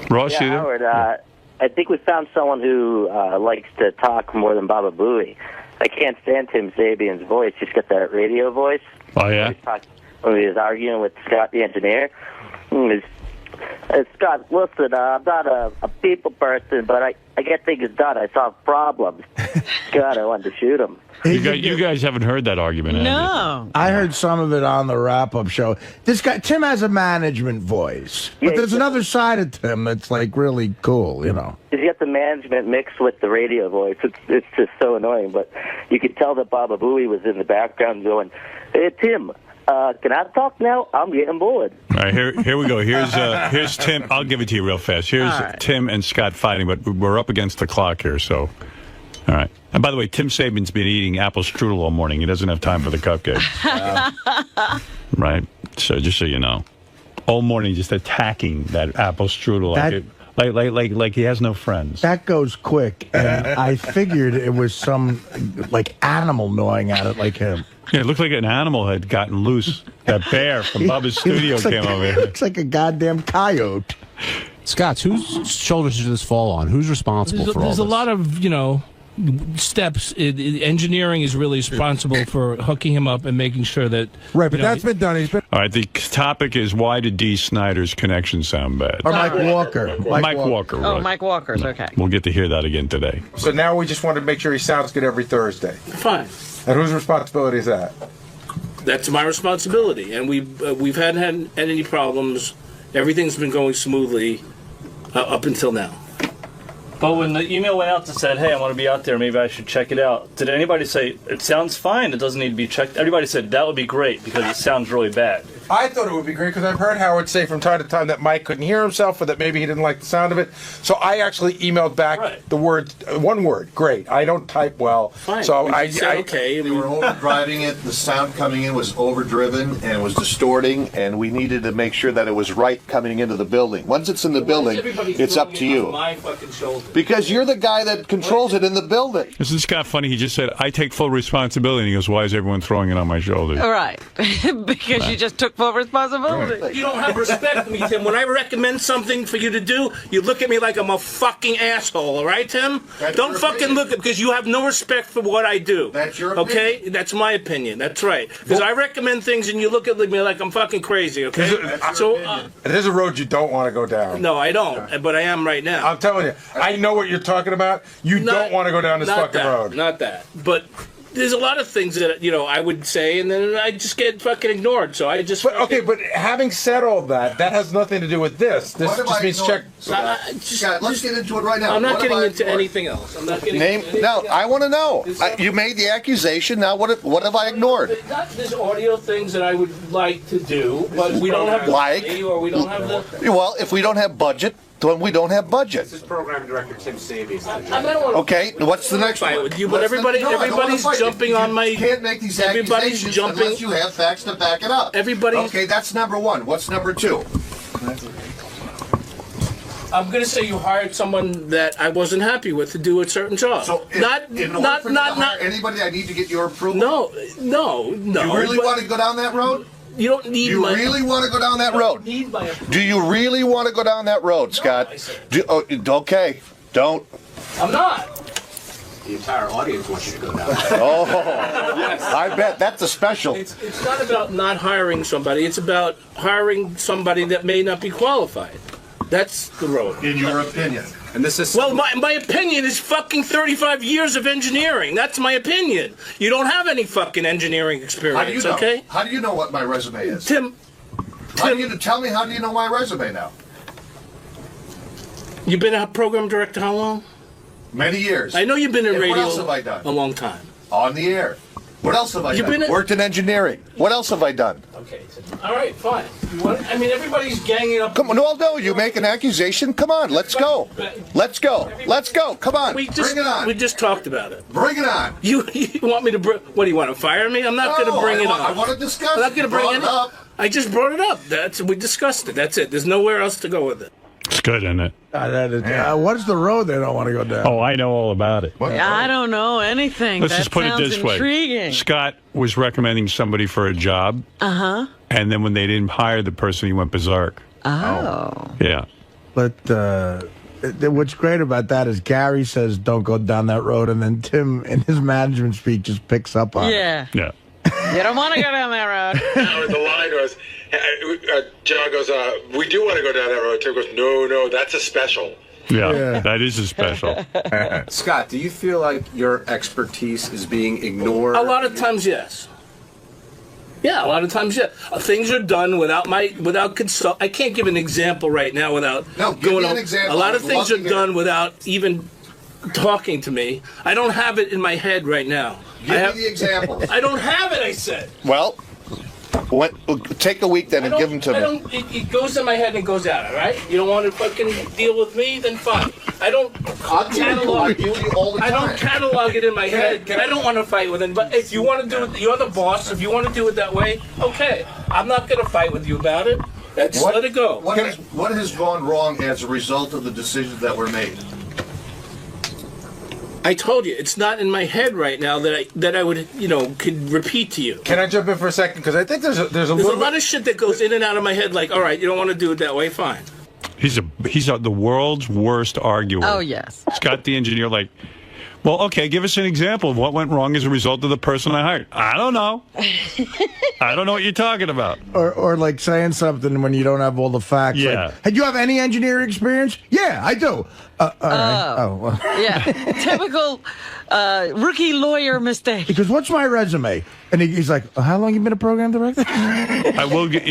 Ross, yeah, you there? Howard, I think we found someone who likes to talk more than Booey. I can't stand Tim Sabean's voice. He's got that radio voice. Oh, yeah? When he was arguing with Scott, the engineer. Scott, listen, I'm not a people person, but I get things done. I solve problems. God, I wanted to shoot him. You guys haven't heard that argument, have you? No. I heard some of it on the wrap-up show. This guy, Tim, has a management voice. But Yeah, there's another side of Tim that's, like, really cool, you know. He's got the management mixed with the radio voice. It's just so annoying. But you could tell that Booey was in the background going, "Hey, Tim, can I talk now? I'm getting bored." All right, here we go. Here's Tim. I'll give it to you real fast. Here's Tim and Scott fighting, but we're up against the clock here, so... All right. And by the way, Tim Sabean's been eating apple strudel all morning. He doesn't have time for the cupcake. Right? So just so you know. All morning just attacking that apple strudel like he has no friends. That goes quick, and I figured it was some, like, animal gnawing at it like him. Yeah, it looked like an animal had gotten loose. That bear from Bubba's studio came over here. Looks like a goddamn coyote. Scott, whose shoulders does this fall on? Who's responsible for all this? There's a lot of, steps. Engineering is really responsible for hooking him up and making sure that... Right, but that's been done. All right, the topic is, why did Dee Snider's connection sound bad? Or Mike Walker. Mike Walker, right. Oh, Mike Walker's, okay. We'll get to hear that again today. So now we just want to make sure he sounds good every Thursday. Fine. And whose responsibility is that? That's my responsibility. And we've hadn't had any problems. Everything's been going smoothly up until now. But when the email went out that said, "Hey, I want to be out there, maybe I should check it out," did anybody say, "It sounds fine, it doesn't need to be checked"? Everybody said, "That would be great because it sounds really bad." I thought it would be great because I've heard Howard say from time to time that Mike couldn't hear himself or that maybe he didn't like the sound of it. So I actually emailed back the word, one word, great. I don't type well. Fine. So okay. We were overdriving it. The sound coming in was overdriven and was distorting, and we needed to make sure that it was right coming into the building. Once it's in the building, it's up to you. My fucking shoulder. Because you're the guy that controls it in the building. Isn't Scott funny? He just said, "I take full responsibility." And he goes, "Why is everyone throwing it on my shoulders?" All right. Because you just took full responsibility. You don't have respect for me, Tim. When I recommend something for you to do, you look at me like I'm a fucking asshole, all right, Tim? Don't fucking look at because you have no respect for what I do. That's your opinion. Okay? That's my opinion. That's right. Because I recommend things and you look at me like I'm fucking crazy, okay? There's a road you don't want to go down. No, I don't, but I am right now. I'm telling you, I know what you're talking about. You don't want to go down this fucking road. Not that. But there's a lot of things that, I would say, and then I just get fucking ignored. So I just... But having said all that, that has nothing to do with this. This just means check... Scott, let's get into it right now. I'm not getting into anything else. I'm not getting into anything else. I want to know. You made the accusation. Now what have I ignored? There's audio things that I would like to do, but we don't have the money, or we don't have the... Well, if we don't have budget, then we don't have budget. This is Program Director Tim Sabean. Okay, what's the next one? With you, but everybody's jumping on my... You can't make these accusations unless you have facts to back it up. Okay, that's number one. What's number two? I'm going to say you hired someone that I wasn't happy with to do a certain job. So, not anybody. I need to get your approval. No. You really want to go down that road? You don't need. You really want to go down that road? Do you really want to go down that road, Scott? Okay, don't. I'm not. The entire audience wants you to go down. Oh, yes. I bet that's a special. It's not about not hiring somebody. It's about hiring somebody that may not be qualified. That's the road. In your opinion. And this is... Well, my opinion is fucking 35 years of engineering. That's my opinion. You don't have any fucking engineering experience, How do you know? Okay? How do you know what my resume is? Tim, tell me, how do you know my resume now? You've been a program director how long? Many years. I know you've been in radio what else have I done? a long time. On the air. What else have I done? Worked in engineering. What else have I done? Okay. All right, fine. Everybody's ganging up. Come on, no, you make an accusation. Come on, let's go. Let's go. Come on, bring it on. We just talked about it. Bring it on. You want me to what do you want to fire me? I'm not going to bring it up. I want to discuss I'm not going to bring it up. I just brought it up. We discussed it. That's it. There's nowhere else to go with it. It's good, isn't it? What's the road they don't want to go down? Oh, I know all about it. I don't know anything. Let's just put it this intriguing. way. Scott was recommending somebody for a job. Uh-huh. And then when they didn't hire the person, he went berserk. Oh. Yeah. But what's great about that is Gary says, don't go down that road. And then Tim, in his management speak, just picks up on it. Yeah. You don't want to go down that road. The line was, John goes, we do want to go down that road. Tim goes, no, that's a special. Yeah, that is a special. Scott, do you feel like your expertise is being ignored? A lot of times, yes. Yeah, a lot of times, yeah. Things are done without consult. I can't give an example right now without give me an example. A lot of things are done without even talking to me. I don't have it in my head right now. Give me the example. I don't have it, I said. Well, take a week then and give them to me. It goes in my head and it goes out, all right? You don't want to fucking deal with me? Then fine. I don't catalog it in my head. I don't want to fight with him. But if you want to do it, you're the boss. If you want to do it that way, okay. I'm not going to fight with you about it. Just let it go. What has gone wrong as a result of the decisions that were made? I told you, it's not in my head right now that I would, could repeat to you. Can I jump in for a second? Because I think there's a lot of shit that goes in and out of my head. Like, all right, you don't want to do it that way, fine. He's the world's worst arguer. Oh, yes. Scott, the engineer, like, well, okay, give us an example of what went wrong as a result of the person I hired. I don't know. I don't know what you're talking about. Or like saying something when you don't have all the facts. Yeah. Like, hey, do you have any engineering experience? Yeah, I do. All right. Oh, well. Yeah. Typical rookie lawyer mistake. Because what's my resume? And he's like, how long you been a program director? I will get,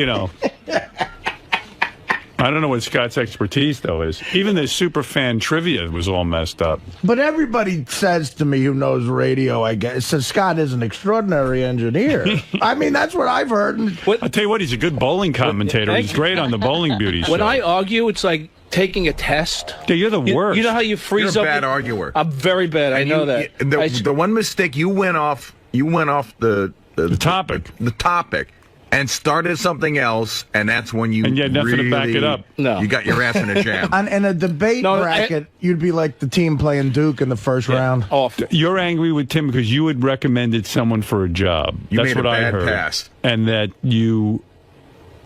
I don't know what Scott's expertise, though, is. Even the super fan trivia was all messed up. But everybody says to me who knows radio, I guess, says Scott is an extraordinary engineer. I mean, that's what I've heard. I'll tell you what, he's a good bowling commentator. He's great on the Bowling Beauty show. When I argue, it's like taking a test. Yeah, you're the worst. You know how you freeze up? You're a bad arguer. I'm very bad. I know that. The one mistake, you went off the topic. The topic. And started something else, and that's when you had nothing to back it up. No. You got your ass in a jam. In a debate bracket, you'd be like the team playing Duke in the first round. You're angry with Tim because you had recommended someone for a job. That's what I heard. Pass. And that you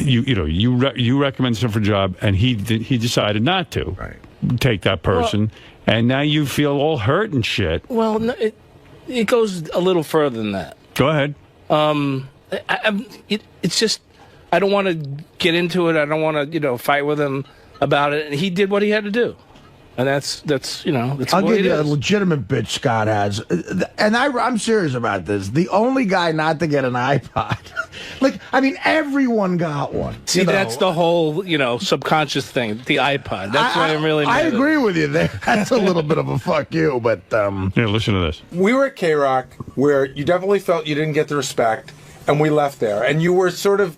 recommended someone for a job, and he decided not to take that person, and now you feel all hurt and shit. Well, no, it goes a little further than that. Go ahead. It's just I don't want to get into it. I don't want to fight with him about it. And he did what he had to do, and that's I'll give you a legitimate bitch Scott has, and I'm serious about this. The only guy not to get an iPod, everyone got one. See, that's the whole subconscious thing. The iPod. That's why I'm really mad. I agree with you there. That's a little bit of a fuck you, but here, listen to this. We were at K-Rock where you definitely felt you didn't get the respect. And we left there, and you were sort of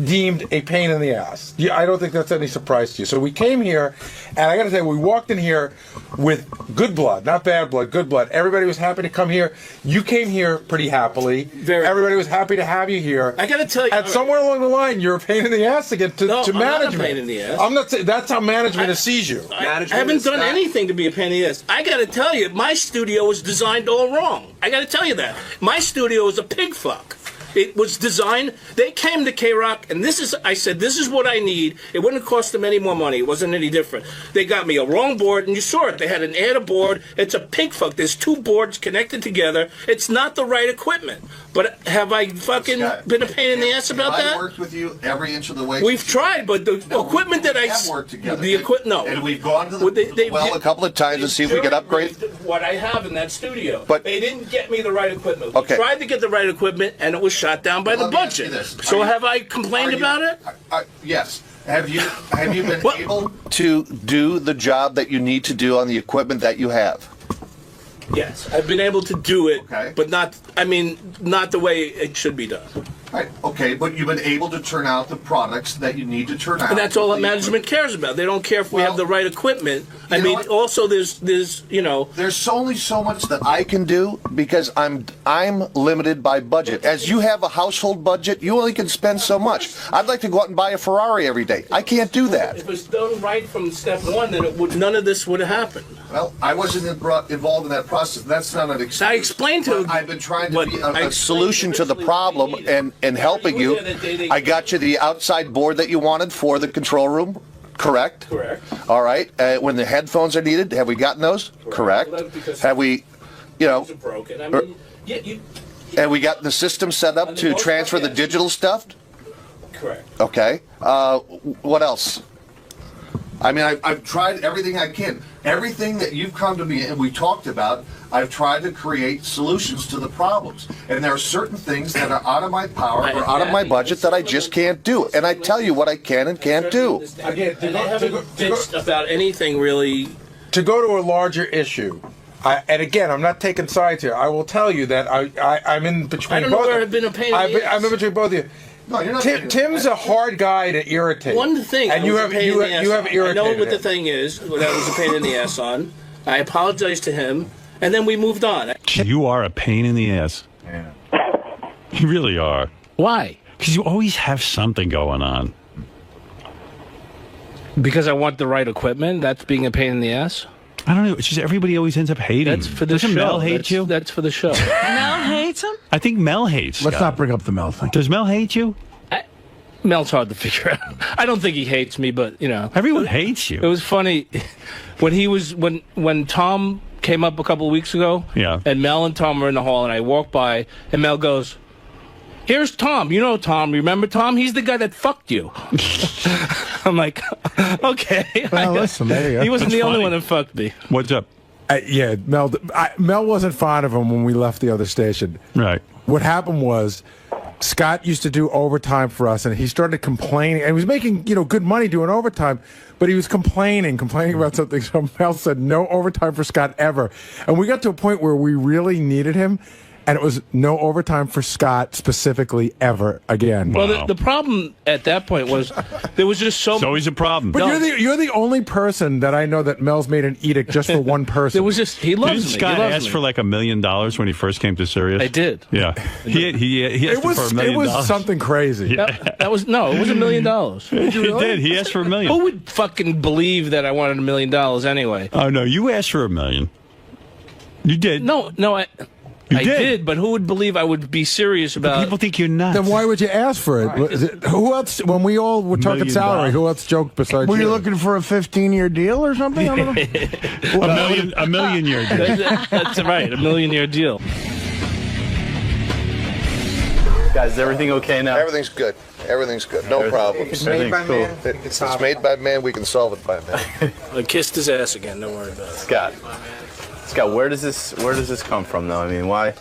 deemed a pain in the ass. I don't think that's any surprise to you. So we came here, and I got to say, we walked in here with good blood, not bad blood, good blood. Everybody was happy to come here. You came here pretty happily. Everybody was happy to have you here. I got to tell you, and somewhere along the line, you're a pain in the ass to get to management. I'm not a pain in the ass. I'm not saying that's how management sees you. I haven't done anything to be a pain in the ass. I got to tell you, my studio was designed all wrong. I got to tell you that my studio was a pig fuck. It was designed. They came to K-Rock, and I said, this is what I need. It wouldn't cost them any more money. It wasn't any different. They got me a wrong board, and you saw it. They had an add-a board. It's a pig fuck. There's two boards connected together. It's not the right equipment. But have I fucking been a pain in the ass about that? I worked with you every inch of the way. We've tried, but the equipment that I have worked together. The equipment, no. And we've gone to a couple of times to see if we could upgrade what I have in that studio. But they didn't get me the right equipment. We tried to get the right equipment, and it was shot down by the budget. So have I complained about it? Yes. Have you been able to do the job that you need to do on the equipment that you have? Yes, I've been able to do it, but not the way it should be done. Right. Okay, but you've been able to turn out the products that you need to turn out. And that's all that management cares about. They don't care if we have the right equipment. I mean, also there's There's only so much that I can do because I'm limited by budget. As you have a household budget, you only can spend so much. I'd like to go out and buy a Ferrari every day. I can't do that. If it was done right from step one, then none of this would have happened. Well, I wasn't involved in that process. That's not an excuse. I explained to him. I've been trying to be a solution to the problem and helping you. I got you the outside board that you wanted for the control room. Correct? Correct. All right. When the headphones are needed, have we gotten those? Correct. Have we, broken. I mean, and we got the system set up to transfer the digital stuff? Correct. Okay. What else? I mean, I've tried everything I can. Everything that you've come to me and we talked about, I've tried to create solutions to the problems. And there are certain things that are out of my power or out of my budget that I just can't do. And I tell you what I can and can't do. Again, they haven't bitched about anything really. To go to a larger issue, and again, I'm not taking sides here. I will tell you that I'm in between. I don't know where I've been a pain in the ass. I'm in between both of you. No, you're not Tim's a hard guy to irritate. One thing, and you have irritated. I know what the him. thing is. That was a pain in the ass on. I apologized to him, and then we moved on. You are a pain in the ass. Yeah. You really are. Why? Because you always have something going on. Because I want the right equipment? That's being a pain in the ass? I don't know. It's just everybody always ends up hating. That's for the Doesn't show. Mel hate you? That's for the show. Mel hates him? I think Mel hates Let's Scott. not bring up the Mel thing. Does Mel hate you? Mel's hard to figure out. I don't think he hates me, but everyone hates you. It was funny when Tom came up a couple of weeks ago. Yeah. And Mel and Tom were in the hall, and I walked by, and Mel goes, "Here's Tom. You know Tom. Remember Tom? He's the guy that fucked you." I'm like, okay. Well, listen, there you go. He wasn't That's the only funny. one that fucked me. What's up? Yeah, Mel wasn't fond of him when we left the other station. Right. What happened was, Scott used to do overtime for us, and he started complaining. And he was making, good money doing overtime, but he was complaining about something. So Mel said, "No overtime for Scott ever." And we got to a point where we really needed him, and it was no overtime for Scott specifically ever again. Well, the problem at that point was there was just so. It's always a problem. But you're the only person that I know that Mel's made an edict just for one person. There was just he loves Didn't me. Scott he loves ask me. for like $1 million when he first came to Sirius? I did. Yeah. He asked for $1 million. It was something crazy. That was no. It was $1 million. He did. He asked for $1 million. Who would fucking believe that I wanted $1 million anyway? Oh no, you asked for $1 million. You did. No, I did, but who would believe I would be serious about? People think you're nuts. Then why would you ask for it? Who else? When we all were talking $1 million. salary, who else joked besides Were you? you looking for a 15-year deal or something? I don't know. $1 million year deal. That's right, $1 million year deal. Guys, is everything okay now? Everything's good. Everything's good. No problem. It's made by man. It's made by man. We can solve it by man. I kissed his ass again. Don't worry about it. Scott, where does this come from though? I mean, why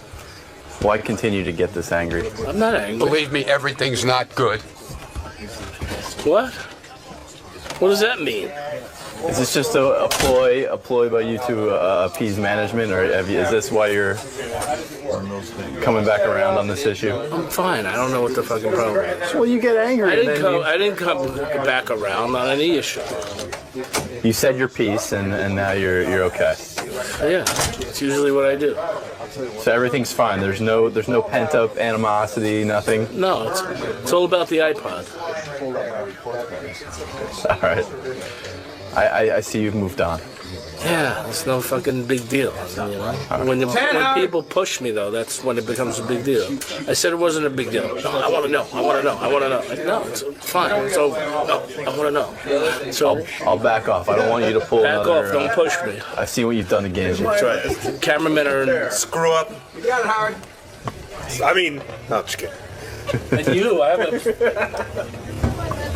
continue to get this angry? I'm not angry. Believe me, everything's not good. What? What does that mean? Is this just a ploy by you to appease management, or is this why you're coming back around on this issue? I'm fine. I don't know what the fucking problem is. Well, you get angry. I didn't come back around on any issue. You said your piece, and now you're okay. Yeah, it's usually what I do. So everything's fine. There's no pent up animosity, nothing. No, it's all about the iPod. All right. I see you've moved on. Yeah, it's no fucking big deal. When people push me, though, that's when it becomes a big deal. I said it wasn't a big deal. No, I want to know. I want to know. I want to know. Like, no, it's fine. It's over. No, I want to know. So I'll back off. I don't want you to pull back another. Off. Don't push me. I see what you've done again. That's right. Cameramen are Screw up. You got it, Howard. I mean, no, just kidding. And you, I have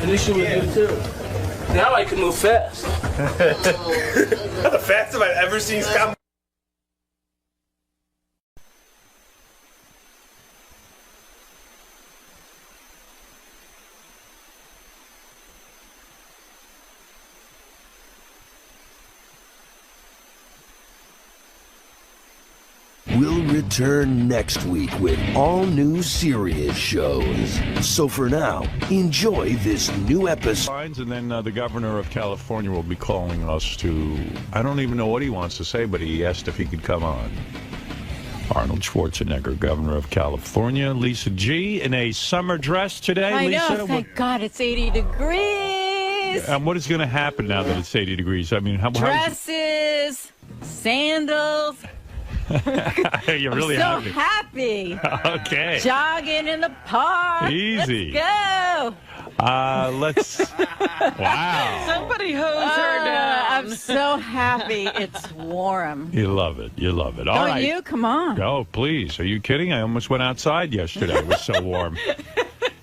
an issue with you too. Now I can move fast. The fastest I've ever seen Scott. We'll return next week with all new Sirius shows. So for now, enjoy this new episode. And then the governor of California will be calling us to, I don't even know what he wants to say, but he asked if he could come on. Arnold Schwarzenegger, governor of California. Lisa G. in a summer dress today. I Lisa, know, thank God it's 80 degrees. And what is going to happen now that it's 80 degrees? I mean, how Dresses, sandals. You're really I'm so happy. happy. Okay. Jogging in the park. Easy. Let's go. Let's. Wow. Somebody hose her down. I'm so happy it's warm. You love it. You love it. All Don't right. you? Come on. Oh, please. Are you kidding? I almost went outside yesterday. It was so warm.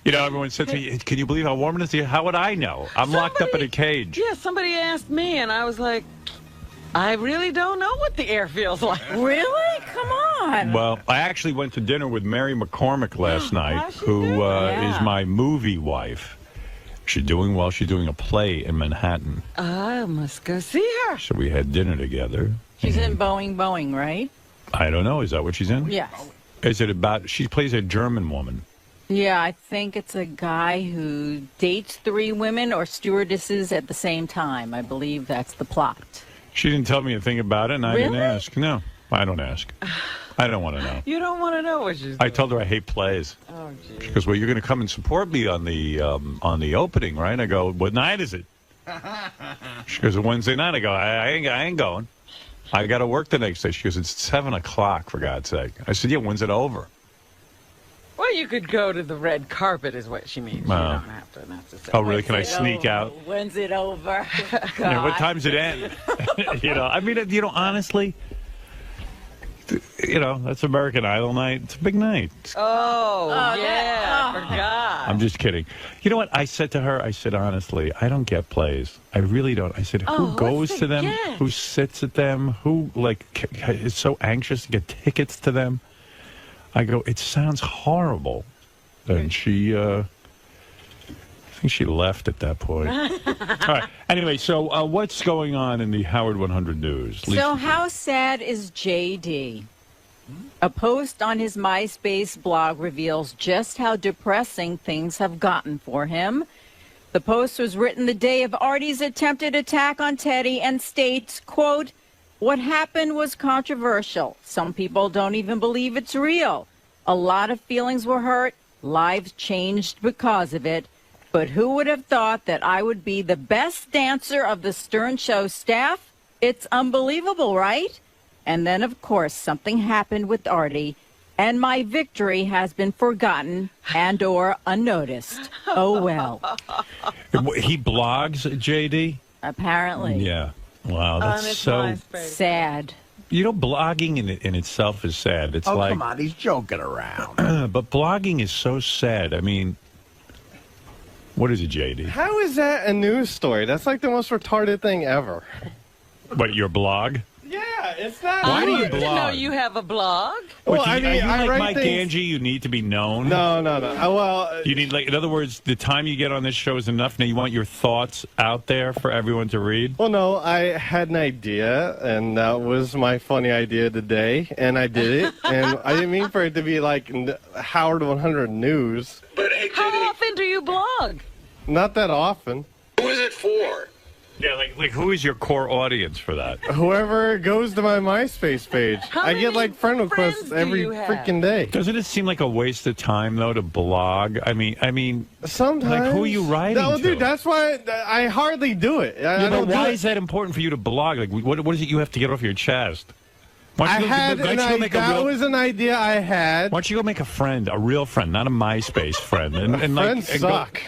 You know, everyone said to me, can you believe how warm it is here? How would I know? I'm locked up in a cage. Yeah, somebody asked me, and I was like, I really don't know what the air feels like. Really? Come on. Well, I actually went to dinner with 𝗦𝗵cie𝗄𝗿𝗱 last night, who is my movie wife. She's doing well. She's doing a play in Manhattan. I must go see her. So we had dinner together. She's in Boeing, right? I don't know. Is that what she's in? Yes. Is it about... She plays a German woman. Yeah, I think it's a guy who dates 3 women or stewardesses at the same time. I believe that's the plot. She didn't tell me a thing about it, and I didn't ask. No, I don't ask. I don't want to know. You don't want to know what she's doing. I told her I hate plays. Oh, geez. She goes, well, you're going to come and support me on the opening, right? I go, what night is it? She goes, a Wednesday night. I go, I ain't going. I got to work the next day. She goes, it's 7 o'clock, for God's sake. I said, yeah, when's it over? Well, you could go to the red carpet is what she means. You don't have to necessarily. Oh, really? Can I sneak out? When's it over? Yeah, what time's it end? You know, I mean, you know, honestly, you know, that's American Idol night. It's a big night. Oh yeah, I forgot. I'm just kidding. You know what? I said to her, I said, honestly, I don't get plays. I really don't. I said, who goes to them? Who sits at them? Who, like, is so anxious to get tickets to them? I go, it sounds horrible. And she, I think she left at that point. All right. Anyway, so what's going on in the Howard 100 News? So how sad is JD? A post on his MySpace blog reveals just how depressing things have gotten for him. The post was written the day of Artie's attempted attack on Teddy and states, quote, what happened was controversial. Some people don't even believe it's real. A lot of feelings were hurt. Lives changed because of it. But who would have thought that I would be the best dancer of the Stern Show staff? It's unbelievable, right? And then, of course, something happened with Artie, and my victory has been forgotten and or unnoticed. Oh, well. He blogs, JD? Apparently. Yeah. Wow, that's so sad. You know, blogging in itself is sad. It's like, come on, he's joking around. But blogging is so sad. I mean, what is it, JD? How is that a news story? That's like the most retarded thing ever. What, your blog? Yeah, it's not. Why do you I didn't know blog? you have a blog. What, Well, I mean, are you I like write Mike things- Angie? You need to be known? No. Well, You need, like, in other words, the time you get on this show is enough. Now you want your thoughts out there for everyone to read? well, no, I had an idea, and that was my funny idea today, and I did it, and I didn't mean for it to be like Howard 100 News. But hey, How often do you blog? Not that often. who is it for? Yeah, like who is your core audience for that? Whoever goes to my MySpace page, I get like friend requests every freaking day. Doesn't it seem like a waste of time though to blog? I mean, sometimes. Like, who are you writing No, to? dude, that's why I hardly do it. I Yeah, don't but why do is that important for you to blog? Like, what is it you have to get off your chest? Why don't you that was an idea I had. Why don't you go make a friend, a real friend, not a MySpace friend? And Friends suck.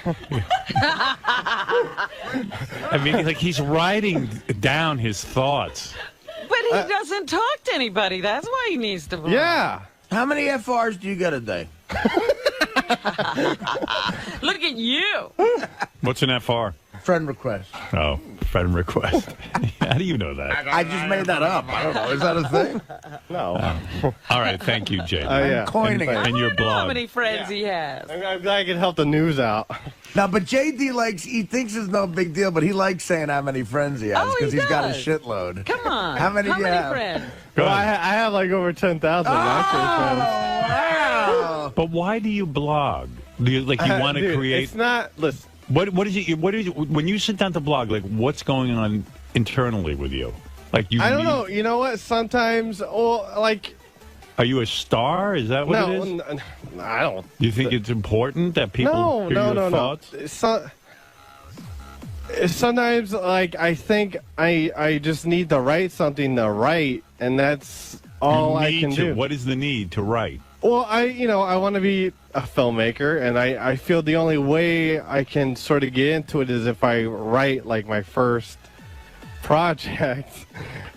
I mean, like, he's writing down his thoughts. But he doesn't talk to anybody. That's why he needs to blog. Yeah. How many FRs do you get a day? Look at you. What's an FR? Friend request. Oh, friend request. How do you know that? I just made that up. I don't know. Is that a thing? No. All right, thank you, Jay. Yeah. Coining it. And your How blog. many friends he has? I'm glad I could help the news out. Now, but JD he thinks it's no big deal, but he likes saying how many friends he has Oh, because he he's got a does. shitload. Come on. How many do you have? friends? Go Well, I ahead. have like over 10,000 MySpace friends. Wow. But why do you blog? Do you want to Dude, create? It's not. Listen. What is it? When you sit down to blog? Like, what's going on internally with you? Like, I don't know. You know what? Sometimes, like. Are you a star? Is that what it is? I don't. You think it's important that people hear your thoughts? Sometimes, like, I think I just need to write something to write, and that's all I can do. What is the need to write? Well, I want to be a filmmaker, and I feel the only way I can sort of get into it is if I write like my first project.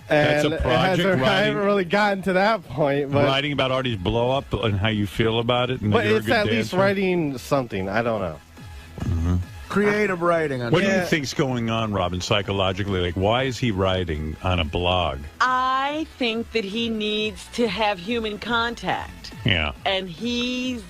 That's And a project, I haven't really gotten to that point. But, writing about Artie's blow up and how you feel about it. And but that you're a it's good at least dancer. writing something. I don't know. Creative writing. What do you think's going on, Robin, psychologically? Like, why is he writing on a blog? I think that he needs to have human contact. Yeah. And he's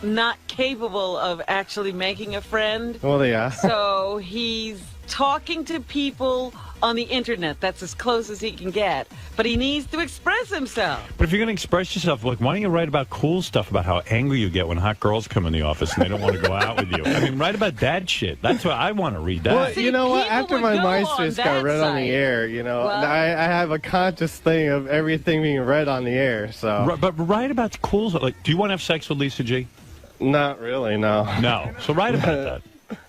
not capable of actually making a friend. Well, yeah. So he's talking to people on the internet. That's as close as he can get. But he needs to express himself. But if you're going to express yourself, like, why don't you write about cool stuff about how angry you get when hot girls come in the office and they don't want to go out with you? I mean, write about that shit. That's what I want to read. That. Well, you know what? After my MySpace got read on the air, I have a conscious thing of everything being read on the air. So, But write about cool stuff. Like, do you want to have sex with Lisa G? Not really, no. No. So write about that.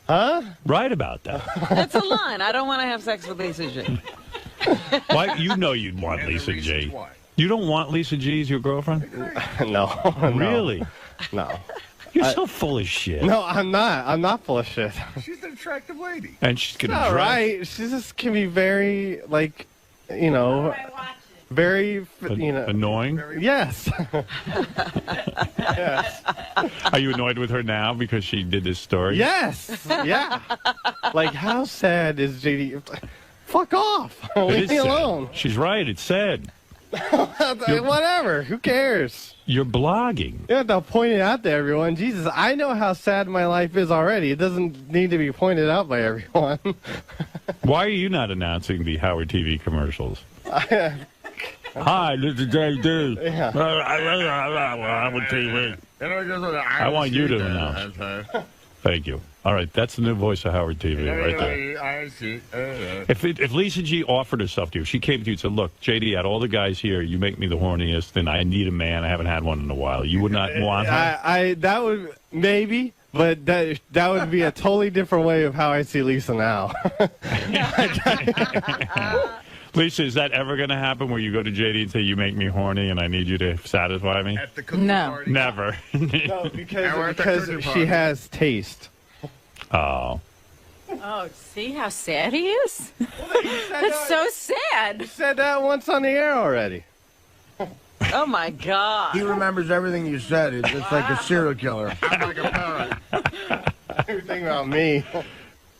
Huh? Write about that. That's a line. I don't want to have sex with Lisa G. Why? You know you'd want Lisa G. You don't want Lisa G as your girlfriend? No. Really? No. You're so full of shit. No, I'm not. I'm not full of shit. She's an attractive lady. And she's going to All dress. right. She just can be very, like, very, Annoying? Yes. Yes. Are you annoyed with her now because she did this story? Yes. Yeah. Like, how sad is JD? Fuck off. It Leave is me sad. alone. She's right. It's sad. Whatever. Who cares? You're blogging. You have to point it out to everyone. Jesus, I know how sad my life is already. It doesn't need to be pointed out by everyone. Why are you not announcing the Howard TV commercials? Hi, this is JD. Yeah. Howard TV. I want you to announce. Thank you. All right, that's the new voice of Howard TV right there. If Lisa G offered herself to you, she came to you and said, look, JD, out of all the guys here, you make me the horniest, and I need a man. I haven't had one in a while. You would not want her? That would, maybe, but that would be a totally different way of how I see Lisa now. Lisa, is that ever going to happen where you go to JD and say, you make me horny and I need you to satisfy me? At the cookie party. Never. No, because she has taste. Oh. Oh, see how sad he is? That's so sad. You said that once on the air already. Oh, my God. He remembers everything you said. It's like a serial killer. I'm like a parrot. Everything about me.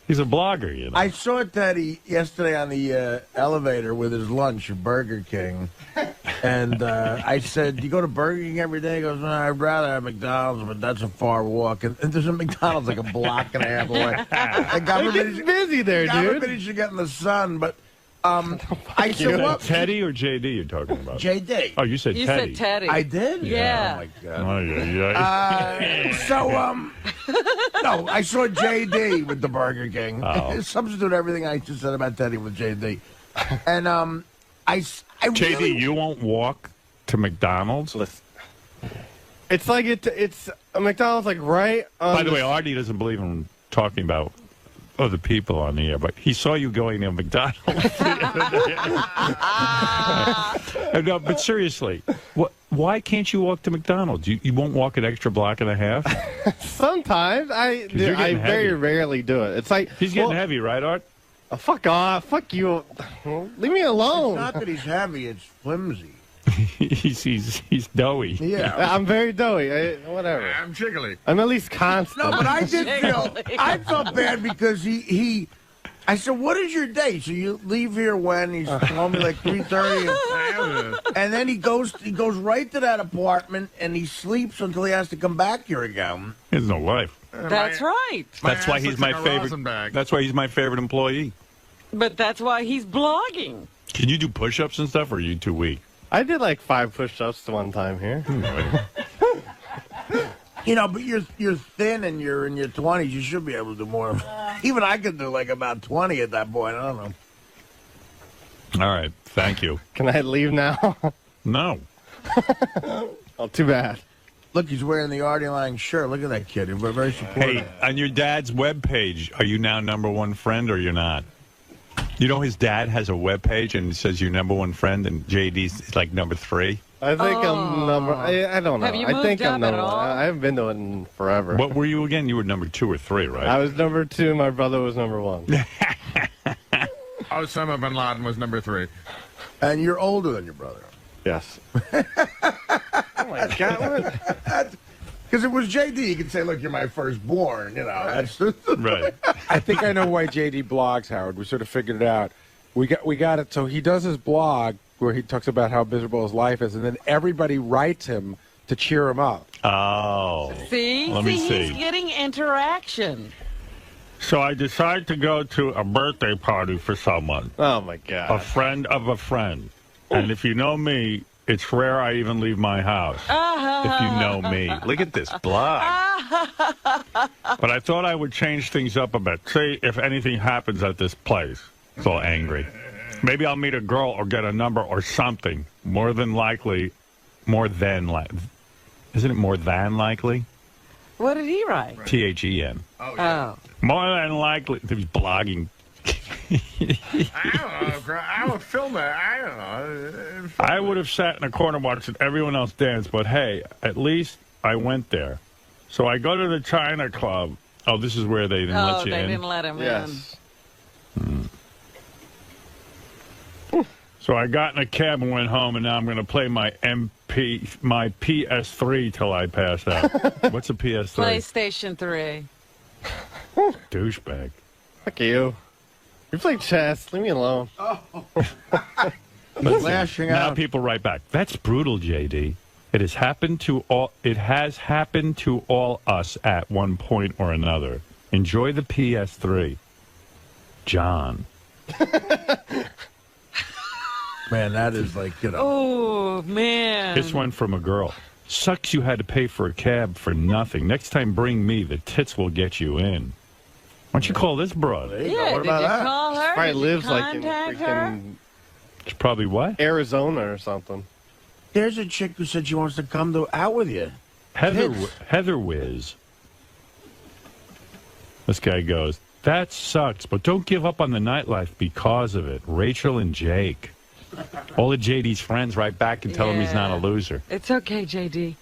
He's a blogger, you know. I saw Teddy yesterday on the elevator with his lunch at Burger King. And I said, do you go to Burger King every day? He goes, no, I'd rather have McDonald's, but that's a far walk. And there's a McDonald's like a block and a half away. It's busy there, dude. Everybody should get in the sun, but I said, what? Teddy or JD you're talking about? JD. Oh, you said You Teddy. said Teddy. I did? Yeah. Oh, my God. Oh, yeah. No, I saw JD with the Burger King. Oh. Substitute everything I just said about Teddy with JD. And I JD, really... you won't walk to McDonald's? Listen, it's like it's a McDonald's like right on. By the way, Artie doesn't believe in talking about other people on the air, but he saw you going to McDonald's. No, but seriously, why can't you walk to McDonald's? You won't walk an extra block and a half? Sometimes I very rarely do it. It's like he's getting heavy, right, Art? Fuck off! Fuck you! Leave me alone. It's not that he's heavy; it's flimsy. he's doughy. Yeah, I'm very doughy. Whatever. I'm jiggly. I'm at least constant. No, but I did I felt bad because he. I said, "What is your day?" So you leave here when? He's told me like 3:30, and then he goes right to that apartment and he sleeps until he has to come back here again. He has no life. That's right. That's why he's my favorite. That's why he's my favorite employee. But that's why he's blogging. Can you do push-ups and stuff, or are you too weak? I did like 5 push-ups one time here. You know, but you're thin and you're in your 20s. You should be able to do more. Even I could do like about 20 at that point. I don't know. All right. Thank you. Can I leave now? No. Oh, too bad. Look, he's wearing the Artie Lange shirt. Look at that kid. He's very supportive. Hey, on your dad's webpage, are you now #1 friend or you're not? You know, his dad has a webpage and it says your number one friend, and JD's like number 3. I think I'm number. I don't know. Have you I think moved I'm up at number. all? I haven't been to it in forever. What were you again? You were number 2 or 3, right? I was number 2. My brother was number 1. Osama bin Laden was number 3. And you're older than your brother. Yes. Oh my God! Because it was JD, you could say, "Look, you're my firstborn." You know, that's right. I think I know why JD blogs, Howard. We sort of figured it out. We got it. So he does his blog where he talks about how miserable his life is, and then everybody writes him to cheer him up. Oh. See? Let me see. He's getting interaction. So I decided to go to a birthday party for someone. Oh my God! A friend of a friend. And if you know me, it's rare I even leave my house. If you know me. Look at this blog. But I thought I would change things up a bit. See if anything happens at this place. It's all angry. Maybe I'll meet a girl or get a number or something. More than likely. Isn't it more than likely? What did he write? THEN. Oh. More than likely. He's blogging. I don't know. I would film it. I don't know. I would have sat in a corner watching everyone else dance, but hey, at least I went there. So I go to the China Club. Oh, this is where they didn't let you in? Oh, they didn't let him in. So I got in a cab and went home, and now I'm going to play my PS3 till I pass out. What's a PS3? PlayStation 3. Douchebag. Fuck you. You play chess. Leave me alone. Lashing now out. people write back. That's brutal, JD. It has happened to all us at one point or another. Enjoy the PS3. John. Man, that is like, you know. Oh, man. This one from a girl. Sucks you had to pay for a cab for nothing. Next time, bring me. The tits will get you in. Why don't you call this broad? Yeah, What did about you that? call her? Probably Did you lives like in contact her? freaking It's probably what? Arizona or something. There's a chick who said she wants to come out with you. Heather Whiz. This guy goes, that sucks, but don't give up on the nightlife because of it. Rachel and Jake. All of JD's friends write back and tell him he's not a loser. It's okay, JD.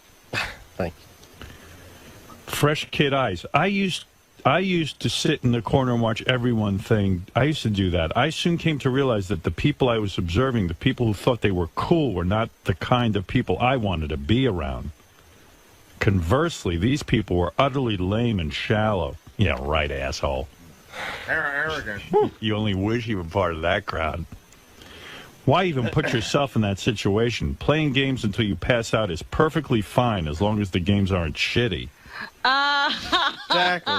Thank you. Fresh Kid Eyes. I used to sit in the corner and watch everyone thing. I used to do that. I soon came to realize that the people I was observing, the people who thought they were cool, were not the kind of people I wanted to be around. Conversely, these people were utterly lame and shallow. Yeah, right, asshole. Arrogant. You only wish you were part of that crowd. Why even put yourself in that situation? Playing games until you pass out is perfectly fine as long as the games aren't shitty. Exactly.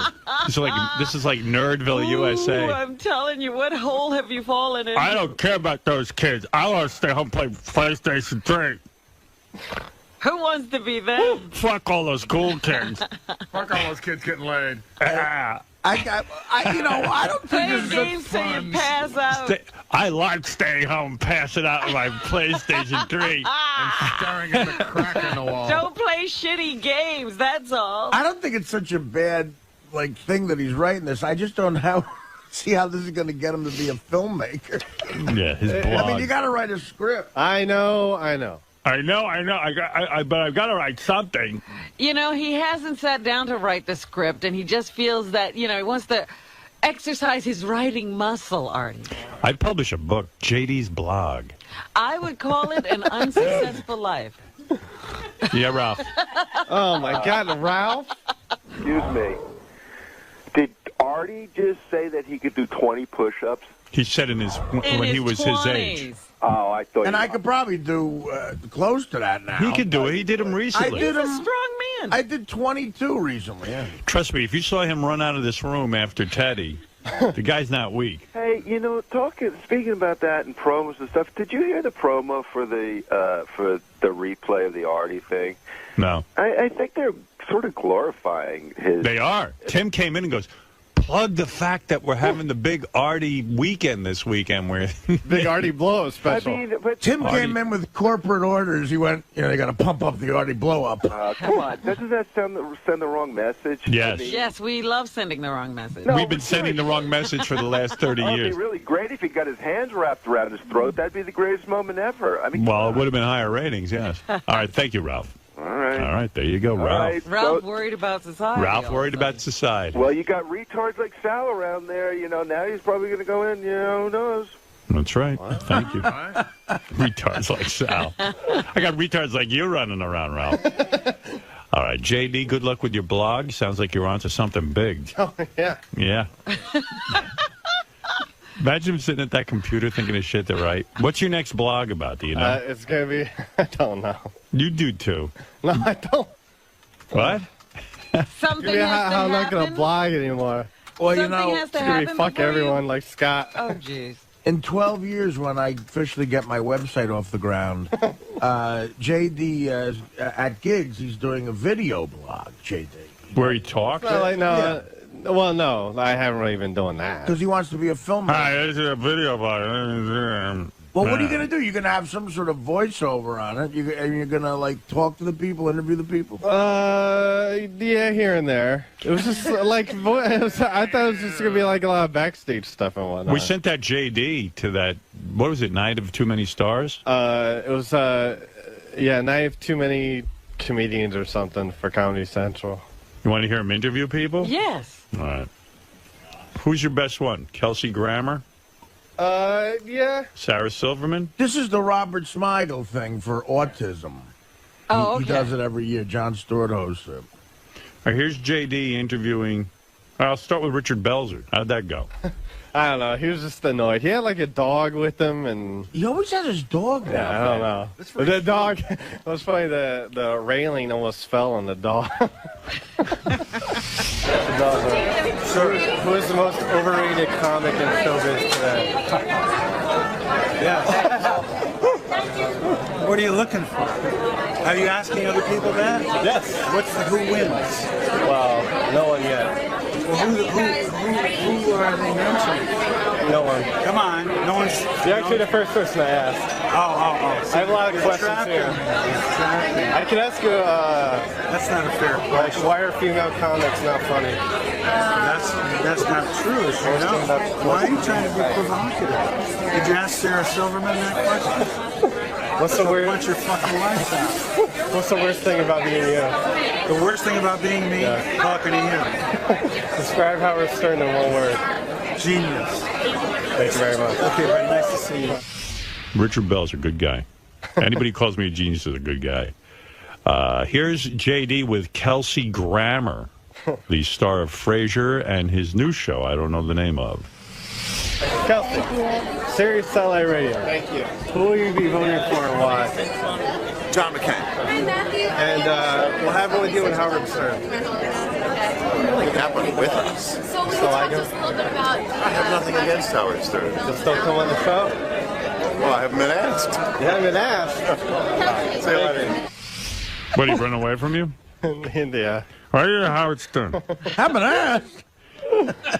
This is like Nerdville, Ooh, USA. I'm telling you, what hole have you fallen in? I don't care about those kids. I want to stay home and play PlayStation 3. Who wants to be them? Fuck all those cool kids. Fuck all those kids getting laid. I don't think Play this games is till you pass out. I like staying home, passing out with my PlayStation 3 and staring at the crack in the wall. Don't play shitty games, that's all. I don't think it's such a bad thing that he's writing this. I just don't see how this is going to get him to be a filmmaker. Yeah, his blog. I mean, you got to write a script. I know. But I've got to write something. You know, he hasn't sat down to write the script, and he just feels that, he wants to exercise his writing muscle, Artie. I'd publish a book, JD's blog. I would call it An Unsuccessful Life. Yeah, Ralph. Oh, my God, Ralph? Excuse me. Did Artie just say that he could do 20 push-ups? He said when he was 20s. his age. Oh, I thought. And I could probably do close to that now. He could do it. He did them recently. He's a strong man. I did 22 recently. Yeah. Trust me, if you saw him run out of this room after Teddy, the guy's not weak. Hey, speaking about that and promos and stuff, did you hear the promo for the replay of the Artie thing? No. I think they're sort of glorifying his. They are. Tim came in and goes, plug the fact that we're having the big Artie weekend this weekend. We're big Artie blow-up special. I mean, but Tim came in with corporate orders. He went, they got to pump up the Artie blow-up. Come on, doesn't that send the wrong message? Yes. Yes, we love sending the wrong message. We've been sending the wrong message for the last 30 years. It'd be really great if he got his hands wrapped around his throat. That'd be the greatest moment ever. I mean, Well, it would have been higher ratings, yes. All right, thank you, Ralph. All right. All right, there you go, Ralph. right, Ralph worried about society. Ralph worried about society. Well, you got retards like Sal around there. Now he's probably going to go in. Who knows? That's right. Thank you. Retards like Sal. I got retards like you running around, Ralph. All right, JD, good luck with your blog. Sounds like you're onto something big. Oh, yeah. Yeah. Imagine him sitting at that computer thinking of shit to write. What's your next blog about? Do you know? It's going to be, I don't know. You do too. No, I don't. What? Something has to I'm not going to happen. blog anymore. Well, Something has to it's going to be happen fuck before you- everyone like Scott. Oh, jeez. In 12 years, when I officially get my website off the ground, JD at gigs, he's doing a video blog, JD. Where he talks? Well, well, no, I haven't really been doing that. Because he wants to be a filmmaker. Hi, this is a video blog. Well, what are you going to do? You're going to have some sort of voiceover on it, and you're going to, like, talk to the people, interview the people? Yeah, here and there. It was just like, I thought it was just going to be like a lot of backstage stuff and whatnot. We sent that JD to that, what was it, Night of Too Many Stars? It was, Night of Too Many Comedians or something for Comedy Central. You want to hear him interview people? Yes. All right. Who's your best one? 𝗪cie? Yeah. Sarah Silverman? This is the Robert Smigel thing for autism. Oh, He okay. does it every year. Jon Stewart hosts it. All right, here's JD interviewing. I'll start with Richard Belzer. How'd that go? I don't know. He was just annoyed. He had like a dog with him, and he always has his dog. Yeah, I don't know. The dog. It was funny. The railing almost fell on the dog. So, who is the most overrated comic in showbiz today? Yeah. What are you looking for? Are you asking other people that? Yes. Who wins? Well, no one yet. Well, who are they mentioning? No one. Come on, no one's. You're actually the first person I asked. Oh. I have a lot of questions here. I can ask you. That's not a fair question. Why are female comics not funny? That's not true. You know? Why are you trying to be provocative? Did you ask Sarah Silverman that question? What's the worst? What's your fucking lifestyle? What's the worst thing about being you? The worst thing about being me? Yeah. Talking to you. Describe Howard Stern in one word. Genius. Thank you very much. Okay, very nice to see you. Richard Belzer, good guy. Anybody who calls me a genius is a good guy. Here's JD with 𝗪cie, the star of Frasier and his new show I don't know the name of. Kelsey, SiriusXM Radio. Thank you. Who will you be voting for and why? John McCain. And what happened with you and Howard Stern? What happened with us? Still like him? I have nothing against Howard Stern. You'll still come on the show? Well, I haven't been asked. You haven't been asked? Say later. What, he run away from you? India. Are you Howard Stern? Haven't been asked.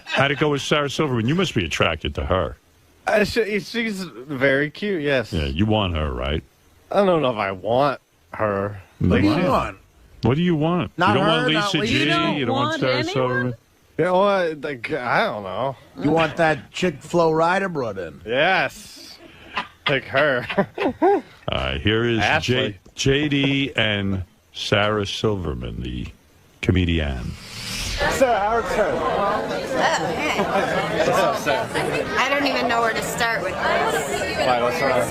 How'd it go with Sarah Silverman? You must be attracted to her. She's very cute, yes. Yeah, you want her, right? I don't know if I want her. What do you want? What do you want? Not you don't her, want not Lisa what G? you don't You don't want want Sarah anyone? Silverman? Yeah, well, like, I don't know. You want that chick Flo Rida brought in? Yes. Like her. Here is Ashley. JD and Sarah Silverman, the comedian. Sarah, Howard Stern. Oh, hey. What's up, Sarah? I don't even know where to start with this. Why, what's wrong?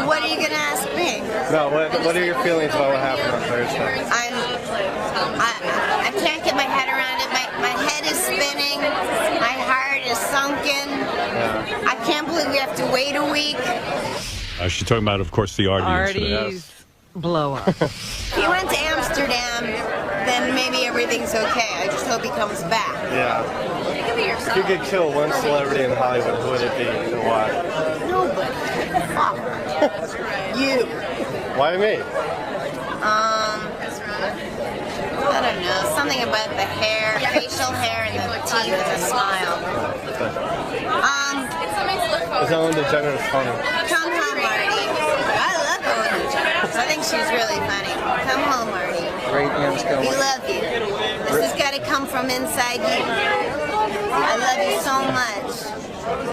What are you going to ask me? No, what are your feelings about what happened on Thursday? I can't get my head around it. My head is spinning. My heart is sunken. Yeah. I can't believe we have to wait a week. She's talking about, of course, the Artie incident. Artie's blow up. If he went to Amsterdam, then maybe everything's okay. I just hope he comes back. Yeah. If you could kill one celebrity in Hollywood, who would it be and why? Nobody. Fuck. You. Why me? I don't know, something about the hair, facial hair, and the teeth and the smile. It's Ellen DeGeneres funny. Come home, Artie. I love Ellen DeGeneres. I think she's really funny. Come home, Artie. We love you. This has got to come from inside you. I love you so much.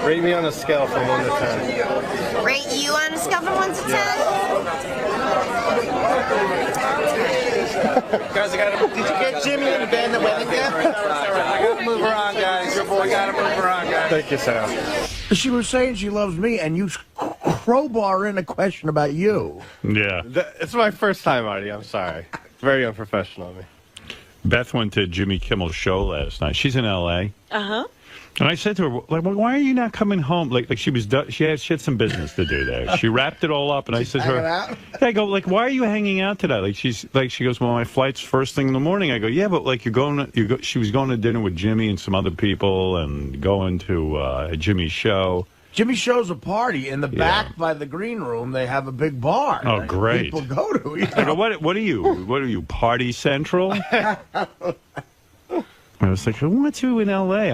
Rate me on a scale from 1 to 10. Rate you on a scale from 1 to 10? Guys, did you get Jimmy in the band that wedding gift? I gotta move her on, guys. Your boy gotta move her on, guys. Thank you, Sam. She was saying she loves me, and you crowbar in a question about you. Yeah. It's my first time, Artie. I'm sorry. It's very unprofessional of me. Beth went to Jimmy Kimmel's show last night. She's in L.A. Uh-huh. And I said to her, like, well, why are you not coming home? Like she was, she had some business to do there. She wrapped it all up, and I said to her, I go, like, why are you hanging out today? Like she goes, well, my flight's first thing in the morning. I go, yeah, but like she was going to dinner with Jimmy and some other people, and going to Jimmy's show. Jimmy's show's a party in the back by the green room. They have a big bar. Oh, great! People go to. You know? I go, what are you? What are you? Party Central? I was like, who wants you in L.A.?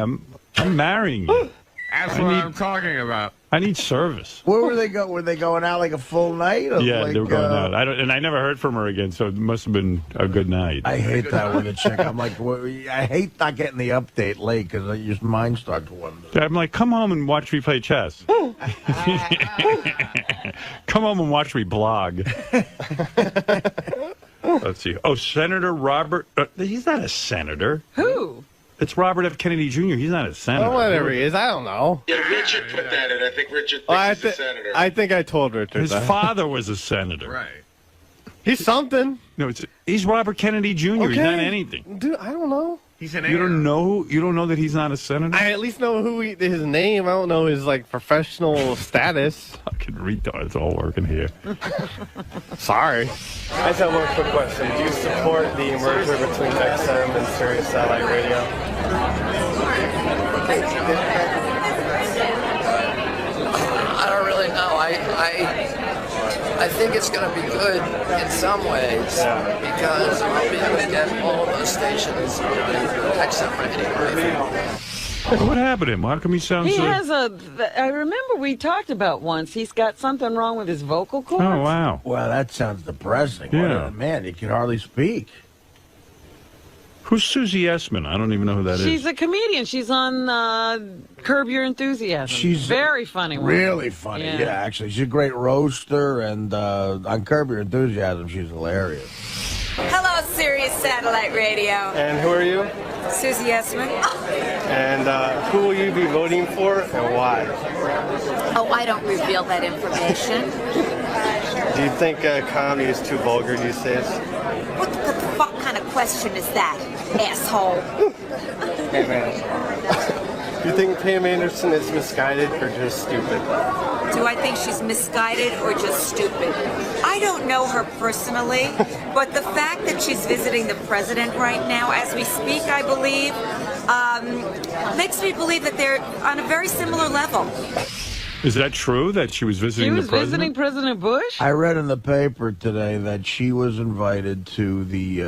I'm marrying you. That's what I'm talking about. I need service. Where were they go? Were they going out like a full night? Or Yeah, like, they were going out. I never heard from her again, so it must have been a good night. I hate that with a chick. I'm like, I hate not getting the update late because your mind starts to wonder. I'm like, come home and watch me play chess. Come home and watch me blog. Let's see. Oh, Senator Robert. He's not a senator. Who? It's Robert F. Kennedy Jr. He's not a senator. Oh, whatever he is. I don't know. Yeah, Richard put that in. I think Richard thinks he's a senator. I think I told Richard His that. father was a senator. Right. He's something. No, he's Robert Kennedy Jr. Okay. He's not anything. Dude, I don't know. He's an You don't know that he's not a senator? I at least know his name. I don't know his like professional status. Fucking retards all working here. Sorry. I just have one quick question. Do you support the merger between XM and Sirius Satellite Radio? I don't really know. I think it's going to be good in some ways because I'll be able to get all of those stations on XM radio. What happened to him? How come he sounds He has I remember we talked about once, he's got something wrong with his vocal cords. Oh, wow. Well, that sounds depressing. Yeah. Man, he can hardly speak. Who's Susie Essman? I don't even know who that is. She's a comedian. She's on Curb Your Enthusiasm. She's very funny one. Really funny, yeah, actually. She's a great roaster, and on Curb Your Enthusiasm, she's hilarious. Hello, Sirius Satellite Radio. And who are you? Susie Essman. And who will you be voting for and why? Oh, I don't reveal that information. Do you think comedy is too vulgar these days? What the fuck kind of question is that, asshole? Hey, man. Do you think Pam Anderson is misguided or just stupid? Do I think she's misguided or just stupid? I don't know her personally, but the fact that she's visiting the president right now, as we speak, I believe, makes me believe that they're on a very similar level. Is that true that she was visiting the president? Visiting President Bush? I read in the paper today that she was invited to the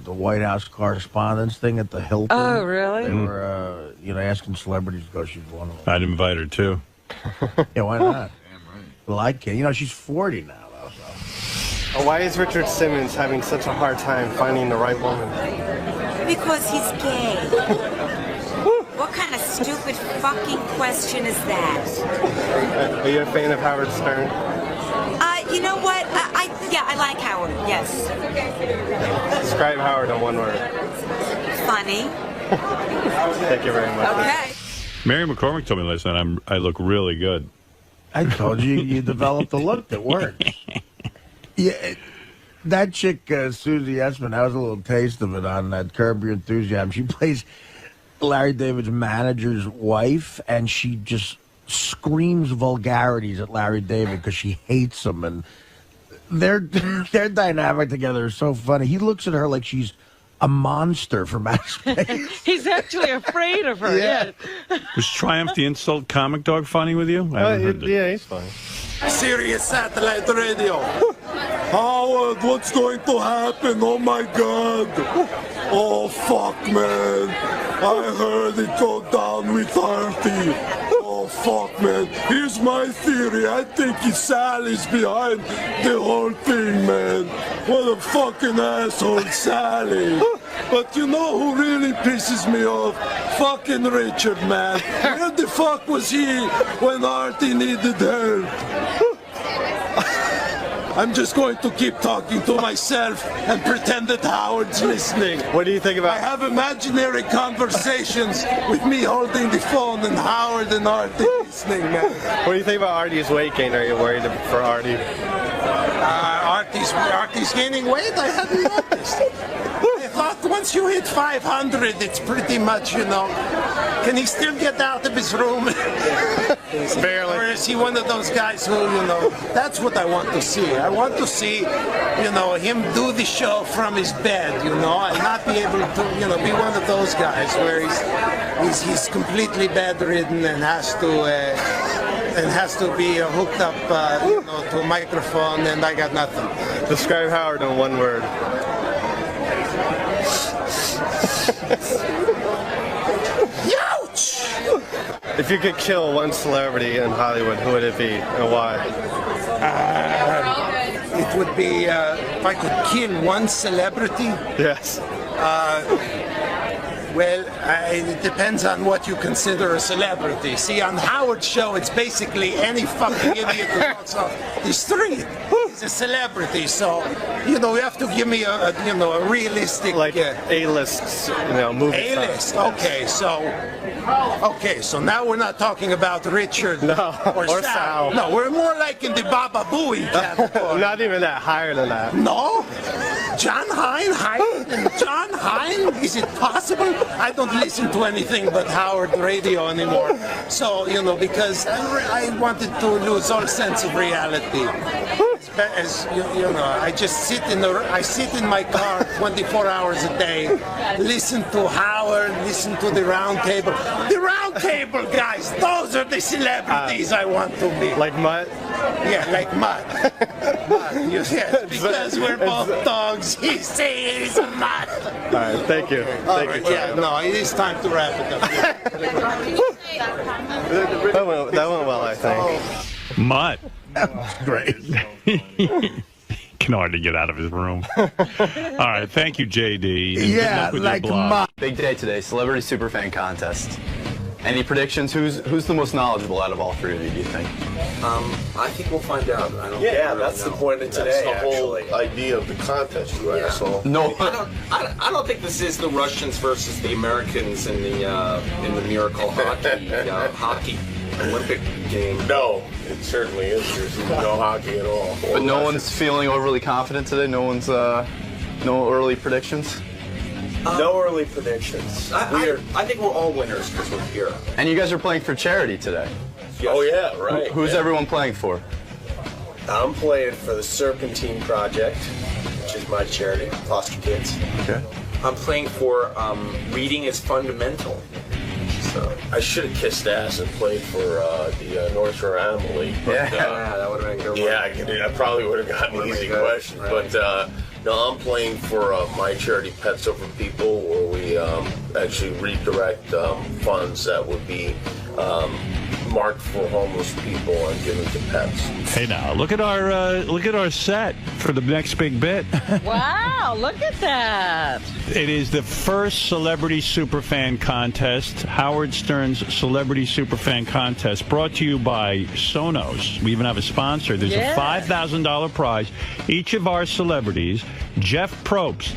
White House correspondence thing at the Hilton. Oh, really? They were, asking celebrities to go. She's one of them. I'd invite her, too. Yeah, why not? Well, I can. She's 40 now, though. So. Why is Richard Simmons having such a hard time finding the right woman? Because he's gay. What kind of stupid fucking question is that? Are you a fan of Howard Stern? You know what? I like Howard, yes. Describe Howard in one word. Funny. Thank you very much. Okay. Mary McCormick told me last night I look really good. I told you you developed a look that works. Yeah, that chick, Susie Essman, that was a little taste of it on that Curb Your Enthusiasm. She plays Larry David's manager's wife, and she just screams vulgarities at Larry David because she hates him, and their dynamic together is so funny. He looks at her like she's a monster from outer space. He's actually afraid of her. Yeah. Was Triumph the Insult Comic Dog funny with you? I haven't heard it. Yeah, he's funny. Sirius Satellite Radio. Howard, what's going to happen? Oh my God. Oh fuck, man. I heard it go down with Artie. Oh fuck, man. Here's my theory. I think Sally's behind the whole thing, man. What a fucking asshole, Sally. But you know who really pisses me off? Fucking Richard, man. Where the fuck was he when Artie needed help? I'm just going to keep talking to myself and pretend that Howard's listening. What do you think about... I have imaginary conversations with me holding the phone and Howard and Artie listening, man. What do you think about Artie's weight gain? Are you worried for Artie? Artie's gaining weight? I hadn't noticed. I thought once you hit 500, it's pretty much, you know. Can he still get out of his room? Barely. Or is he one of those guys who, you know, that's what I want to see. I want to see, you know, him do the show from his bed, you know, and not be able to, you know, be one of those guys where he's completely bedridden and has to be hooked up, you know, to a microphone, and I got nothing. Describe Howard in one word. Youch! If you could kill one celebrity in Hollywood, who would it be and why? It would be, if I could kill one celebrity? Yes. Well, it depends on what you consider a celebrity. See, on Howard's show, it's basically any fucking idiot who walks off the street is a celebrity. So, you know, you have to give me a realistic... Like A-list, you know, movie A-list, okay, so now we're not talking about Richard or Sal. No, we're more like in the Baba Booey category. Not even that, higher than that. No? John Hine? Higher than John Hine? Is it possible? I don't listen to anything but Howard radio anymore. So, you know, because I wanted to lose all sense of reality. As you know, I just sit in my car 24 hours a day, listen to Howard, listen to the round table. The round table guys, those are the celebrities I want to be. Like Mutt? Yeah, like Mutt. Mutt, yes, because we're both dogs. He's a Mutt. All right, thank you. Thank you. Yeah, no, it is time to wrap it up. That went well, I think. Mutt. Great. Can hardly get out of his room. All right, thank you, JD. And yeah, good luck with like your blog. Big day today, Celebrity Superfan Contest. Any predictions? Who's the most knowledgeable out of all three of you, do you think? I think we'll find out. I don't Yeah, that's the point of today. That's the whole idea of the contest, you asshole. No, I don't think this is the Russians versus the Americans in the miracle hockey Olympic game. No, it certainly is. There's no hockey at all. But no one's feeling overly confident today? No one's, no early predictions? No early predictions. I think we're all winners because we're here. And you guys are playing for charity today? Yes. Oh, yeah, right. Who's everyone playing for? I'm playing for the Serpentine Project, which is my charity, foster kids. Okay. I'm playing for Reading is Fundamental. So I should have kissed ass and played for the North Shore Animal League. But, yeah, that would have been a good one. Yeah, I probably would have gotten an easy question. Right. But no, I'm playing for my charity, Pets Over People, where we actually redirect funds that would be marked for homeless people and given to pets. Hey, now look at our set for the next big bit. Wow, look at that. It is the first Celebrity Superfan Contest, Howard Stern's Celebrity Superfan Contest, brought to you by Sonos. We even have a sponsor. There's a $5,000 prize. Each of our celebrities, Jeff Probst,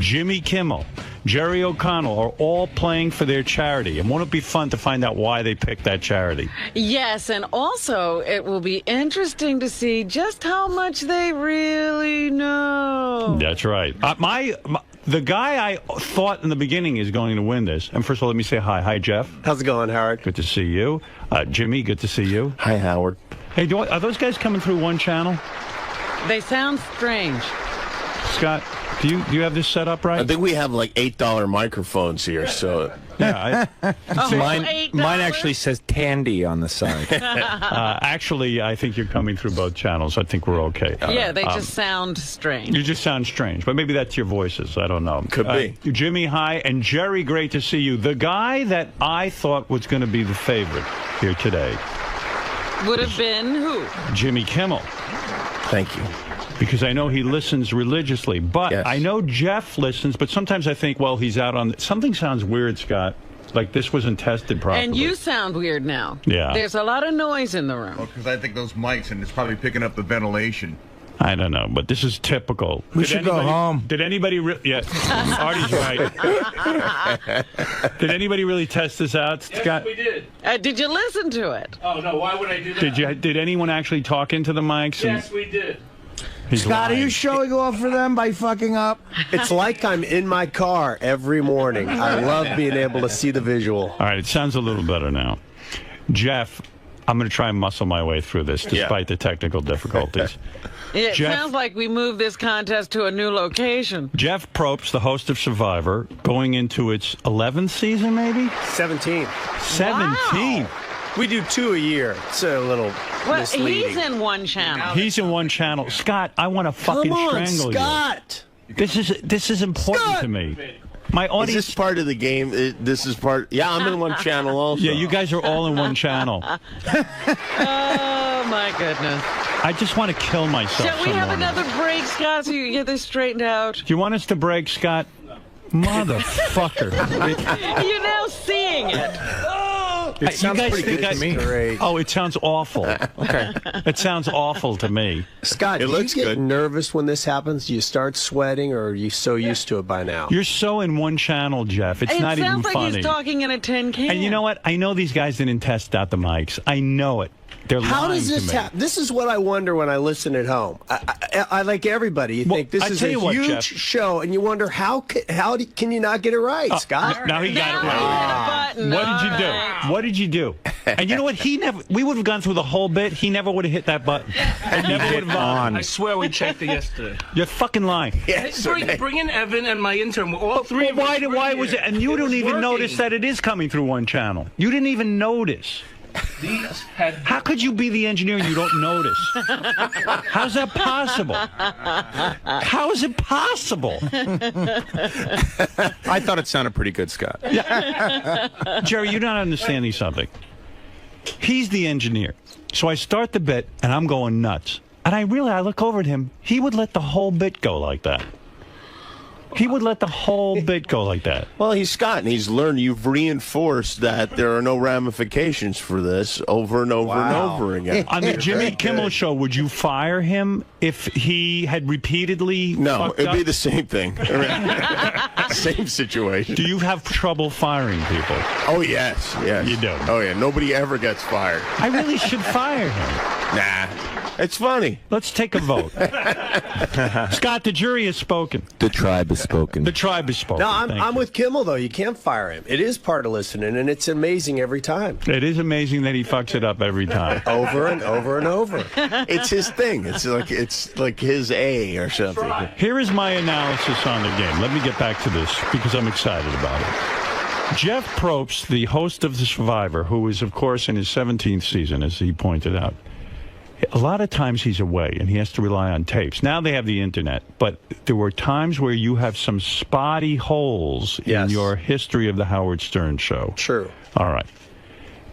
Jimmy Kimmel, Jerry O'Connell, are all playing for their charity. And won't it be fun to find out why they picked that charity? Yes, and also it will be interesting to see just how much they really know. That's right. The guy I thought in the beginning is going to win this. And first of all, let me say hi. Hi, Jeff. How's it going, Howard? Good to see you. Jimmy, good to see you. Hi, Howard. Hey, are those guys coming through one channel? They sound strange. Scott, do you have this set up right? I think we have like $8 microphones here, so Yeah, Mine actually says Tandy on the side. actually, I think you're coming through both channels. I think we're okay. Yeah, they just sound strange. You just sound strange, but maybe that's your voices. I don't know. Could be. Jimmy, hi, and Jerry, great to see you. The guy that I thought was going to be the favorite here today would have been who? Jimmy Kimmel. Thank you. Because I know he listens religiously, but Yes. I know Jeff listens, but sometimes I think, well, he's out on... Something sounds weird, Scott. Like this wasn't tested properly. And you sound weird now. Yeah. There's a lot of noise in the room. Well, because I think those mics, and it's probably picking up the ventilation. I don't know, but this is typical. We should go home. Did anybody... Yeah, Artie's right. Did anybody really test this out, Scott? Yes, we did. Did you listen to it? Oh, no, why would I do that? Did anyone actually talk into the mics? Yes, we did. He's Scott, lying. are you showing off for them by fucking up? It's like I'm in my car every morning. I love being able to see the visual. All right, it sounds a little better now. Jeff, I'm going to try and muscle my way through this despite the technical difficulties. It Jeff- sounds like we moved this contest to a new location. Jeff Probst, the host of Survivor, going into its 11th season, maybe? 17. 17? We do 2 a year. It's a little Well, misleading. he's in one channel. He's in one channel. Scott, I want to fucking Come on, strangle Scott. you. This is important to me. My audience... Is this part of the game? This is part... Yeah, I'm in one channel also. Yeah, you guys are all in one channel. Oh, my goodness. I just want to kill myself. Shall we have another break, Scott, so you can get this straightened out? Do you want us to break, Scott? Motherfucker. You're now seeing it. It sounds pretty good to me. Great. Oh, it sounds awful. Okay. It sounds awful to me. Scott, do you get nervous when this happens? Do you start sweating, or are you so used to it by now? You're so in one channel, Jeff. It's not even funny. It sounds like he's talking in a tin can. And you know what? I know these guys didn't test out the mics. I know it. They're How lying does this to me. happen? This is what I wonder when I listen at home. I like everybody. You think this is a huge show, and you wonder how can you not get it right, Scott? Now he got it right. What did you do? What did you do? And you know what? We would have gone through the whole bit. He never would have hit that button. It never would have on. I swear we checked it yesterday. You're fucking lying. Bring in Evan and my intern. All three. But why was it? And you don't even notice that it is coming through one channel. You didn't even notice. How could you be the engineer and you don't notice? How's that possible? How is it possible? I thought it sounded pretty good, Scott. Jerry, you're not understanding something. He's the engineer. So I start the bit, and I'm going nuts. And I look over at him. He would let the whole bit go like that. He would let the whole bit go like that. Well, he's Scott, and he's learned. You've reinforced that there are no ramifications for this over and over and over again. On the Jimmy Kimmel show, would you fire him if he had repeatedly No, fucked it'd be up? the same thing. Same situation. Do you have trouble firing people? Oh, yes. You do? Oh, yeah. Nobody ever gets fired. I really should fire him. Nah. It's funny. Let's take a vote. Scott, the jury has spoken. The tribe has spoken. The tribe has spoken. No, Thank I'm you. with Kimmel, though. You can't fire him. It is part of listening, and it's amazing every time. It is amazing that he fucks it up every time. Over and over and over. It's his thing. It's like his A or something. Here is my analysis on the game. Let me get back to this because I'm excited about it. Jeff Probst, the host of The Survivor, who is, of course, in his 17th season, as he pointed out, a lot of times he's away and he has to rely on tapes. Now they have the internet, but there were times where you have some spotty holes in your history of the Howard Stern show. True. All right.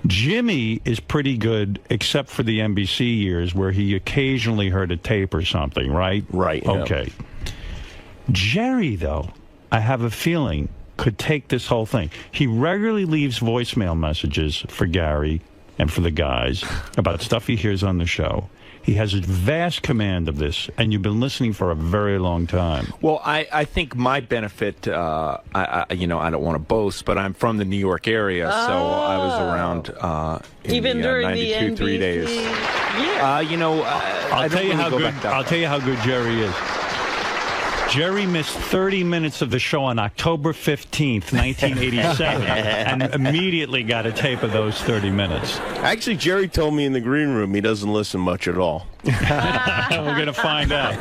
Jimmy is pretty good, except for the NBC years where he occasionally heard a tape or something, right? Right. Okay. Jerry, though, I have a feeling, could take this whole thing. He regularly leaves voicemail messages for Gary and for the guys about stuff he hears on the show. He has a vast command of this, and you've been listening for a very long time. Well, I think my benefit, I don't want to boast, but I'm from the New York area, so I was around Even during 92, the 3 days. Yeah. I'll tell you how good Jerry is. Jerry missed 30 minutes of the show on October 15th, 1987, and immediately got a tape of those 30 minutes. Actually, Jerry told me in the green room he doesn't listen much at all. We're going to find out.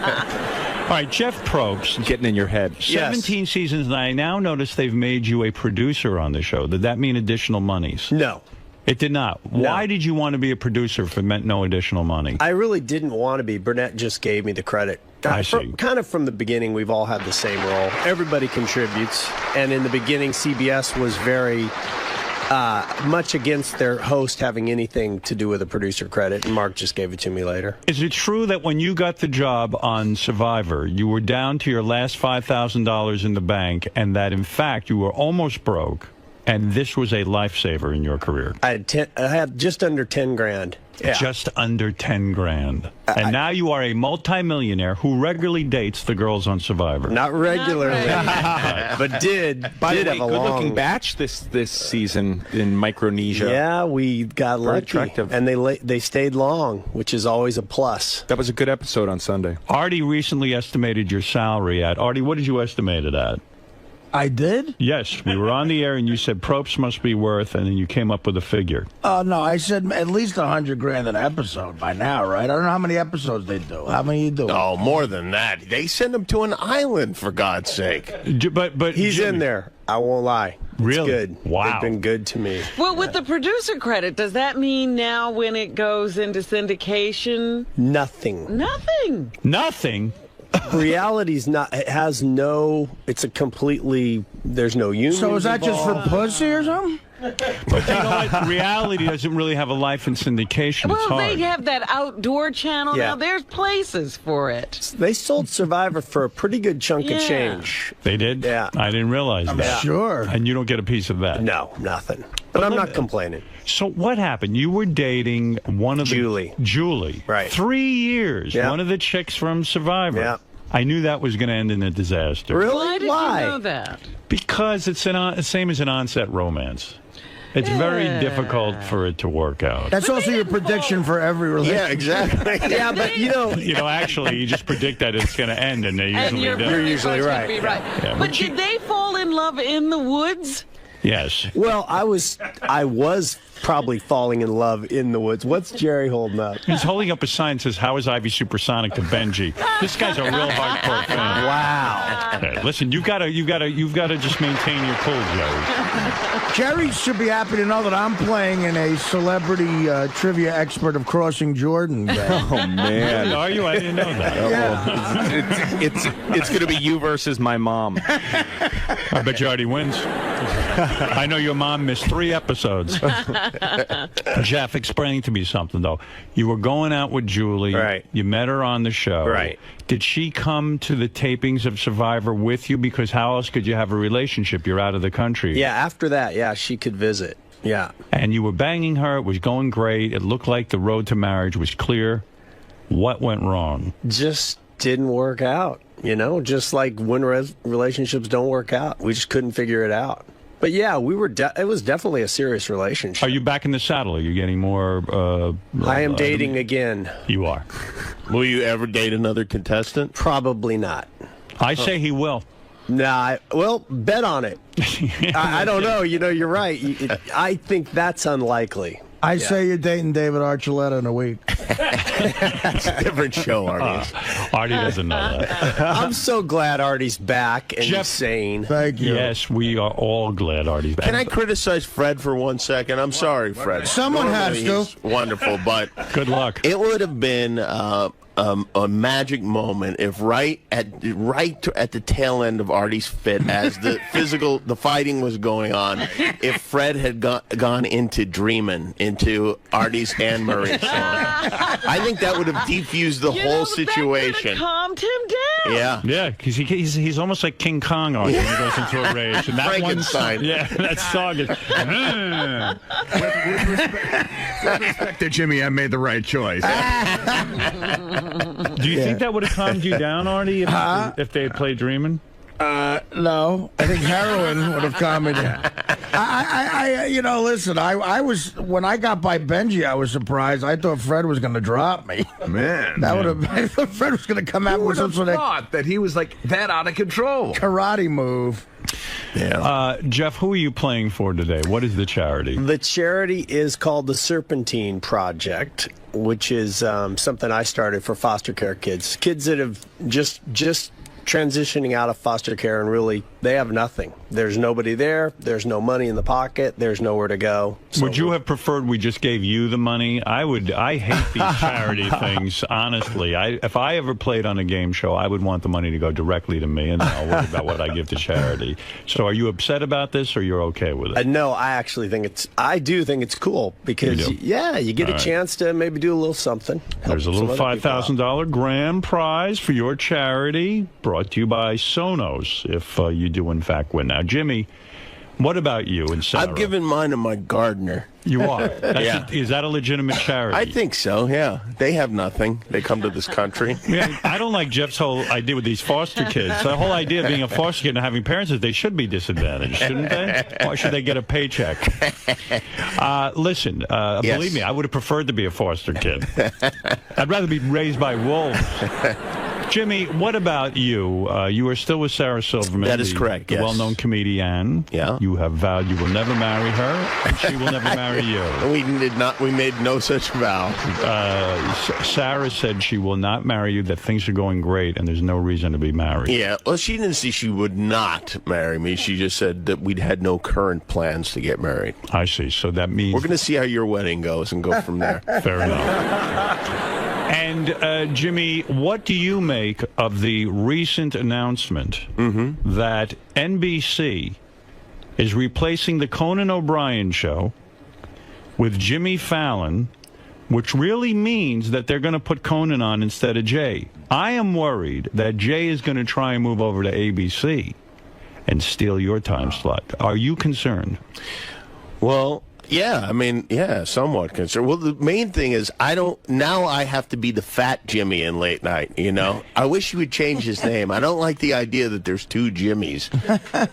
right, Jeff Probst. Getting in your head. 17 seasons, and I now notice they've made you a producer on the show. Did that mean additional monies? No. It did not. No. Why did you want to be a producer if it meant no additional money? I really didn't want to be. Burnett just gave me the credit. I see. Kind of from the beginning, we've all had the same role. Everybody contributes. And in the beginning, CBS was very much against their host having anything to do with a producer credit, and Mark just gave it to me later. Is it true that when you got the job on Survivor, you were down to your last $5,000 in the bank, and that, in fact, you were almost broke, and this was a lifesaver in your career? I had just under 10 grand. Yeah. Just under 10 grand. And now you are a multimillionaire who regularly dates the girls on Survivor. Not regularly, but did. By the way, have a good-looking batch this season in Micronesia. Yeah, we got Very lucky, attractive. and they stayed long, which is always a plus. That was a good episode on Sunday. Artie recently estimated your salary at. Artie, what did you estimate it at? I did? Yes, we were on the air and you said Probst must be worth, and then you came up with a figure. Oh, no, I said at least 100 grand an episode by now, right? I don't know how many episodes they do. How many you do? Oh, more than that. They send him to an island, for God's sake. But He's in there. I won't lie. Really? It's good. Wow. They've been good to me. Well, with the producer credit, does that mean now when it goes into syndication? Nothing. Nothing. Nothing? Reality's not. It has no. It's a completely. There's no union. So is that just for pussy or something? But you know what? Reality doesn't really have a life in syndication. It's Well, hard. they have that outdoor channel Yeah. now. There's places for it. They sold Survivor for a pretty good chunk Yeah. of change. They did? Yeah. I didn't realize that. Sure. And you don't get a piece of that? No, nothing. But I'm not complaining. So what happened? You were dating one of Julie. Julie. Right. 3 years. Yeah. One of the chicks from Survivor. Yeah. I knew that was going to end in a disaster. Really? Why did you know that? Because it's the same as an onset romance. It's very difficult for it to work out. That's also your prediction for every relationship. Yeah, exactly. Yeah, but You know, actually, you just predict that it's going to end, and they And usually you're do. very usually much right. gonna be right. Yeah, But did they fall in love in the woods? Yes. Well, I was probably falling in love in the woods. What's Jerry holding up? He's holding up a sign that says, "How is Ivy supersonic to Benji?" This guy's a real hardcore fan. Wow. Okay, listen, you've got to just maintain your cool, Jerry. Jerry should be happy to know that I'm playing in a celebrity trivia expert of Crossing Jordan game. Oh man, Are you? I didn't know that. it's going to be you versus my mom. I bet you Artie wins. I know your mom missed 3 episodes. Jeff, explain to me something, though. You were going out with Julie. Right. You met her on the show. Right. Did she come to the tapings of Survivor with you? Because how else could you have a relationship? You're out of the country. Yeah, after that, yeah, she could visit. Yeah. And you were banging her. It was going great. It looked like the road to marriage was clear. What went wrong? Just didn't work out, you know, just like when relationships don't work out. We just couldn't figure it out. But yeah, it was definitely a serious relationship. Are you back in the saddle? Are you getting more... I am dating again. You are. Will you ever date another contestant? Probably not. I say he will. Nah, well, bet on it. I don't know. You know, you're right. I think that's unlikely. I say you're dating David Archuleta in a week. That's a different show, Artie. Artie doesn't know that. I'm so glad Artie's back and Jeff, sane. Thank you. Yes, we are all glad Artie's back. Can I criticize Fred for 1 second? I'm sorry, Fred. Someone has to. He's wonderful, but Good luck. it would have been a magic moment if right at the tail end of Artie's fit, as the fighting was going on, if Fred had gone into Dreamin', into Artie's Anne Murray song. I think that would have defused the whole situation. Calmed him down. Yeah. Yeah, because he's almost like King Kong when he goes into a rage. And that Frankenstein. One, yeah, that song is... With respect to Jimmy, I made the right choice. Do you think that would have calmed you down, Artie, if they had played Dreamin'? No, I think heroin would have calmed me down. Listen, I was, when I got by Benji, I was surprised. I thought Fred was going to drop me. Man. That would have, I thought Fred was going to come out Who with would some have sort of thought that he was like that out of control? karate move. Yeah. Jeff, who are you playing for today? What is the charity? The charity is called the Serpentine Project, which is something I started for foster care kids. Kids that have just transitioning out of foster care and really, they have nothing. There's nobody there. There's no money in the pocket. There's nowhere to go. So would you have preferred we just gave you the money? I hate these charity things, honestly. If I ever played on a game show, I would want the money to go directly to me, and then I'll worry about what I give to charity. So are you upset about this, or you're okay with it? No, I do think it's cool because, you get a chance to maybe do a little something. There's a little $5,000 grand prize for your charity, brought to you by Sonos, if you do in fact win. Now, Jimmy, what about you and Sarah? I've given mine to my gardener. You are? Is that a legitimate charity? I think so, yeah. They have nothing. They come to this country. Yeah, I don't like Jeff's whole idea with these foster kids. The whole idea of being a foster kid and having parents is they should be disadvantaged, shouldn't they? Why should they get a paycheck? Listen, believe me, I would have preferred to be a foster kid. I'd rather be raised by wolves. Jimmy, what about you? You are still with Sarah Silverman. That is correct, the well-known comedian. Yeah. You have vowed you will never marry her, and she will never marry you. We did not. We made no such vow. Sarah said she will not marry you, that things are going great, and there's no reason to be married. Yeah, well, she didn't say she would not marry me. She just said that we'd had no current plans to get married. I see. So that means... We're going to see how your wedding goes and go from there. Fair enough. And, Jimmy, what do you make of the recent announcement that NBC is replacing the Conan O'Brien show with Jimmy Fallon, which really means that they're going to put Conan on instead of Jay? I am worried that Jay is going to try and move over to ABC and steal your time slot. Are you concerned? Well... Yeah, I mean, somewhat concerned. Well, the main thing is I have to be the fat Jimmy in late night, you know? I wish he would change his name. I don't like the idea that there's two Jimmys.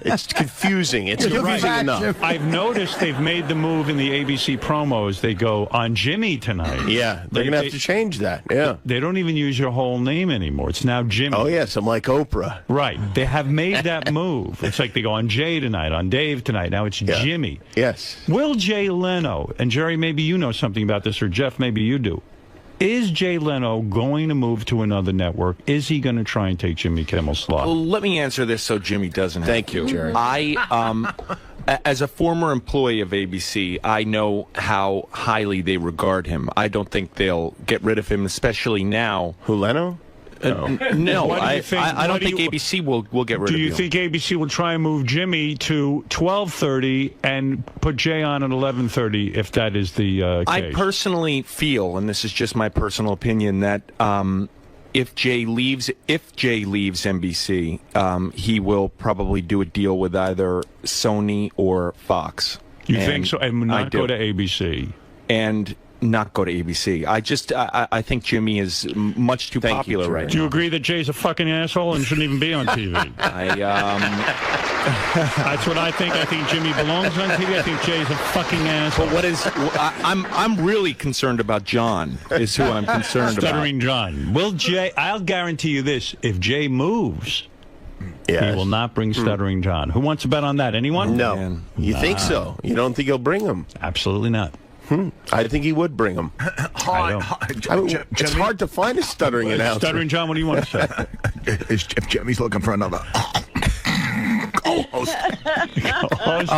It's confusing. It's confusing enough. I've noticed they've made the move in the ABC promos. They go, on Jimmy tonight. Yeah, they're going to have to change that, yeah. They don't even use your whole name anymore. It's now Jimmy. Oh, yes, I'm like Oprah. Right. They have made that move. It's like they go on Jay tonight, on Dave tonight. Now it's Jimmy. Yes. Will Jay Leno, and Jerry, maybe you know something about this, or Jeff, maybe you do. Is Jay Leno going to move to another network? Is he going to try and take Jimmy Kimmel's slot? Well, let me answer this so Jimmy doesn't have to. Thank you, Jerry. As a former employee of ABC, I know how highly they regard him. I don't think they'll get rid of him, especially now. Who, Leno? No, I don't think ABC will get rid of him. Do you think ABC will try and move Jimmy to 12:30 and put Jay on at 11:30 if that is the case? I personally feel, and this is just my personal opinion, that if Jay leaves NBC, he will probably do a deal with either Sony or Fox. You think so? And not go to ABC? And not go to ABC. I think Jimmy is much too popular right now. Do you agree that Jay's a fucking asshole and shouldn't even be on TV? That's what I think. I think Jimmy belongs on TV. I think Jay's a fucking asshole. But I'm really concerned about John, is who I'm concerned about. Stuttering John. Will Jay, I'll guarantee you this, if Jay moves, he will not bring Stuttering John. Who wants to bet on that? Anyone? No. Man. You think so? You don't think he'll bring him? Absolutely not. I think he would bring him. It's hard to find a stuttering announcer. Stuttering John, what do you want to say? If Jimmy's looking for another...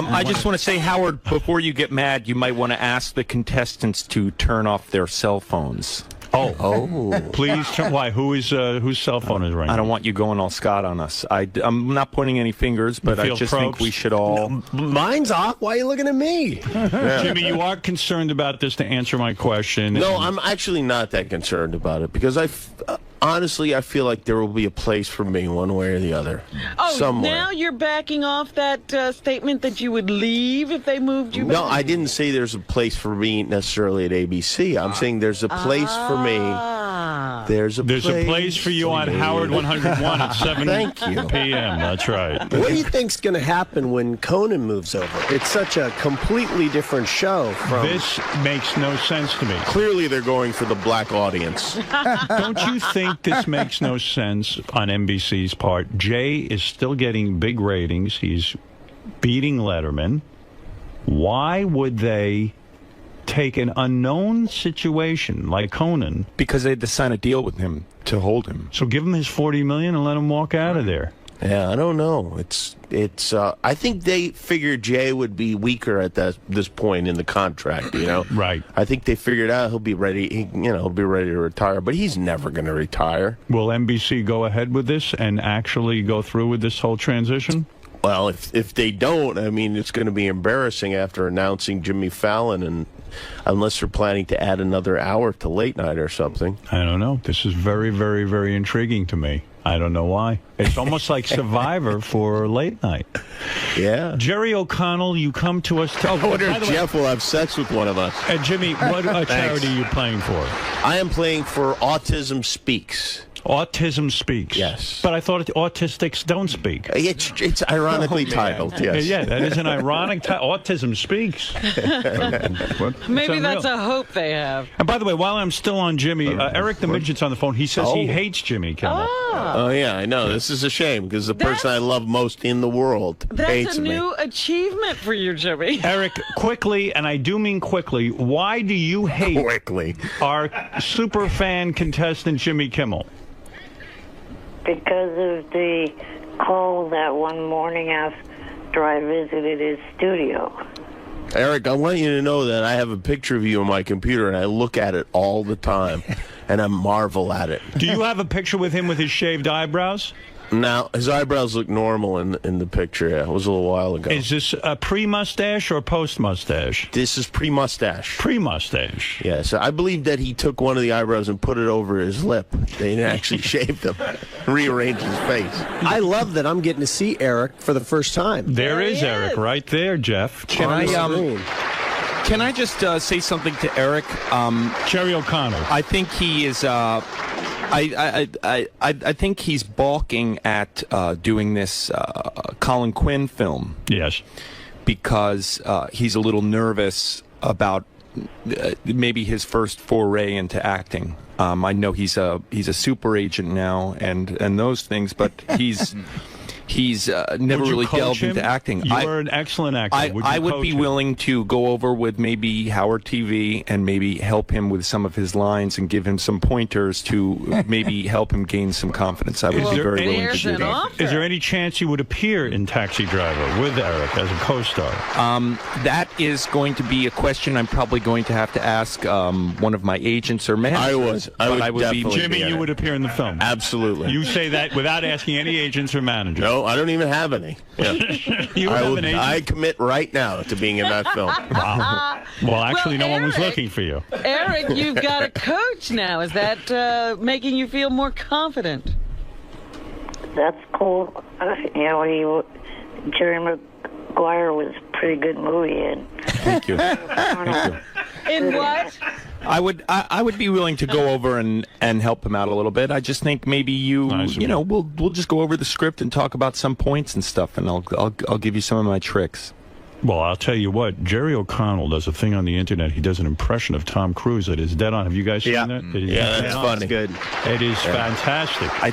I just want to say, Howard, before you get mad, you might want to ask the contestants to turn off their cell phones. Oh. Please. Why? Whose cell phone is ringing? I don't want you going all Scott on us. I'm not pointing any fingers, but I just think we should all... Mine's off. Why are you looking at me? Jimmy, you are concerned about this, to answer my question. No, I'm actually not that concerned about it, because honestly, I feel like there will be a place for me one way or the other. Oh, somewhere. Now you're backing off that statement that you would leave if they moved you back? No, I didn't say there's a place for me necessily at ABC. I'm saying there's a place for me. There's a place for you on Howard 101 at 7 p.m. That's right. What do you think's going to happen when Conan moves over? It's such a completely different show. This makes no sense to me. Clearly, they're going for the black audience. Don't you think this makes no sense on NBC's part? Jay is still getting big ratings. He's beating Letterman. Why would they take an unknown situation like Conan? Because they had to sign a deal with him to hold him. So give him his $40 million and let him walk out of there. Yeah, I don't know. It's. I think they figured Jay would be weaker at this point in the contract. You know, right? I think they figured out he'll be ready. He'll be ready to retire, but he's never going to retire. Will NBC go ahead with this and actually go through with this whole transition? Well, if they don't, I mean, it's going to be embarrassing after announcing Jimmy Fallon, and unless they're planning to add another hour to late night or something. I don't know. This is very, very, very intriguing to me. I don't know why. It's almost like Survivor for late night. Yeah. Jerry O'Connell, you come to us. I wonder if Jeff will have sex with one of us. Jimmy, what charity are you playing for? I am playing for Autism Speaks. Autism Speaks. Yes. But I thought autistics don't speak. It's ironically titled, yes. Yeah, that is an ironic title. Autism Speaks. Maybe that's a hope they have. And by the way, while I'm still on Jimmy, Eric the Midget's on the phone. He says he hates Jimmy Kimmel. Oh, yeah, I know. This is a shame because the person I love most in the world hates me. That's a new achievement for you, Jimmy. Eric, quickly, and I do mean quickly, why do you hate our super fan contestant Jimmy Kimmel? Because of the call that one morning after I visited his studio. Eric, I want you to know that I have a picture of you on my computer, and I look at it all the time, and I marvel at it. Do you have a picture with him with his shaved eyebrows? Now, his eyebrows look normal in the picture. Yeah, it was a little while ago. Is this a pre-mustache or post-mustache? This is pre-mustache. Pre-mustache. Yes, I believe that he took one of the eyebrows and put it over his lip. They didn't actually shave them, rearrange his face. I love that I'm getting to see Eric for the first time. There is Eric right there, Jeff. Can I just say something to Eric? Jerry O'Connell. I think he is. I think he's balking at doing this Colin Quinn film. Yes. Because he's a little nervous about maybe his first foray into acting. I know he's a super agent now and those things, but he's never really delved into acting. You're an excellent actor. I would be willing to go over with maybe Howard TV and maybe help him with some of his lines and give him some pointers to maybe help him gain some confidence. I would be very willing to do that. Is there any chance you would appear in Taxi Driver with Eric as a co-star? That is going to be a question I'm probably going to have to ask one of my agents or managers. I would definitely Jimmy, you would appear in the film. Absolutely. You say that without asking any agents or managers. No, I don't even have any. Yeah. You have an agent? I commit right now to being in that film. Wow. Well, actually, no one was looking for you. Eric, you've got a coach now. Is that making you feel more confident? That's cool. Jerry Maguire was a pretty good movie in. Thank you. In what? I would be willing to go over and help him out a little bit. I just think maybe we'll just go over the script and talk about some points and stuff, and I'll give you some of my tricks. Well, I'll tell you what, Jerry O'Connell does a thing on the internet. He does an impression of Tom Cruise that is dead on. Have you guys seen that? Yeah, that's funny. Good. It is fantastic. I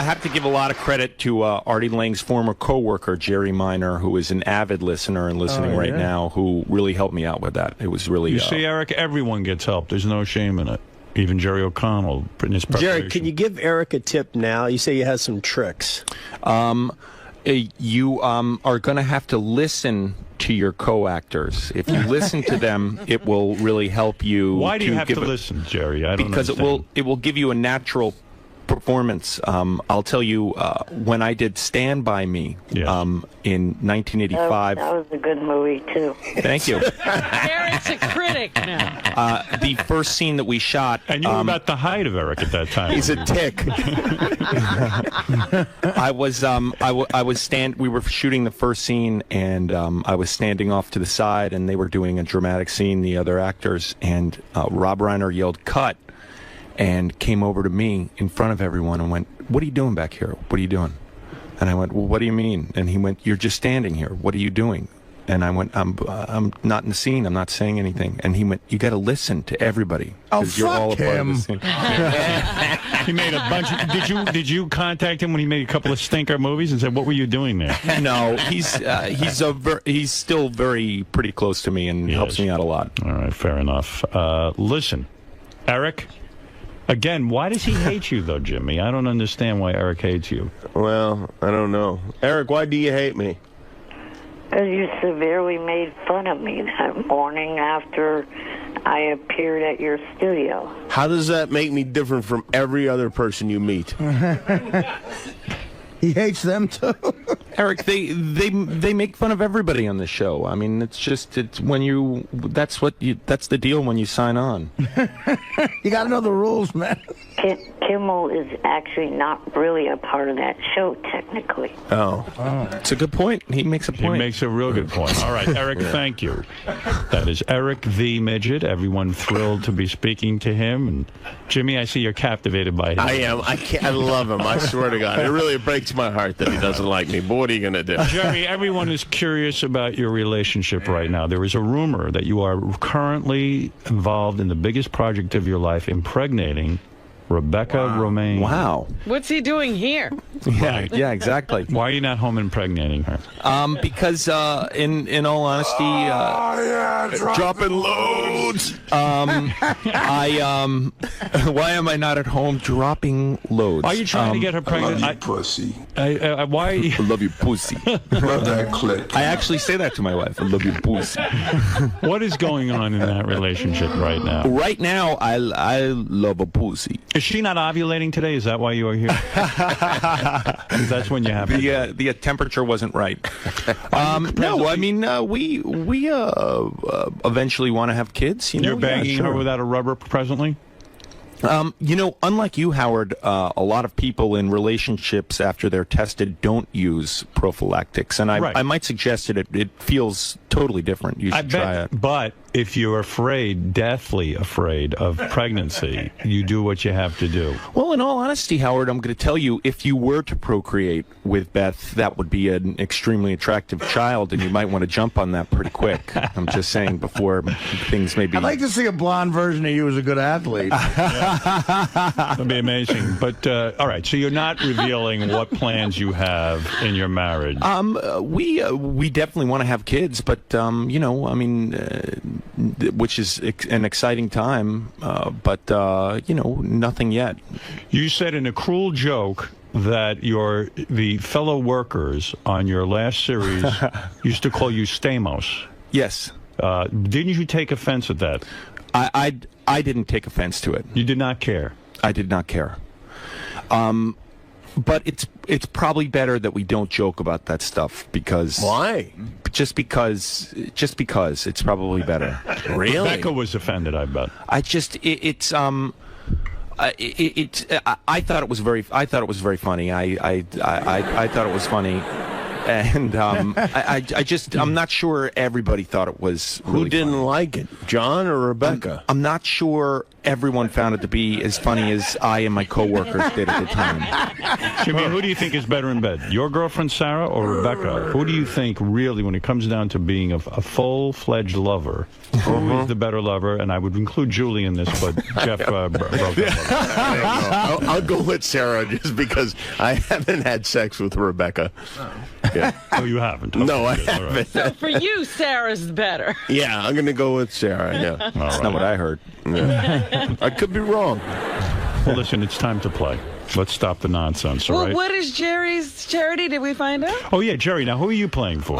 have to give a lot of credit to Artie Lange's former co-worker, Jerry Minor, who is an avid listener and listening right now, who really helped me out with that. It was really... You see, Eric, everyone gets help. There's no shame in it. Even Jerry O'Connell in his preparation. Jerry, can you give Eric a tip now? You say he has some tricks. You are going to have to listen to your co-actors. If you listen to them, it will really help you. Why do you have to listen, Jerry? I don't because understand. it will give you a natural performance. I'll tell you, when I did Stand By Me in 1985. That was a good movie, too. Thank you. Eric's a critic now. The first scene that we shot... And you were about the height of Eric at that time. He's a tick. We were shooting the first scene, and I was standing off to the side, and they were doing a dramatic scene, the other actors, and Rob Reiner yelled, "Cut!" and came over to me in front of everyone and went, "What are you doing back here? What are you doing?" And I went, "Well, what do you mean?" And he went, "You're just standing here. What are you doing?" And I went, I'm not in the scene. I'm not saying anything. And he went, you got to listen to everybody. Oh, you're all a part of the fuck scene. He made a bunch of, did you contact him when he made a couple of stinker movies and said, what were you doing there? No, he's still pretty close to me and helps me out a lot. All right, fair enough. Listen, Eric, again, why does he hate you, though, Jimmy? I don't understand why Eric hates you. Well, I don't know. Eric, why do you hate me? Because you severely made fun of me that morning after I appeared at your studio. How does that make me different from every other person you meet? He hates them too. Eric, they make fun of everybody on the show. I mean, it's when that's the deal when you sign on. You got to know the rules, man. Kimmel is actually not really a part of that show, technically. Oh. It's a good point. He makes a point. He makes a real good point. All right, Eric, thank you. That is Eric the Midget. Everyone thrilled to be speaking to him. And Jimmy, I see you're captivated by him. I am. I love him. I swear to God. It really breaks my heart that he doesn't like me. But what are you going to do? Jerry, everyone is curious about your relationship right now. There is a rumor that you are currently involved in the biggest project of your life, impregnating Rebecca Romaine. Wow. What's he doing here? Yeah, exactly. Why are you not home impregnating her? Because in all honesty, dropping loads. Why am I not at home dropping loads? Are you trying to get her pregnant? I love you, pussy. Why? I love you, pussy. Love that clip. I actually say that to my wife. I love you, pussy. What is going on in that relationship right now? Right now, I love a pussy. Is she not ovulating today? Is that why you are here? That's when you have the temperature wasn't right. No, I mean we eventually want to have kids. You're banging her without a rubber presently. Unlike you, Howard, a lot of people in relationships after they're tested don't use prophylactics, and I might suggest it feels totally different. You should try it. But if you're afraid, deathly afraid of pregnancy, you do what you have to do. Well, in all honesty, Howard, I'm going to tell you, if you were to procreate with Beth, that would be an extremely attractive child, and you might want to jump on that pretty quick. I'm just saying before things maybe... I'd like to see a blonde version of you as a good athlete. That'd be amazing. But, all right, so you're not revealing what plans you have in your marriage. We definitely want to have kids, but, which is an exciting time, but, nothing yet. You said in a cruel joke that the fellow workers on your last series used to call you Stamos. Yes. Didn't you take offense at that? I didn't take offense to it. You did not care? I did not care. But it's probably better that we don't joke about that stuff because... Why? Just because it's probably better. Really? Rebecca was offended, I bet. I thought it was very funny. I thought it was funny. And I'm not sure everybody thought it was really Who didn't funny. like it, John or Rebecca? I'm not sure everyone found it to be as funny as I and my coworkers did at the time. Jimmy, who do you think is better in bed? Your girlfriend, Sarah, or Rebecca? Who do you think really, when it comes down to being a full-fledged lover, who is the better lover? And I would include Julie in this, but Jeff broke up. I'll go with Sarah just because I haven't had sex with Rebecca. Yeah. Oh, you haven't? No, I Okay, all right. haven't. So for you, Sarah's better. Yeah, I'm going to go with Sarah. Yeah. That's not what I heard. Yeah. I could be wrong. Well, listen, it's time to play. Let's stop the nonsense, all Well, right? what is Jerry's charity? Did we find out? Oh, yeah, Jerry, now who are you playing for?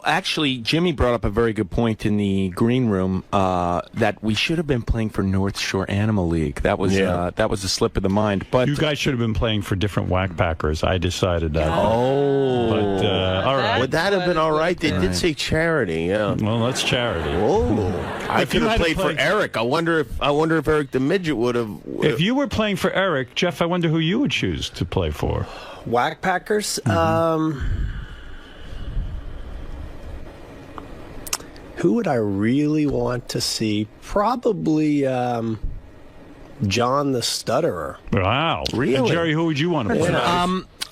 Actually, Jimmy brought up a very good point in the green room that we should have been playing for North Shore Animal League. That was a slip of the mind. But you guys should have been playing for different Wack Packers. I decided that. Oh. But, all right. Would that have been all right? They did say charity, yeah. Well, that's charity. Oh. I If could you have had to played for play- Eric. I wonder if Eric the Midget would have... If you were playing for Eric, Jeff, I wonder who you would choose to play for. Wack Packers? Who would I really want to see? Probably John the Stutterer. Wow. Really? And Jerry, who would you want to play?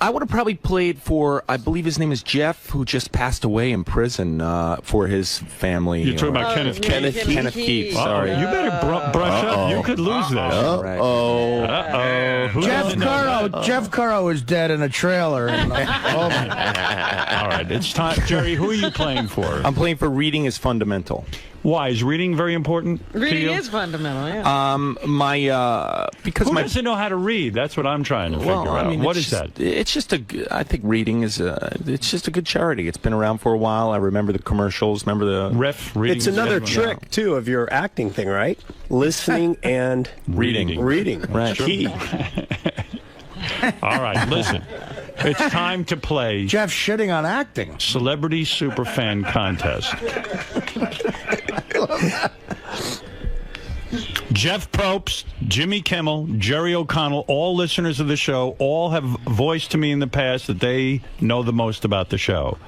I would have probably played for, I believe his name is Jeff, who just passed away in prison for his family. You're talking about Kenneth Keith? Kenneth Keith, sorry. You better brush up. You could lose this. Jeff Curro is dead in a trailer. All right, it's time. Jerry, who are you playing for? I'm playing for Reading is Fundamental. Why? Is reading very important Reading to you? is fundamental, yeah. Because Who doesn't know how to read? That's what I'm trying to figure out. I mean, What it's is just- that? It's just I think reading is it's just a good charity. It's been around for a while. I remember the commercials. Remember the reading. It's another trick, too, of your acting thing, right? Listening and Reading. Right. Key. All right, listen. It's time to play Jeff shitting on acting. Celebrity Superfan Contest. Jeff Probst, Jimmy Kimmel, Jerry O'Connell, all listeners of the show, all have voiced to me in the past that they know the most about the show.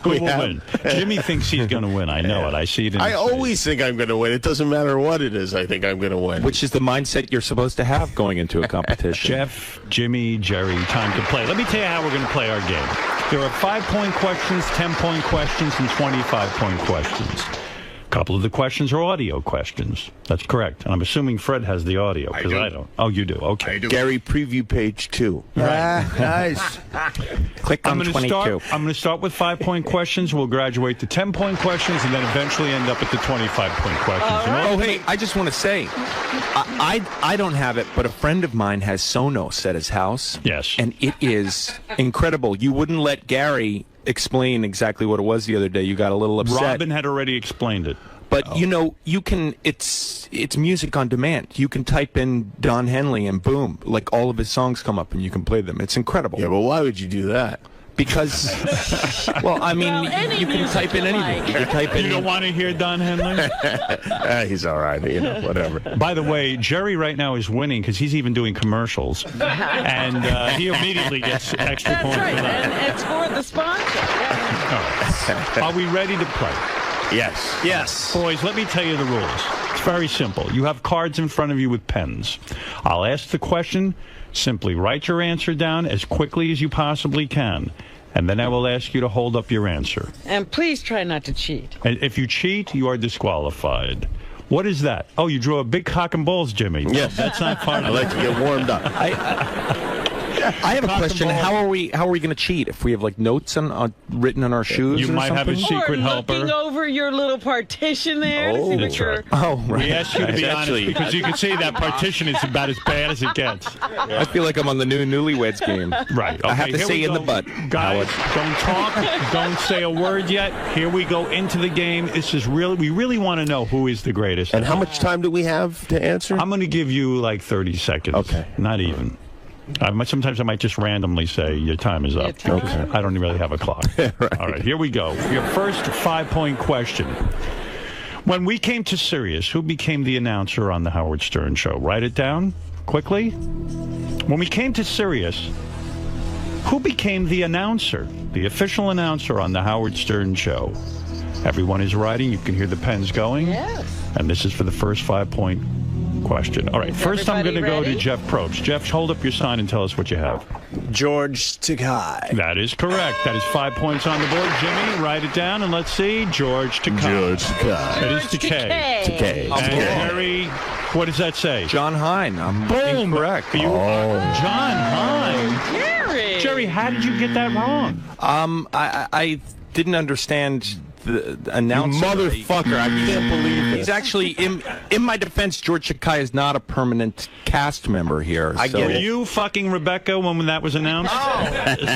Who will win? Jimmy thinks he's going to win. I know it. I see it in I his face. always think I'm going to win. It doesn't matter what it is. I think I'm going to win. Which is the mindset you're supposed to have going into a competition. Jeff, Jimmy, Jerry, time to play. Let me tell you how we're going to play our game. There are 5-point questions, 10-point questions, and 25-point questions. A couple of the questions are audio questions. That's correct. And I'm assuming Fred has the audio, because I don't. Oh, you do. Okay. Gary, preview page 2. Nice. Click on 22. I'm going to start with 5-point questions. We'll graduate to 10-point questions, and then eventually end up at the 25-point questions. Oh, hey, I just want to say, I don't have it, but a friend of mine has Sonos at his house. Yes. And it is incredible. You wouldn't let Gary explain exactly what it was the other day. You got a little upset. Robin had already explained it. But you know, you can. It's music on demand. You can type in Don Henley and boom, like all of his songs come up and you can play them. It's incredible. Yeah, but why would you do that? Because, well, I mean, you can type in anything. You can type in. You don't want to hear Don Henley? He's all right, whatever. By the way, Jerry right now is winning because he's even doing commercials, and he immediately gets extra points That's right, for that. and it's for the sponsor. All right. Are we ready to play? Yes. Yes. Boys, let me tell you the rules. It's very simple. You have cards in front of you with pens. I'll ask the question. Simply write your answer down as quickly as you possibly can, and then I will ask you to hold up your answer. And please try not to cheat. And if you cheat, you are disqualified. What is that? Oh, you drew a big cock and balls, Jimmy. Yes. That's not part I of like to get warmed up. I have a question. How are we going to cheat if we have like notes written on our shoes? You or might have a something? secret Or helper. looking over your little partition there to see what you're... Oh, right. We asked you to be honest because you can see that partition is about as bad as it gets. I feel like I'm on the new Newlyweds game. Right. Okay, I have to here say we in go. the butt. Guys, don't talk. Don't say a word yet. Here we go into the game. This is really, we really want to know who is the greatest. And how much time do we have to answer? I'm going to give you like 30 seconds. Okay. Not even. Sometimes I might just randomly say your time is up. Your time. Okay. I don't really have a clock. Right. All right, here we go. Your first 5-point question. When we came to Sirius, who became the announcer on the Howard Stern Show? Write it down quickly. When we came to Sirius, who became the announcer, the official announcer on the Howard Stern Show? Everyone is writing. You can hear the pens going. Yes. And this is for the first 5-point question. All right, Is first I'm going to everybody go to ready? Jeff Probst. Jeff, hold up your sign and tell us what you have. George Takei. That is correct. That is 5 points on the board. Jimmy, write it down and let's see. George Takei. George Takei. It is Takei. Takei. And Jerry, what does that say? John Hine. I'm Boom. incorrect. John Hine. Jerry! Jerry, how did you get that wrong? I didn't understand the announcer. Motherfucker, I can't believe this. He's actually, in my defense, George Takei is not a permanent cast member here. I get it. Were you fucking Rebecca when that was announced?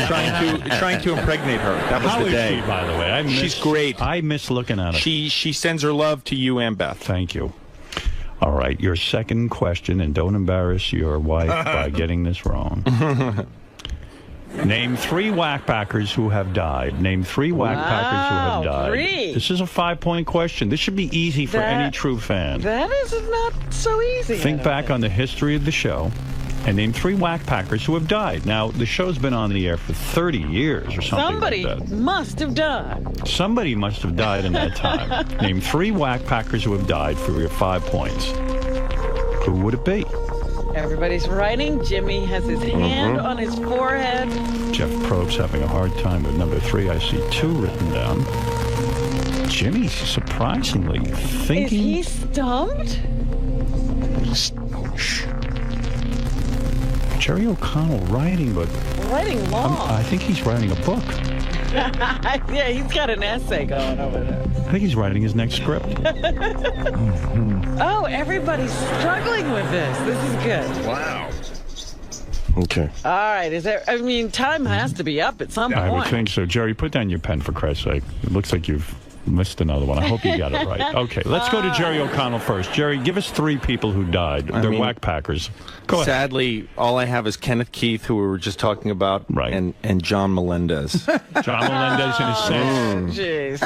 trying to impregnate her. That was How the is day. she, by the way? She's great. I miss looking at her. She sends her love to you and Beth. Thank you. All right, your second question, and don't embarrass your wife by getting this wrong. Name 3 whackpackers who have died. Name 3 whackpackers who have died. 3. This is a 5-point question. This should be easy for any true fan. That is not so easy. Think back on the history of the show and name 3 whackpackers who have died. Now, the show's been on the air for 30 years or something Somebody like that. must have died. Somebody must have died in that time. Name 3 whackpackers who have died for your 5 points. Who would it be? Everybody's writing. Jimmy has his hand on his forehead. Jeff Probst having a hard time with number 3. I see 2 written down. Jimmy's surprisingly thinking. Is he stumped? Jerry O'Connell writing, but Writing long. I think he's writing a book. Yeah, he's got an essay going over there. I think he's writing his next script. Oh, everybody's struggling with this. This is good. Wow. Okay. All right. I mean, time has to be up at some point. I would think so. Jerry, put down your pen for Christ's sake. It looks like you've missed another one. I hope you got it right. Okay, let's go to Jerry O'Connell first. Jerry, give us 3 people who died. They're Wack Packers. Go ahead. Sadly, all I have is Kenneth Keith, who we were just talking about, right, and John Melendez. John Melendez in his sense. Jeez.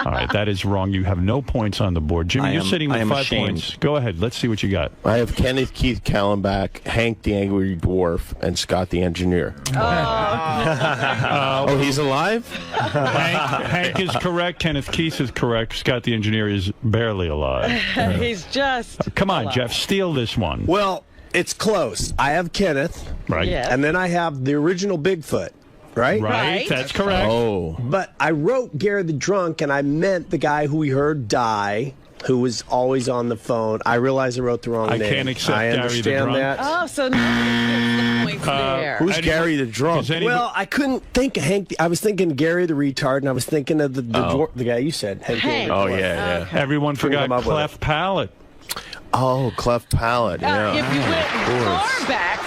All right, that is wrong. You have no points on the board. Jimmy, you're sitting with 5 points. Go ahead. Let's see what you got. I have Kenneth Keith Kallenbach, Hank the Angry Dwarf, and Scott the Engineer. Oh, he's alive? Hank is correct. Kenneth Keith is correct. Scott the Engineer is barely alive. He's just. Come on, Jeff. Steal this one. Well, it's close. I have Kenneth. Right. Yes. And then I have the original Bigfoot. Right? Right. That's correct. Oh. But I wrote Gary the Drunk, and I meant the guy who we heard die, who was always on the phone. I realize I wrote the wrong name. I can't accept I Gary the understand Drunk. that. Oh, so nobody gets the points there. Who's Gary the Drunk? Well, I couldn't think of Hank. I was thinking Gary the Retard, and I was thinking of the guy you said. Hank. Oh, yeah. Everyone forgot Cleft Palate. Oh, Cleft Palate. Yeah. If you went far back,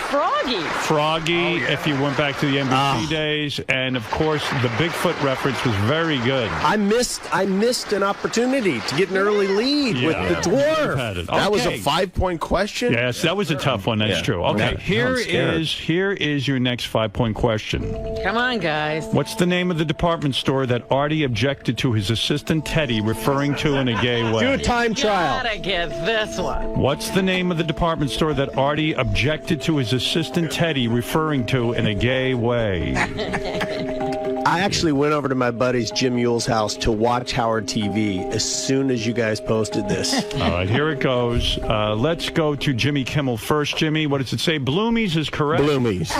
Froggy. If you went back to the NBC days, and of course the Bigfoot reference was very good. I missed an opportunity to get an early lead with the dwarf. That was a 5-point question? Yes, that was a tough one. That's true. Okay, here is your next 5-point question. Come on, guys. What's the name of the department store that Artie objected to his assistant Teddy referring to in a gay way? Do a time trial. Gotta get this one. What's the name of the department store that Artie objected to his assistant Teddy referring to in a gay way? I actually went over to my buddy's Jim Yule's house to watch Howard TV as soon as you guys posted this. All right, here it goes. Let's go to Jimmy Kimmel first. Jimmy, what does it say? Bloomies is correct. Bloomies.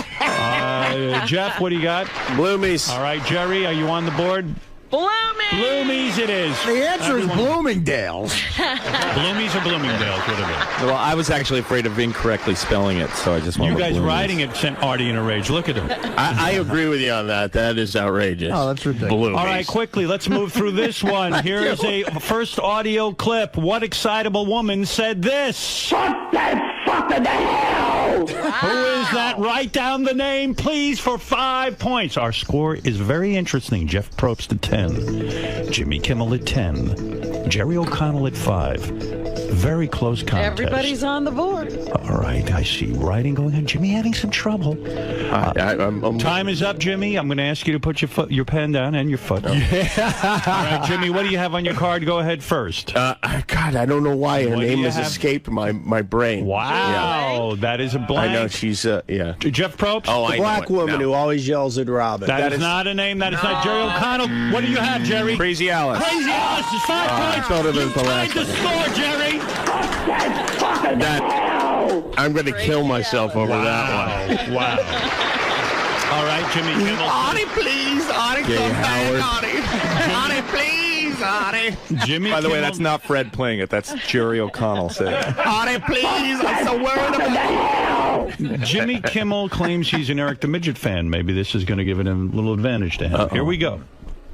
Jeff, what do you got? Bloomies. All right, Jerry, are you on the board? Bloomies it is. The answer is Bloomingdale's. Bloomies or Bloomingdale's, whatever. Well, I was actually afraid of incorrectly spelling it, so I just went You with guys Bloomies. writing it sent Artie in a rage. Look at him. I agree with you on that. That is outrageous. Oh, that's ridiculous. Bloomies. All right, quickly, let's move through this one. Here is a first audio clip. What excitable woman said this? Fuck that fucking hell! Who is that? Write down the name, please, for 5 points. Our score is very interesting. Jeff Probst at 10. Jimmy Kimmel at 10. Jerry O'Connell at 5. Very close contest. Everybody's on the board. All right, I see writing going on. Jimmy having some trouble. Time is up, Jimmy. I'm going to ask you to put your pen down and your foot up. Yeah. All right, Jimmy, what do you have on your card? Go ahead first. God, I don't know why her name has escaped my brain. Wow, that is a blank. I know, she's, yeah. Jeff Probst? Oh, the black woman who always yells at Robin. That is not a name. That is not Jerry O'Connell. What do you have, Jerry? Crazy Alice. Crazy Alice is 5 points. I thought it was the Tied last the one. score, Jerry. I'm going to kill myself over that one. Wow. All right, Jimmy Kimmel. Artie, please. Artie, Jay come Howard. back, Artie. Artie, please, Artie. Jimmy By the way, Kimmel- that's not Fred playing it. That's Jerry O'Connell saying it. Artie, please. I'm so worried about Jimmy Kimmel claims he's an Eric the Midget fan. Maybe this is going to give it a little advantage to him. Here we go.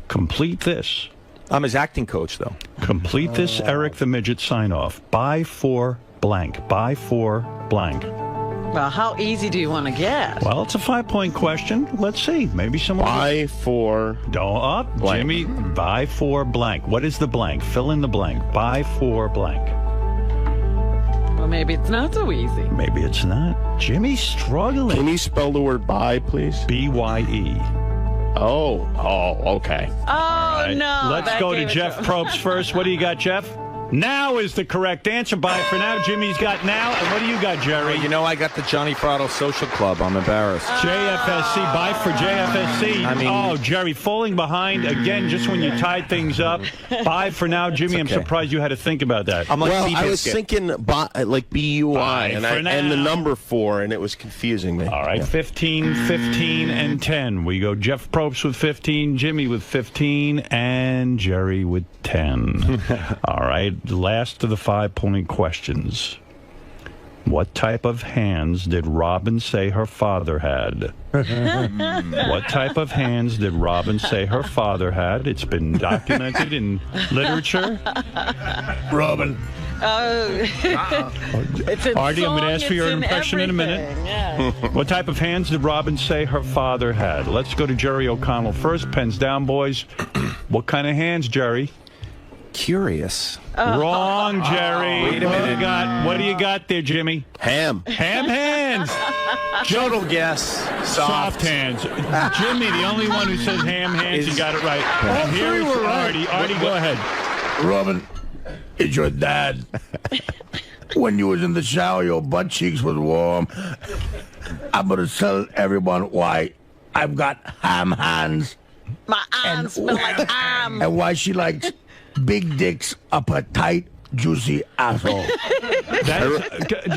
Complete this. I'm his acting coach, though. Complete this Eric the Midget sign-off. Buy for blank. Buy for blank. Well, how easy do you want to get? Well, it's a 5-point question. Let's see. Maybe someone... Buy for... Up. Blank. Jimmy, buy for blank. What is the blank? Fill in the blank. Buy for blank. Well, maybe it's not so easy. Maybe it's not. Jimmy's struggling. Can you spell the word buy, please? B-Y-E. Oh, okay. Oh, no. Let's that go to gave it Jeff Probst first. What do you got, Jeff? Now is the correct answer. Bye for now. Jimmy's got now. And what do you got, Jerry? You know, I got the 𝗛𝘗𝗿𝗍 Social Club. I'm embarrassed. JFSC. Bye for JFSC. I mean, oh, Jerry, falling behind again just when you tied things up. Bye for now, Jimmy. I'm surprised you had to think about that. I'm like, well, I was thinking like BUI and the number 4, and it was confusing me. All right, 15, 15, and 10. We go Jeff Probst with 15, Jimmy with 15, and Jerry with 10. All right, last of the 5-point questions. What type of hands did Robin say her father had? What type of hands did Robin say her father had? It's been documented in literature. Robin. It's in Artie, I'm going to song, ask for your it's in impression in a minute. everything, yeah. What type of hands did Robin say her father had? Let's go to Jerry O'Connell first. Pens down, boys. What kind of hands, Jerry? Curious. Wrong, Jerry. Wait a minute. What do you got there, Jimmy? Ham. Ham hands. Total guess. Soft hands. Jimmy, the only one who says ham hands, you got it right. And here's Artie. Artie, go ahead. Robin, it's your dad. When you was in the shower, your butt cheeks was warm. I'm going to tell everyone why I've got ham hands. My arms smell like ham. And why she likes big dicks up her tight, juicy asshole.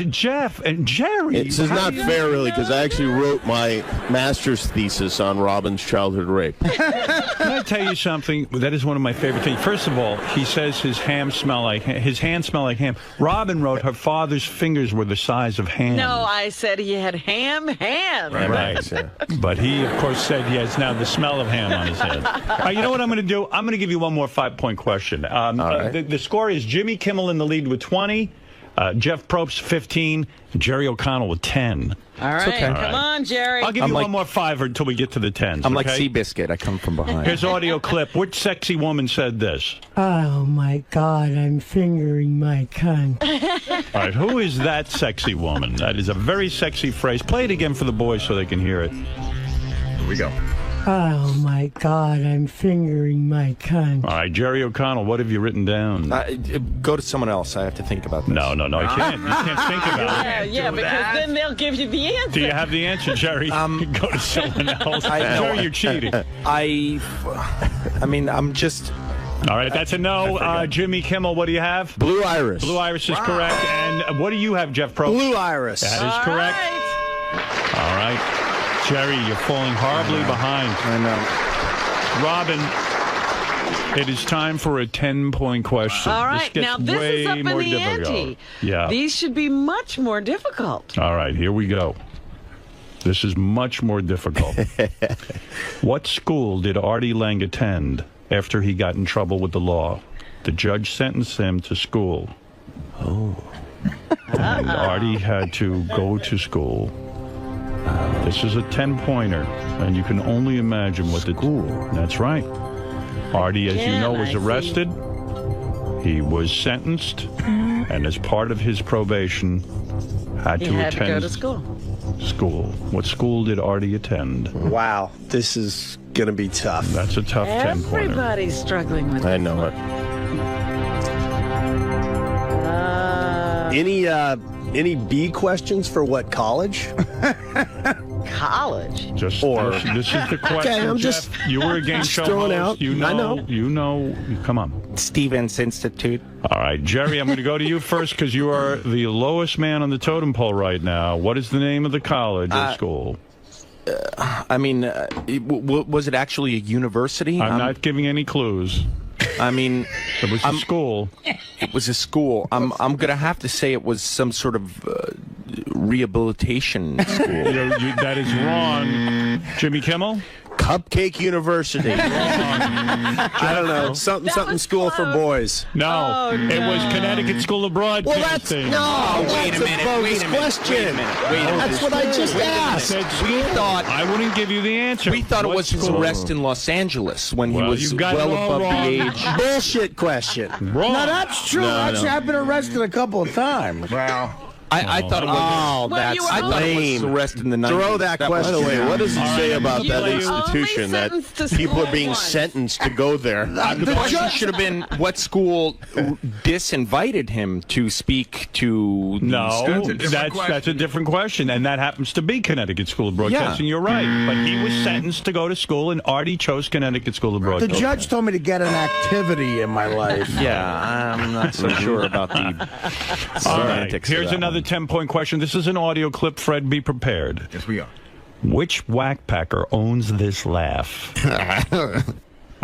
Jeff and Jerry. This is not fair, really, because I actually wrote my master's thesis on Robin's childhood rape. Can I tell you something? That is one of my favorite things. First of all, he says his hands smell like ham. Robin wrote her father's fingers were the size of ham. No, I said he had ham hands. Right. But he, of course, said he has now the smell of ham on his head. All right, you know what I'm going to do? I'm going to give you one more 5-point question. The score is Jimmy Kimmel in the lead with 20. Jeff Probst 15, Jerry O'Connell with 10. All right, come on, Jerry. I'll give you one more 5 until we get to the 10s. I'm like Seabiscuit. I come from behind. Here's audio clip. Which sexy woman said this? Oh my God, I'm fingering my cunt. All right, who is that sexy woman? That is a very sexy phrase. Play it again for the boys so they can hear it. Here we go. Oh my God, I'm fingering my cunt. All right, Jerry O'Connell, what have you written down? Go to someone else. I have to think about this. No, you can't. You can't think about it. Yeah, because then they'll give you the answer. Do you have the answer, Jerry? Go to someone else. Jerry, you're cheating. I mean, I'm just... All right, that's a no. Jimmy Kimmel, what do you have? Blue Iris. Blue Iris is correct. And what do you have, Jeff Probst? Blue Iris. That is correct. All right. Jerry, you're falling horribly behind. I know. Robin, it is time for a 10-point question. All right, now this is up in the ante. Yeah. These should be much more difficult. All right, here we go. This is much more difficult. What school did Artie Lange attend after he got in trouble with the law? The judge sentenced him to school. Oh. And Artie had to go to school. This is a 10-pointer, and you can only imagine what the school. That's right. Artie, as you know, was arrested. He was sentenced, and as part of his probation, had to attend go to school. What school did Artie attend? Wow, this is going to be tough. That's a tough 10-pointer. Everybody's struggling with I know it. Any B questions for what college? College. This is the question. Okay, I'm Jeff. You were a game show throwing host. out. You know. I know. You know. Come on. Stevens Institute. All right, Jerry, I'm going to go to you first because you are the lowest man on the totem pole right now. What is the name of the college or school? I mean, was it actually a university? I'm not giving any clues. I mean, it was a school. It was a school. I'm going to have to say it was some sort of rehabilitation school. That is wrong. Jimmy Kimmel? Cupcake University. I don't know. Something school for boys. No, it was Connecticut School of Broadcasting. Well, that's wait a minute. Question. That's what I just asked. We thought I wouldn't give you the answer. We thought it was his arrest in Los Angeles when he was well above the age. Bullshit question. Wrong. No, that's true. Actually, I've been arrested a couple of times. Well, I thought it was. Oh, Well, that's you were I thought it was lame. arrest in the 90s. Throw that question. By the way, what does it All say right. about You that were only institution that sentenced to people school are being once. sentenced to go there? The question should have been what school disinvited him to speak to the No, students. that's a different question, and that happens to be Connecticut School of Broadcasting. You're right, but he was sentenced to go to school, and Artie chose Connecticut School of The Broadcasting. judge told me to get an activity in my life. Yeah, I'm not so sure about the All right, semantics. of here's that another one. 10-point question. This is an audio clip. Fred, be prepared. Yes, we are. Which Wackpacker owns this laugh? All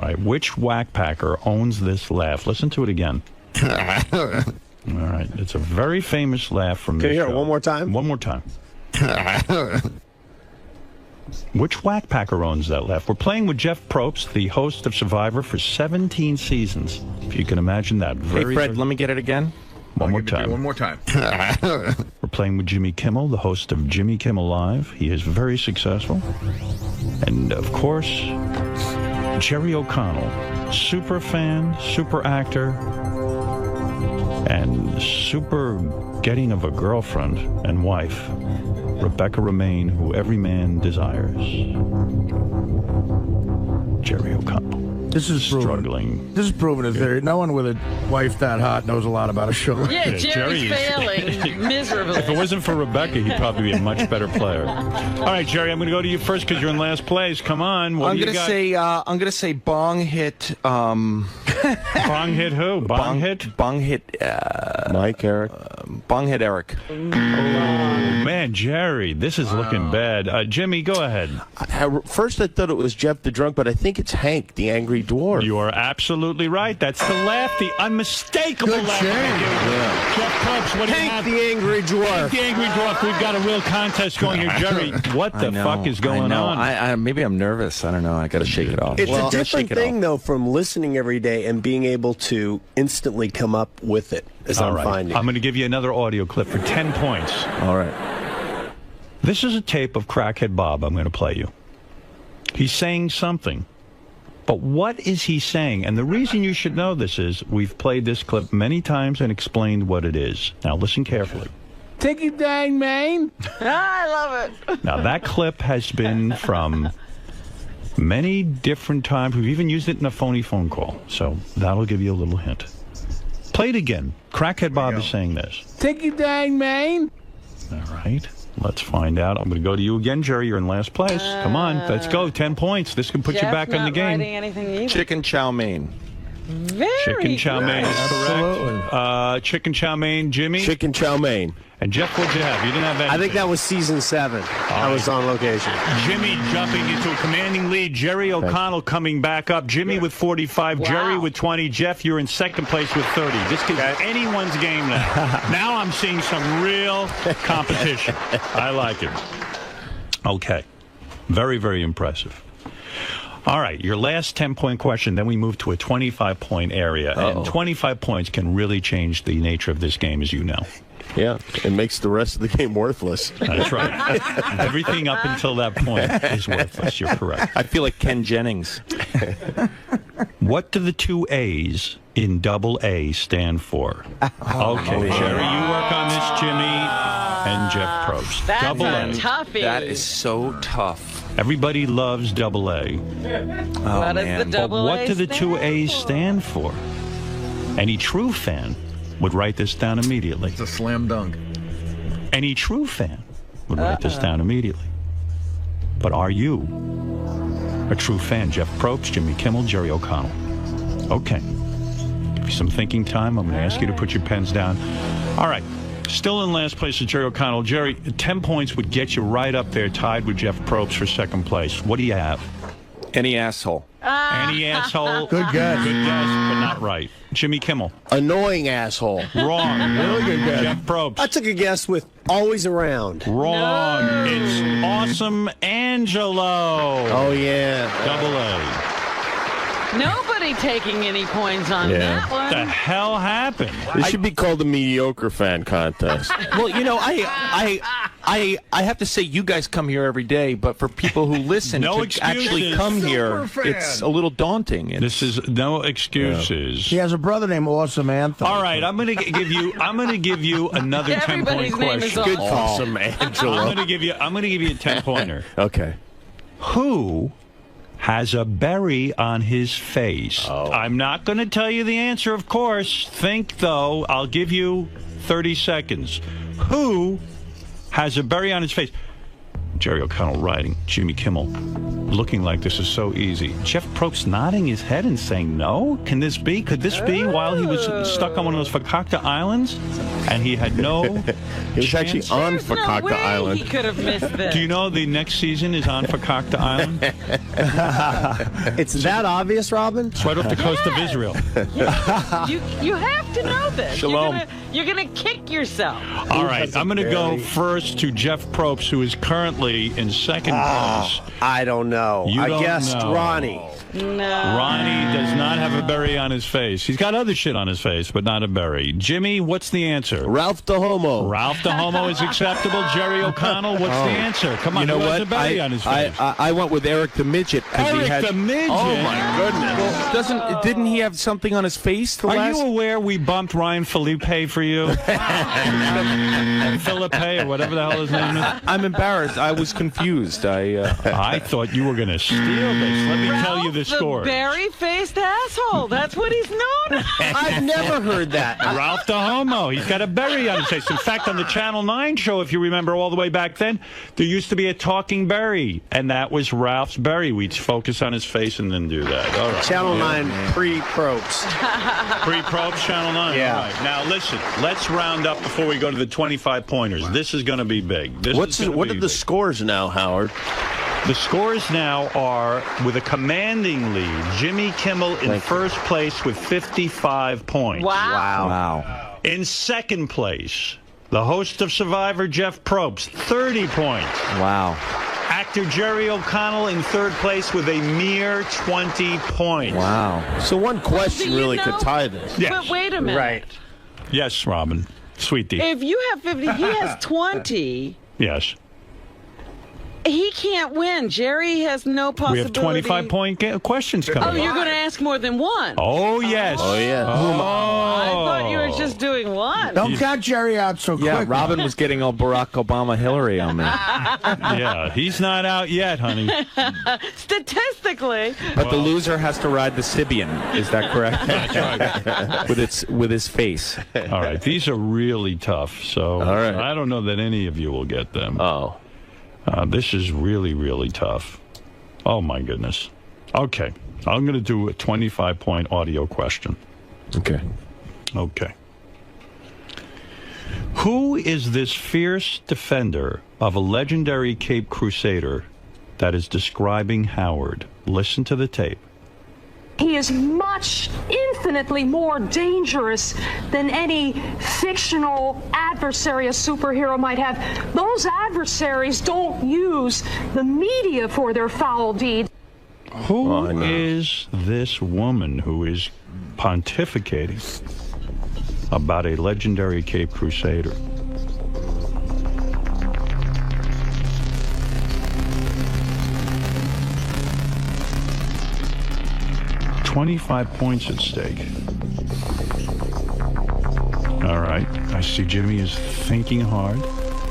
right, which Wackpacker owns this laugh? Listen to it again. All right, it's a very famous laugh from Can this you hear it show. one more time? One more time. Which Wackpacker owns that laugh? We're playing with Jeff Probst, the host of Survivor for 17 seasons. If you can imagine that. Hey, Fred, let me get it again. One more time. One more time. We're playing with Jimmy Kimmel, the host of Jimmy Kimmel Live. He is very successful. And, of course, Jerry O'Connell, super fan, super actor, and super getting of a girlfriend and wife, Rebecca Romaine, who every man desires. Jerry O'Connell. This is struggling. This is proven a theory. No one with a wife that hot knows a lot about a show. Yeah, Jerry's failing miserably. If it wasn't for Rebecca, he'd probably be a much better player. All right, Jerry, I'm going to go to you first because you're in last place. Come on, what I'm do you gonna got? say I'm gonna say Bong hit. Bong hit who? Bong hit? Bong hit. Mike, Eric. Bong hit Eric. Oh man, Jerry, this is looking bad. Jimmy, go ahead. First, I thought it was Jeff the Drunk, but I think it's Hank, the Angry Dwarf. You are absolutely right. That's the laugh, the unmistakable laugh. Jeff Probst, what do you have? Hank the Angry Dwarf. Hank the Angry Dwarf. We've got a real contest going here, Jerry. What the fuck is going on? I maybe I'm nervous. I don't know. I got to shake it off. It's a different thing, though, from listening every day and being able to instantly come up with it, as All I'm right. finding. I'm going to give you another audio clip for 10 points. All right. This is a tape of Crackhead Bob I'm going to play you. He's saying something. But what is he saying? And the reason you should know this is we've played this clip many times and explained what it is. Now listen carefully. Take it down, man. I love it. Now that clip has been from many different times. We've even used it in a phony phone call. So that'll give you a little hint. Play it again. Crackhead Bob is saying this. Take it down, man. All right. Let's find out. I'm going to go to you again, Jerry. You're in last place. Come on. Let's go. 10 points. This can put you Jeff's back in the not game. writing anything either. Chicken chow mein. Very Chicken chow mein is Absolutely. correct. Chicken chow mein, Jimmy. Chicken chow mein. And Jeff, what'd you have? You didn't have anything. I think that was season 7. I was on location. Jimmy jumping into a commanding lead. Jerry O'Connell coming back up. Jimmy with 45. Wow. Jerry with 20. Jeff, you're in second place with 30. This is anyone's game now. Now I'm seeing some real competition. I like it. Okay. Very, very impressive. All right, your last 10-point question, then we move to a 25-point area. And 25 points can really change the nature of this game, as you know. Yeah, it makes the rest of the game worthless. That's right. Everything up until that point is worthless. You're correct. I feel like Ken Jennings. What do the two A's in double A stand for? Okay, Jerry, you work on this, Jimmy and Jeff Probst. That's double a A. toughie. That is so tough. Everybody loves double A. What does the But double what A do the two stand A's for? stand for? Any true fan would write this down immediately. It's a slam dunk. Any true fan would write this down immediately. But are you a true fan? Jeff Probst, Jimmy Kimmel, Jerry O'Connell. Okay. Give you some thinking time. I'm going to ask you to put your pens down. All right. Still in last place is Jerry O'Connell. Jerry, 10 points would get you right up there, tied with Jeff Probst for second place. What do you have? Any asshole. Any asshole? Good guess. Good guess, but not right. Jimmy Kimmel. Annoying asshole. Wrong. Really good guess. Jeff Probst. I took a guess with always around. Wrong. It's Awesome Angelo. Oh, yeah. Double A. Nobody taking any points on that one. What the hell happened? This should be called the mediocre fan contest. Well, you know, I I have to say, you guys come here every day, but for people who listen No to excuses. actually come here, Superfan. it's a little daunting. This is no excuses. He has a brother named Awesome Anthony. All right, I'm going to give you another 10-point Everybody's name is question. Good call. Awesome Angelo. I'm going to give you a 10-pointer. Okay. Who has a berry on his face? I'm not going to tell you the answer, of course. Think, though. I'll give you 30 seconds. Who has a berry on his face? Jerry O'Connell writing, Jimmy Kimmel, looking like this is so easy. Jeff Probst nodding his head and saying no? Can this be? Could this be while he was stuck on one of those Fakakta Islands? And he had no He was actually on Fakakta Island. He could have missed this. Do you know the next season is on Fakakta Island? It's that obvious, Robin? It's right off the coast of Israel. You have to know this. Shalom. You're gonna kick yourself. All right, I'm going to go first to Jeff Probst, who is currently in second place. I don't know. You I don't guessed know. Ronnie. No. Ronnie does not have a berry on his face. He's got other shit on his face, but not a berry. Jimmy, what's the answer? Ralph the Homo. Ralph the Homo is acceptable. Jerry O'Connell, what's the answer? Come on, You know who has what? a berry on his face? I went with Eric the Midget. 'cause he Eric had, the Midget? Oh, my goodness. Well, didn't he have something on his face? The Are last? you aware we bumped Ryan Felipe for you? And Felipe, or whatever the hell his name is? I'm embarrassed. I was confused. I thought you were going to steal this. Let me tell you the score. The berry-faced asshole. That's what he's known. I've never heard that. Ralph the Homo. He's got a berry on his face. In fact, on the Channel 9 show, if you remember all the way back then, there used to be a talking berry, and that was Ralph's berry. We'd focus on his face and then do that. All right. Channel 9 pre-Probst. Pre-Probst, Channel 9. Yeah. All right. Now, listen, let's round up before we go to the 25-pointers. This is going to be big. What are the scores now, Howard? The scores now are, with a commanding lead, Jimmy Kimmel in first place with 55 points. Wow. In second place, the host of Survivor, Jeff Probst, 30 points. Wow. Actor Jerry O'Connell in third place with a mere 20 points. Wow. So one question really could tie this. Yes. But wait a minute. Right. Yes, Robin. Sweetie. If you have 50, he has 20. Yes. He can't win. Jerry has no possibility. We have 25-point questions coming Oh, up. you're going to ask more than one. Oh, yes. Oh, yeah. I thought you were just doing one. Don't count Jerry out so Yeah, quick. Robin was getting all Barack Obama Hillary on me. Yeah, he's not out yet, honey. Statistically. But the loser has to ride the Sabean. Is that correct? That's right. with his face. All right, these are really tough, so All right. I don't know that any of you will get them. Oh. This is really, really tough. Oh, my goodness. Okay, I'm going to do a 25-point audio question. Okay. Okay. Who is this fierce defender of a legendary Cape Crusader that is describing Howard? Listen to the tape. He is infinitely more dangerous than any fictional adversary a superhero might have. Those adversaries don't use the media for their foul deeds. Who is this woman who is pontificating about a legendary Cape Crusader? $25 points at stake. All right. I see Jimmy is thinking hard.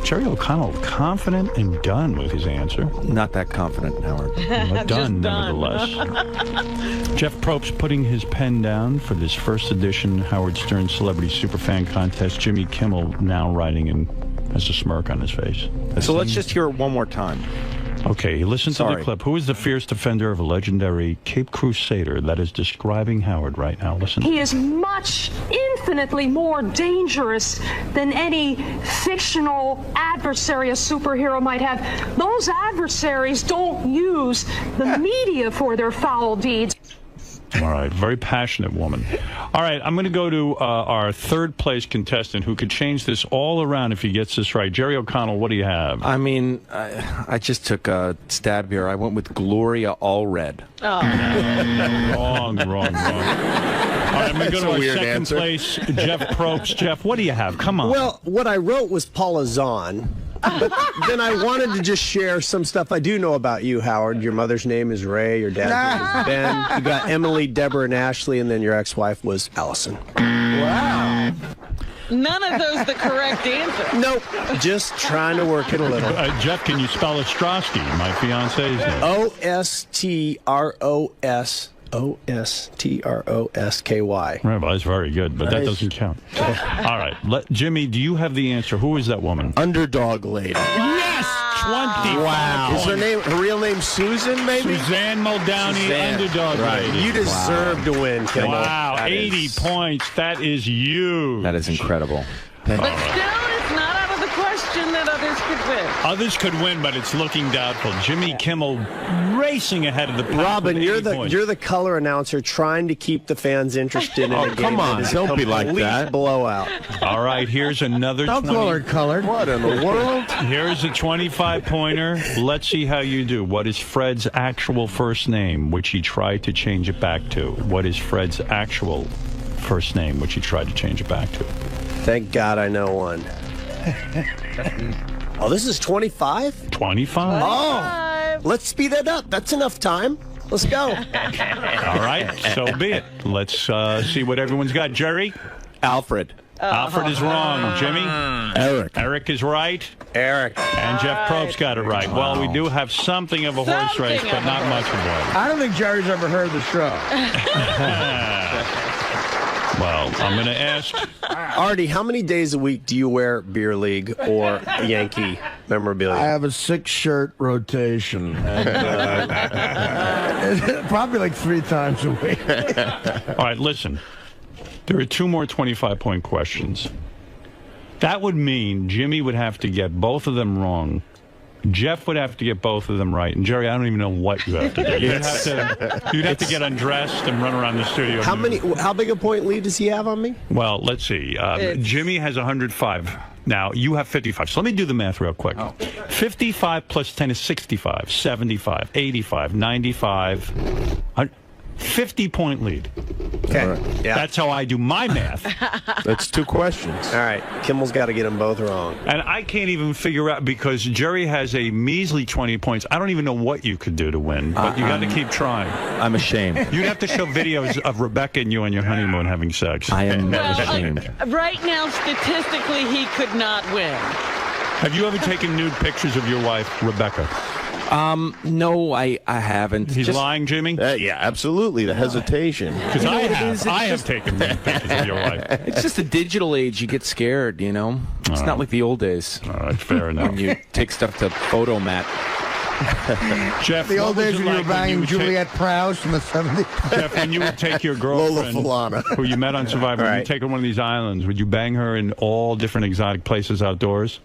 Jerry O'Connell confident and done with his answer. Not that confident, Howard. But done, nevertheless. Jeff Probst putting his pen down for this first edition Howard Stern Celebrity Superfan Contest. Jimmy Kimmel now writing and has a smirk on his face. So let's just hear it one more time. Okay, listen to the clip. Who is the fierce defender of a legendary Cape Crusader that is describing Howard right now? Listen. He is infinitely more dangerous than any fictional adversary a superhero might have. Those adversaries don't use the media for their foul deeds. All right, very passionate woman. All right, I'm going to go to our third place contestant who could change this all around if he gets this right. Jerry O'Connell, what do you have? I mean, I just took a stab here. I went with Gloria Allred. Oh. Wrong. All right, I'm going to go to our second answer. place, Jeff Probst. Jeff, what do you have? Come on. Well, what I wrote was Paula Zahn. But then I wanted to just share some stuff I do know about you, Howard. Your mother's name is Ray. Your dad's name is Ben. You got Emily, Deborah, and Ashley, and then your ex-wife was Allison. Wow. None of those the correct answer. Nope. Just trying to work it a little. Jeff, can you spell Ostrowski, my fiance's name? Ostrosky. Right, well, that's very good, but that doesn't count. All right. Jimmy, do you have the answer? Who is that woman? Underdog lady. Yes! 20. Wow. Is her real name Susan, maybe? Suzanne Muldowney, Underdog lady. You deserve to win, Kimmel. Wow, 80 points. That is huge. That is incredible. But still, it's not out of the question that others could win. Others could win, but it's looking doubtful. Jimmy Kimmel racing ahead of the pack. Robin, with 80 points. you're the color announcer trying to keep the fans interested in a game. Come on, that is don't a be like complete that. blowout. All right, here's another Don't 20. call her colored. What in the world? Here's a 25-pointer. Let's see how you do. What is Fred's actual first name, which he tried to change it back to? What is Fred's actual first name, which he tried to change it back to? Thank God I know one. Oh, this is 25? 25. Oh, let's speed that up. That's enough time. Let's go. All right, so be it. Let's see what everyone's got. Jerry? Alfred. Alfred is wrong. Jimmy? Eric. Eric is right. Eric. And Jeff Probst got it right. Well, we do have something of a horse race, but not much of one. I don't think Jerry's ever heard the show. Well, I'm going to ask. Artie, how many days a week do you wear beer league or Yankee memorabilia? I have a 6-shirt rotation. Probably like 3 times a week. All right, listen. There are 2 more 25-point questions. That would mean Jimmy would have to get both of them wrong. Jeff would have to get both of them right. And Jerry, I don't even know what you have to do. You'd have to get undressed and run around the studio. How big a point lead does he have on me? Well, let's see. Jimmy has 105. Now, you have 55. So let me do the math real quick. 55 plus 10 is 65, 75, 85, 95, 50-point lead. Okay. Right. Yeah. That's how I do my math. That's 2 questions. All right. Kimmel's got to get them both wrong. And I can't even figure out, because Jerry has a measly 20 points. I don't even know what you could do to win, but you got to keep trying. I'm ashamed. You'd have to show videos of Rebecca and you on your honeymoon having sex. I am ashamed. Right now, statistically, he could not win. Have you ever taken nude pictures of your wife, Rebecca? No, I haven't. He's lying, Jimmy? Yeah, absolutely. The hesitation. Because I have taken nude pictures of your wife. It's just a digital age. You get scared, you know? It's not like the old days. All right, fair enough. When you take stuff to Photomat. Jeff, the old what was days it when you like were banging would Juliette Prowse in the 70s. Jeff, when you would take your girlfriend, who you met on Survivor, Right. you take her to one of these islands, would you bang her in all different exotic places outdoors?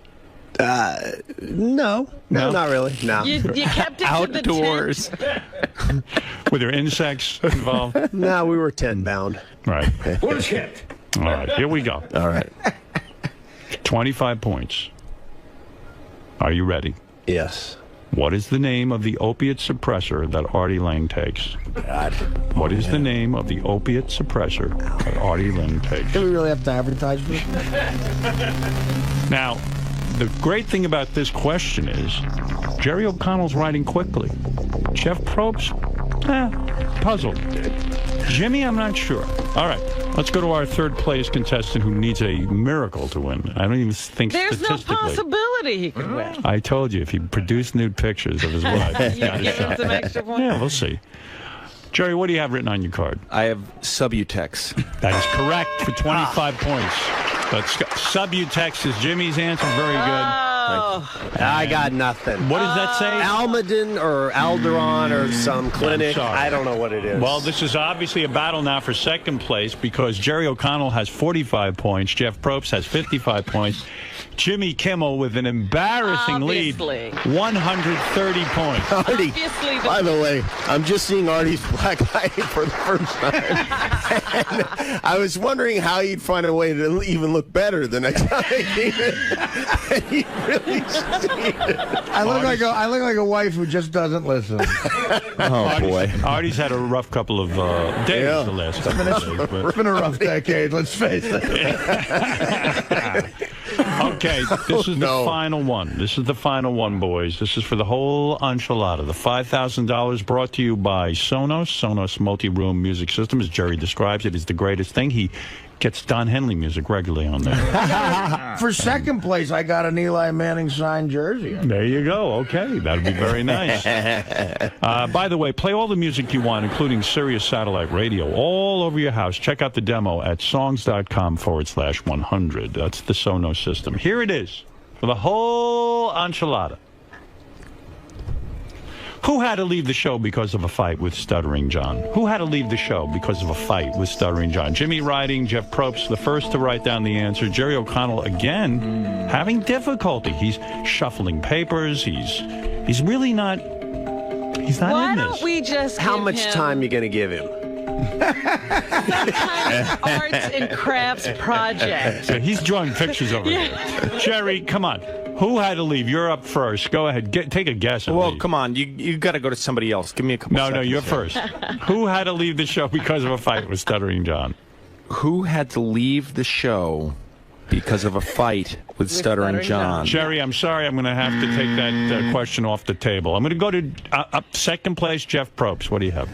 No, not really. No. You kept it Outdoors. to the tent. Were there insects involved? No, we were 10 bound. Right. Bullshit. All right, here we go. All right. 25 points. Are you ready? Yes. What is the name of the opiate suppressor that Artie Lange takes? God. What is the name of the opiate suppressor that Artie Lange takes? Do we really have to advertise for this? Now, the great thing about this question is Jerry O'Connell's writing quickly. Jeff Probst, puzzled. Jimmy, I'm not sure. All right, let's go to our third place contestant who needs a miracle to win. I don't even think There's no statistically. possibility he could win. I told you, if he produced nude pictures of his wife, he's You got a give him shot. some extra points? Yeah, we'll see. Jerry, what do you have written on your card? I have Subutex. That is correct for 25 points. But Subutex is Jimmy's answer. Very good. I got nothing. What does that say? Almaden or Alderon or some clinic. I don't know what it is. Well, this is obviously a battle now for second place because Jerry O'Connell has 45 points. Jeff Probst has 55 points. Jimmy Kimmel with an embarrassing lead, 130 points. Artie, by the way, I'm just seeing Artie's black eye for the first time. And I was wondering how he'd find a way to even look better the next time he came in. And he really succeeded. I look like a wife who just doesn't listen. Oh, boy. Artie's had a rough couple of days the last couple of days. It's been a rough decade, let's face it. Okay, this is the final one. This is the final one, boys. This is for the whole enchilada. The $5,000 brought to you by Sonos multi-room music system. As Jerry describes it, is the greatest thing. He gets Don Henley music regularly on there. For second place, I got an Eli Manning signed jersey. There you go. Okay, that'd be very nice. By the way, play all the music you want, including Sirius Satellite Radio, all over your house. Check out the demo at songs.com/100. That's the Sonos system. Here it is for the whole enchilada. Who had to leave the show because of a fight with Stuttering John? Who had to leave the show because of a fight with Stuttering John? Jimmy writing, Jeff Probst, the first to write down the answer. Jerry O'Connell, again, having difficulty. He's shuffling papers. He's really not... He's not Why in don't this. we just How give much him time you going to give him? arts and crafts project? So he's drawing pictures over here. Jerry, come on. Who had to leave? You're up first. Go ahead. Take a guess. Well, come on. You got to go to somebody else. Give me a couple seconds. No, you're first. Who had to leave the show because of a fight with Stuttering John? Who had to leave the show because of a fight with Stuttering John? Jerry, I'm sorry. I'm going to have to take that question off the table. I'm going to go to second place, Jeff Probst. What do you have?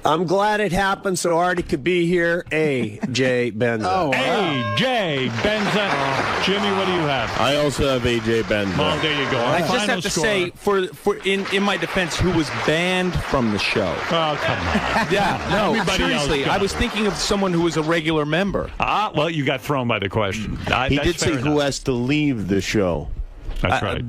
I'm glad it happened so Artie could be here. A.J. Benza. Oh, A.J. Benza. Jimmy, what do you have? I also have A.J. Benza. Well, there you go. I just have to say, in my defense, who was banned from the show. Oh, come on. Yeah, no, Everybody seriously. else I was thinking of someone who was a regular member. Well, you got thrown by the question. He did say who has to leave the show. That's right.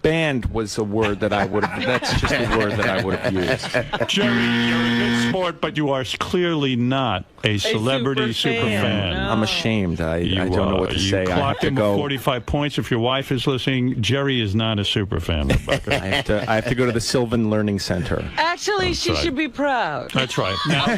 Banned was a word that I would have. That's just a word that I would have used. Jerry, you're a good sport, but you are clearly not a celebrity super fan. No. I'm ashamed. I don't know what to say. You clocked him with 45 points. If your wife is listening, Jerry is not a super fan, Rebecca. I have to go to the Sylvan Learning Center. Actually, she right. should be proud. That's right. Now,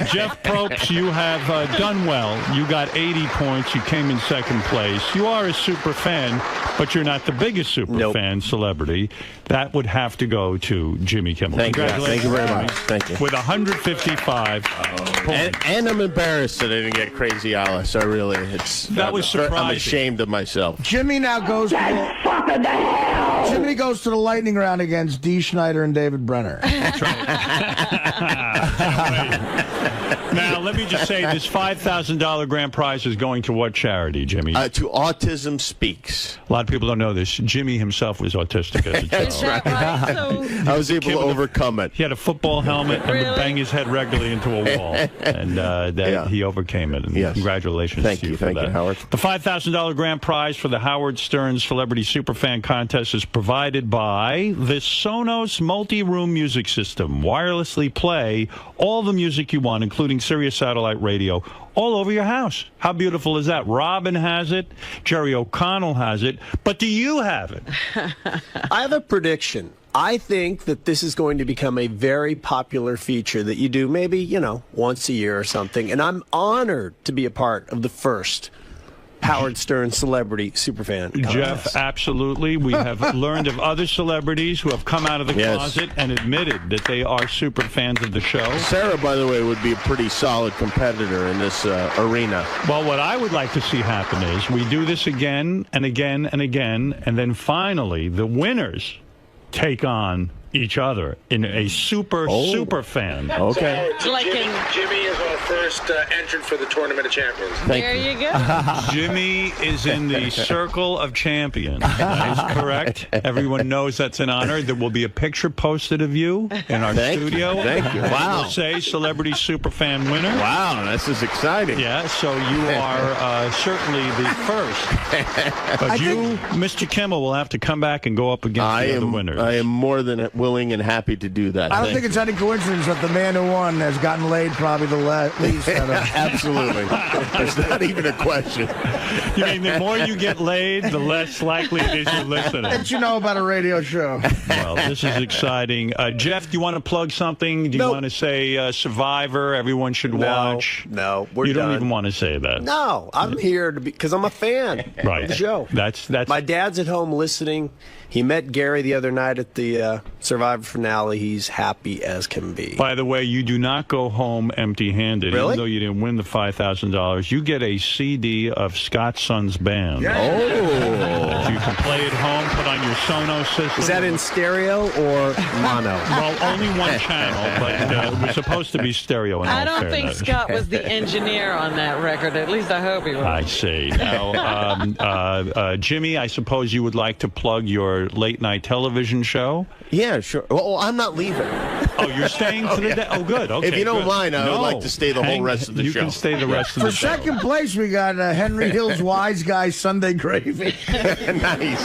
Jeff Probst, you have done well. You got 80 points. You came in second place. You are a super fan, but you're not the biggest super fan celebrity. That would have to go to Jimmy Kimmel. Thank you. Congratulations. Thank you very much. Thank you. With 155 points. And I'm embarrassed that I didn't get Crazy Alice. I really, That was surprising. I'm ashamed of myself. Jimmy now goes Jimmy goes to the lightning round against Dee Schneider and David Brenner. That's right. Now, let me just say, this $5,000 grand prize is going to what charity, Jimmy? To Autism Speaks. A lot of people don't know this. Jimmy himself was autistic as a child. That's right. I was able to overcome it. He had a football helmet and would bang his head regularly into a wall. And he overcame it. And congratulations to you for that. Thank you, Howard. The $5,000 grand prize for the Howard Stern Celebrity Superfan Contest is provided by the Sonos multi-room music system. Wirelessly play all the music you want, including Sirius Satellite Radio, all over your house. How beautiful is that? Robin has it. Jerry O'Connell has it. But do you have it? I have a prediction. I think that this is going to become a very popular feature that you do maybe, once a year or something. And I'm honored to be a part of the first Howard Stern Celebrity Superfan Contest. Jeff, absolutely. We have learned of other celebrities who have come out of the closet and admitted that they are super fans of the show. Sarah, by the way, would be a pretty solid competitor in this arena. Well, what I would like to see happen is we do this again and again and again, and then finally the winners take on each other in a super fan. Okay. Jimmy is our first entrant for the Tournament of Champions. There you go. Jimmy is in the Circle of Champions. That is correct. Everyone knows that's an honor. There will be a picture posted of you in our studio. Thank you. Wow. It will say Celebrity Superfan winner. Wow, this is exciting. Yeah, so you are certainly the first. But Mr. Kimmel, will have to come back and go up against the other winners. I am more than willing and happy to do that. I don't think it's any coincidence that the man who won has gotten laid probably the least. Absolutely. There's not even a question. You mean the more you get laid, the less likely it is you're listening. What you know about a radio show? Well, this is exciting. Jeff, do you want to plug something? Do you want to say Survivor, everyone should watch? No, we're You don't done. even want to say that. No, I'm here to because I'm a fan of the show. That's My dad's at home listening. He met Gary the other night at the Survivor finale, he's happy as can be. By the way, you do not go home empty-handed. Really? Even though you didn't win the $5,000, you get a CD of Scott's Son's band. Oh. You can play at home, put on your Sonos system. Is that in stereo or mono? Well, only one channel, but it was supposed to be stereo. In I all don't think fairness. Scott was the engineer on that record. At least I hope he was. I see. Now, Jimmy, I suppose you would like to plug your late-night television show? Yeah, sure. Well, I'm not leaving. Oh, you're staying for the day? Oh, good. Okay, if you don't good. mind, I would like to stay the whole Hang- rest of the you show. You can stay the rest of For the show. second place, we got Henry Hill's Wise Guy Sunday Gravy. Nice.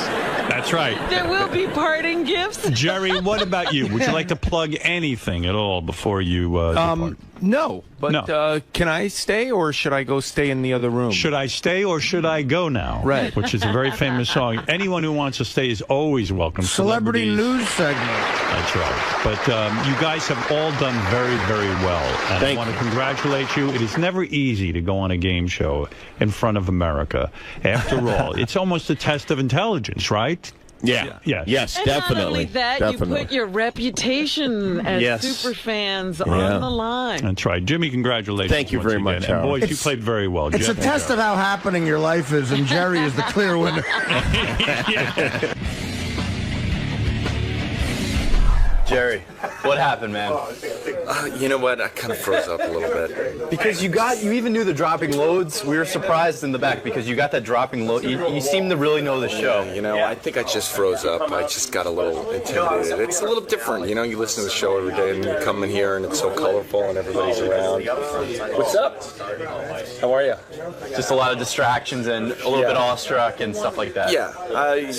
That's right. There will be parting gifts. Jerry, what about you? Would you like to plug anything at all before you depart? No, but can I stay or should I go stay in the other room? Should I stay or should I go now? Right. Which is a very famous song. Anyone who wants to stay is always welcome. Celebrity Celebrities. news segment. That's right. But you guys have all done very, very well. And I want to congratulate you. It is never easy to go on a game show in front of America. After all, it's almost a test of intelligence, right? Yeah. Yes, And definitely. not only that, Definitely. you put your reputation as super fans on the line. That's right. Jimmy, congratulations. Thank you once very again. much, And Harold. boys, you played very well. It's a Jeff. test of how happening your life is, and Jerry is the clear winner. Jerry, what happened, man? You know what? I kind of froze up a little bit. Because you even knew the dropping loads. We were surprised in the back because you got that dropping load. You seem to really know the show. You know, I think I just froze up. I just got a little intimidated. It's a little different. You know, you listen to the show every day and you come in here and it's so colorful and everybody's around. What's up? How are you? Just a lot of distractions and a little bit awestruck and stuff like that. Yeah.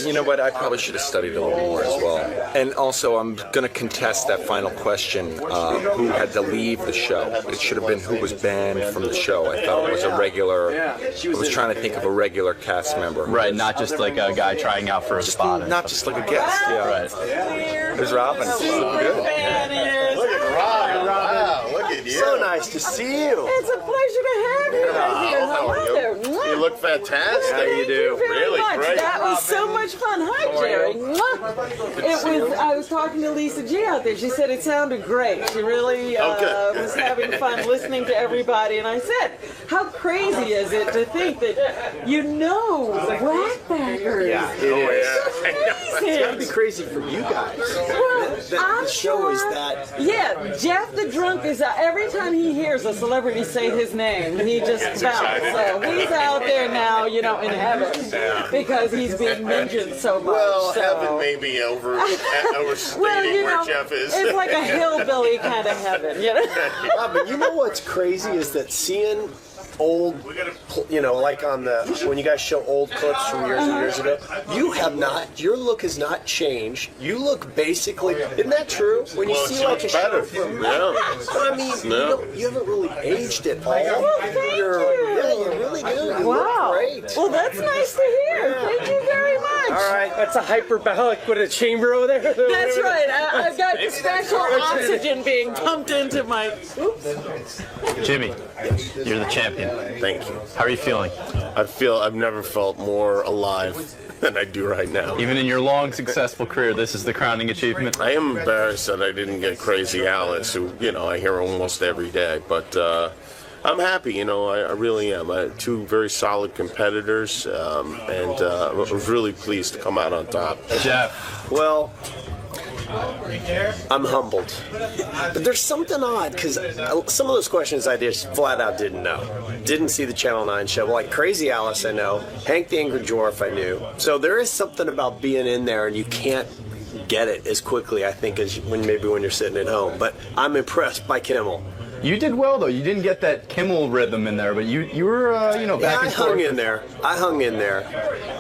You know what? I probably should have studied a little more as well. And also, I'm going to contest that final question, who had to leave the show. It should have been who was banned from the show. I thought it was a regular, I was trying to think of a regular cast member. Right, not just like a guy trying out for a spot. Not just like a guest, yeah. Right. There's Robin. Looking good. Look at Robin. Wow, look at you. So nice to see you. It's a pleasure to have you guys here. How are you? You look fantastic. How you do? Really much. great. That was so much fun. Hi, Jerry. I was talking to Lisa G out there. She said it sounded great. She really was having fun listening to everybody. And I said, how crazy is it to think that you know Wack backers? Yeah, it is. It's got to be crazy for you guys. Well, The show is that. Yeah, Jeff the Drunk is every time he hears a celebrity say his name, he just bounces. So he's out there now, you know, in heaven because he's being mentioned so much. Well, so. heaven may be overstating Well, you know, where Jeff is. it's like a hillbilly kind of heaven, you know. But you know what's crazy is that seeing old, you know, like on the, when you guys show old clips from years and years ago, you have not, your look has not changed. You look basically, isn't that true? When you Well, see it's like a much show better. from, Yeah. I mean, you haven't really aged at all. Well, thank you. Yeah, you really do. You Wow. look great. Well, that's nice to hear. Thank you very much. All right, that's a hyperbolic with a chamber over there. That's right. I've got special oxygen being pumped into my. Oops. Jimmy, you're the champion. Thank you. How are you feeling? I've never felt more alive than I do right now. Even in your long, successful career, this is the crowning achievement. I am embarrassed that I didn't get Crazy Alice, who, you know, I hear almost every day. But I'm happy, you know, I really am. I had two very solid competitors, and I was really pleased to come out on top. Jeff. Well, I'm humbled. But there's something odd, because some of those questions I just flat out didn't know. Didn't see the Channel 9 show. Like Crazy Alice, I know. Hank the Angry Dwarf, I knew. So there is something about being in there, and you can't get it as quickly, I think, as when you're sitting at home. But I'm impressed by Kimmel. You did well, though. You didn't get that Kimmel rhythm in there, but you were, back and forth. I hung in there.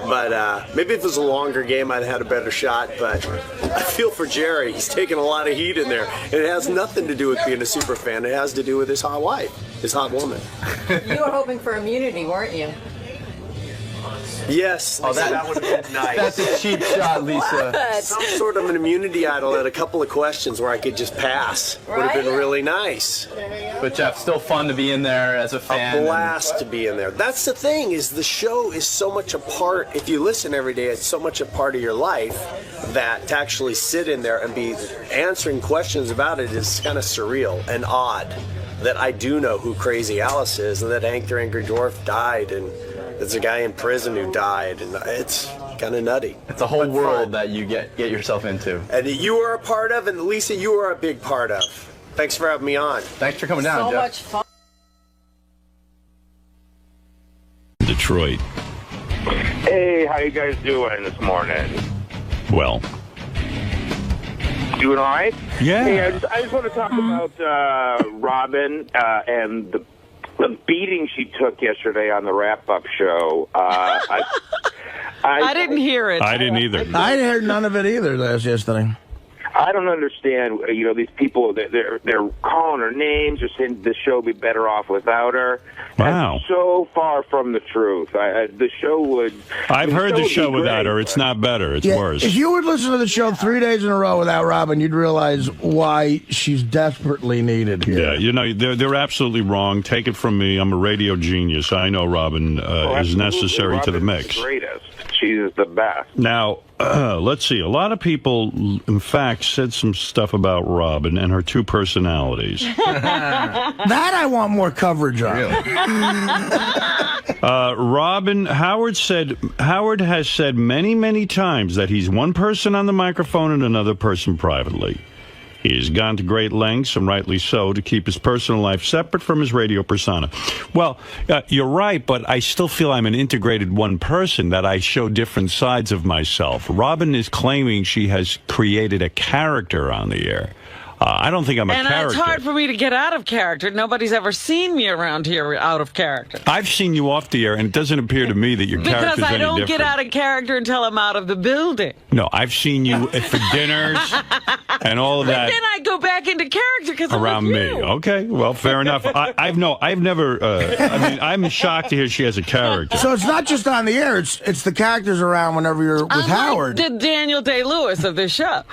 But maybe if it was a longer game, I'd had a better shot. But I feel for Jerry. He's taking a lot of heat in there. And it has nothing to do with being a super fan. It has to do with his hot wife, his hot woman. You were hoping for immunity, weren't you? Yes. Oh, that would have been nice. That's a cheap shot, Lisa. Some sort of an immunity idol and a couple of questions where I could just pass. Would have been really nice. But Jeff, still fun to be in there as a fan. A blast to be in there. That's the thing, is the show is so much a part, if you listen every day, it's so much a part of your life that to actually sit in there and be answering questions about it is kind of surreal and odd. That I do know who Crazy Alice is, and that Hank the Angry Dwarf died, and there's a guy in prison who died, and it's kind of nutty. It's a whole world that you get yourself into. And you are a part of, and Lisa, you are a big part of. Thanks for having me on. Thanks for coming down, So Jeff. much fun. Detroit. Hey, how you guys doing this morning? Well. Doing all right? Yeah. Hey, I just want to talk about Robin and the beating she took yesterday on the wrap-up show. I didn't hear it. I didn't either. I heard none of it either yesterday. I don't understand. These people, they're calling her names. They're saying the show would be better off without her. Wow. That's so far from the truth. The show would... I've heard the would show be without great. her. It's not better. It's worse. If you would listen to the show 3 days in a row without Robin, you'd realize why she's desperately needed here. Yeah, they're absolutely wrong. Take it from me. I'm a radio genius. I know Robin is necessary to the mix. Robin's the greatest. She's the best. Now, let's see. A lot of people, in fact, said some stuff about Robin and her two personalities. That I want more coverage on. Robin, Howard has said many, many times that he's one person on the microphone and another person privately. He has gone to great lengths, and rightly so, to keep his personal life separate from his radio persona. Well, you're right, but I still feel I'm an integrated one person, that I show different sides of myself. Robin is claiming she has created a character on the air. I don't think I'm a character. And it's hard for me to get out of character. Nobody's ever seen me around here out of character. I've seen you off the air, and it doesn't appear to me that your character's Because I any don't different. get out of character until I'm out of the building. No, I've seen you for dinners and all of But that. then I go back into character because Around I'm with me. you. Okay, well, fair enough. I've never, I'm shocked to hear she has a character. So it's not just on the air, it's the characters around whenever you're with Howard. The Daniel Day-Lewis of this show.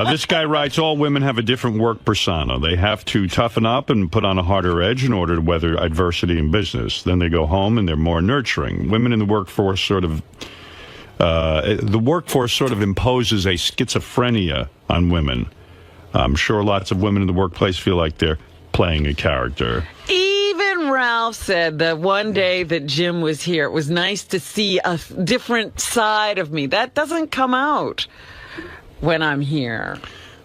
This guy writes, all women have a different work persona. They have to toughen up and put on a harder edge in order to weather adversity in business. Then they go home and they're more nurturing. Women in the workforce sort of imposes a schizophrenia on women. I'm sure lots of women in the workplace feel like they're playing a character. Even Ralph said that one day that Jim was here, it was nice to see a different side of me. That doesn't come out when I'm here.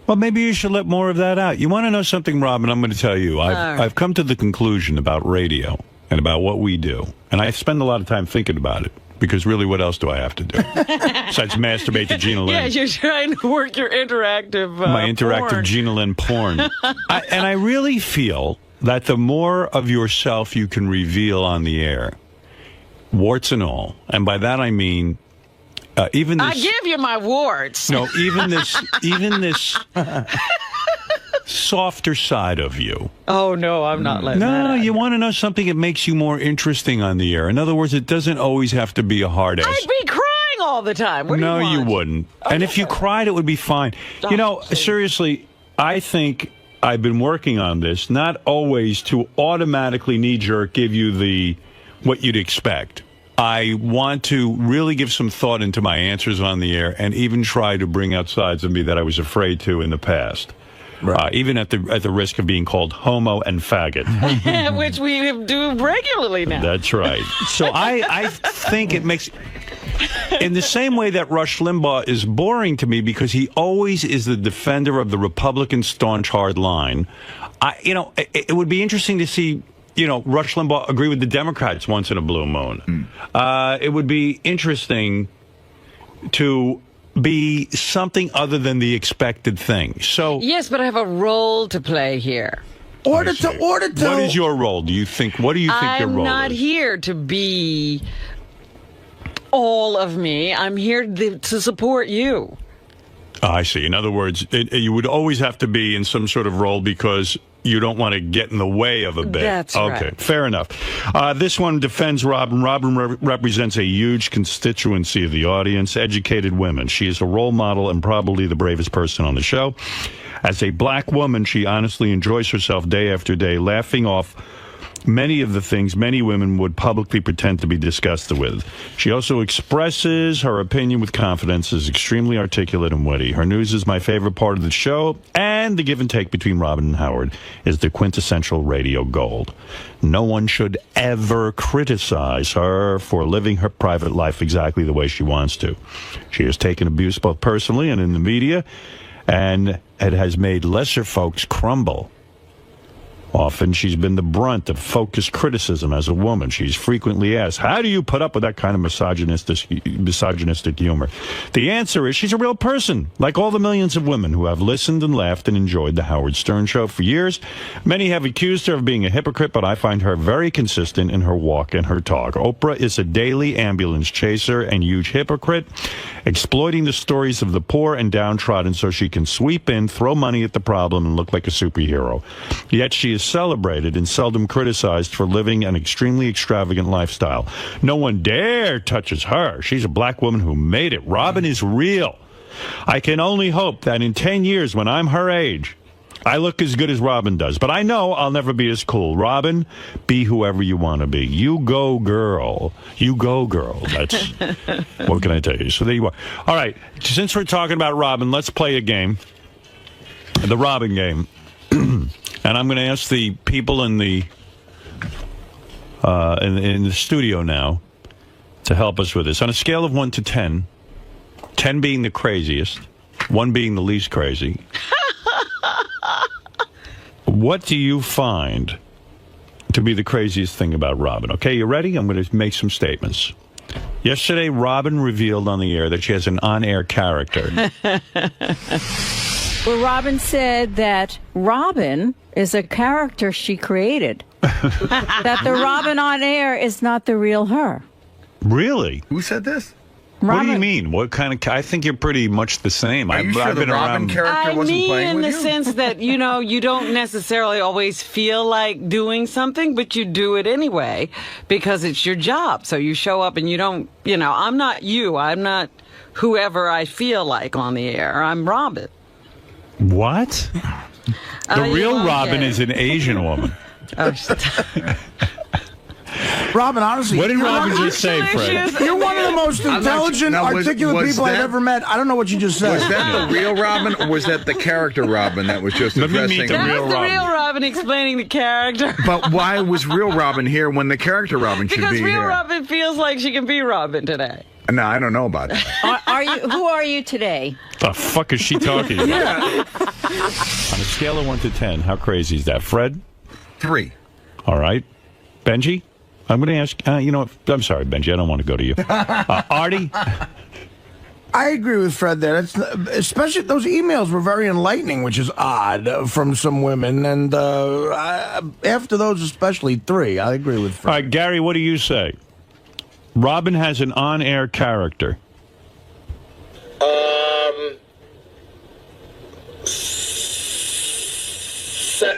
Well, maybe you should let more of that out. You want to know something, Robin? I'm going to tell you. I've come to the conclusion about radio and about what we do, and I spend a lot of time thinking about it, because really, what else do I have to do besides masturbate to Gina Lynn? Yeah, you're trying to work your interactive My interactive porn. Gina Lynn porn. And I really feel that the more of yourself you can reveal on the air, warts and all, and by that I mean even this... I give you my warts. No, even this softer side of you. Oh, no, I'm not letting that No, out. you want to know something that makes you more interesting on the air. In other words, it doesn't always have to be a hard ass. I'd be crying all the time. What do No, you want? wouldn't. And if you cried, it would be fine. You know, seriously, I think I've been working on this, not always to automatically knee-jerk give you what you'd expect. I want to really give some thought into my answers on the air, and even try to bring out sides of me that I was afraid to in the past. Right. Even at the risk of being called homo and faggot. Which we do regularly now. That's right. So I think it makes... In the same way that Rush Limbaugh is boring to me because he always is the defender of the Republican staunch hard line, it would be interesting to see... Rush Limbaugh agree with the Democrats once in a blue moon. It would be interesting to be something other than the expected thing. So Yes, but I have a role to play here. Order to. what is your role? What do you think your I'm role not is? here to be all of me. I'm here to support you. I see. In other words, you would always have to be in some sort of role because you don't want to get in the way of a bit. That's okay, right. Fair enough. This one defends Robin. Robin represents a huge constituency of the audience, educated women. She is a role model and probably the bravest person on the show. As a black woman, she honestly enjoys herself day after day, laughing off many of the things many women would publicly pretend to be disgusted with. She also expresses her opinion with confidence, is extremely articulate and witty. Her news is my favorite part of the show, and the give and take between Robin and Howard is the quintessential radio gold. No one should ever criticize her for living her private life exactly the way she wants to. She has taken abuse both personally and in the media, and it has made lesser folks crumble. Often she's been the brunt of focused criticism as a woman. She's frequently asked, how do you put up with that kind of misogynistic humor? The answer is she's a real person, like all the millions of women who have listened and laughed and enjoyed the Howard Stern Show for years. Many have accused her of being a hypocrite, but I find her very consistent in her walk and her talk. Oprah is a daily ambulance chaser and huge hypocrite, exploiting the stories of the poor and downtrodden so she can sweep in, throw money at the problem, and look like a superhero. Yet she is celebrated and seldom criticized for living an extremely extravagant lifestyle. No one dare touches her. She's a black woman who made it. Robin is real. I can only hope that in 10 years, when I'm her age, I look as good as Robin does. But I know I'll never be as cool. Robin, be whoever you want to be. You go, girl. You go, girl. That's what can I tell you? So there you are. All right. Since we're talking about Robin, let's play a game. The Robin game. And I'm going to ask the people in the studio now to help us with this. On a scale of 1 to 10, 10 being the craziest, 1 being the least crazy, what do you find to be the craziest thing about Robin? Okay, you ready? I'm going to make some statements. Yesterday, Robin revealed on the air that she has an on-air character. Well, Robin said that Robin is a character she created. That the Robin on air is not the real her. Really? Who said this? What do you mean? What kind of? I think you're pretty much the same. Are you sure I've the been Robin around. character wasn't playing in with the you? sense that, you know, you don't necessarily always feel like doing something, but you do it anyway because it's your job. So you show up and you don't, you know, I'm not you. I'm not whoever I feel like on the air. I'm Robin. What? The real Robin is an Asian woman. Robin, honestly, What did Robin just say, Fred? You're one of the most intelligent, Now, articulate was people I've that- ever met. I don't know what you just said. Was that the real Robin, or was that the character Robin that was just Let me addressing? meet the That's real the Robin. real Robin explaining the character. But why was real Robin here when the character Robin should Because be real here? Robin feels like she can be Robin today. No, I don't know about that. Are you? Who are you today? The fuck is she talking about? Yeah. On a scale of 1 to 10, how crazy is that? Fred? 3. All right. Benji? I'm going to ask, you know what? I'm sorry, Benji. I don't want to go to you. Artie? I agree with Fred there. That's, especially those emails were very enlightening, which is odd from some women. And after those, especially 3, I agree with Fred. All right, Gary, what do you say? Robin has an on-air character.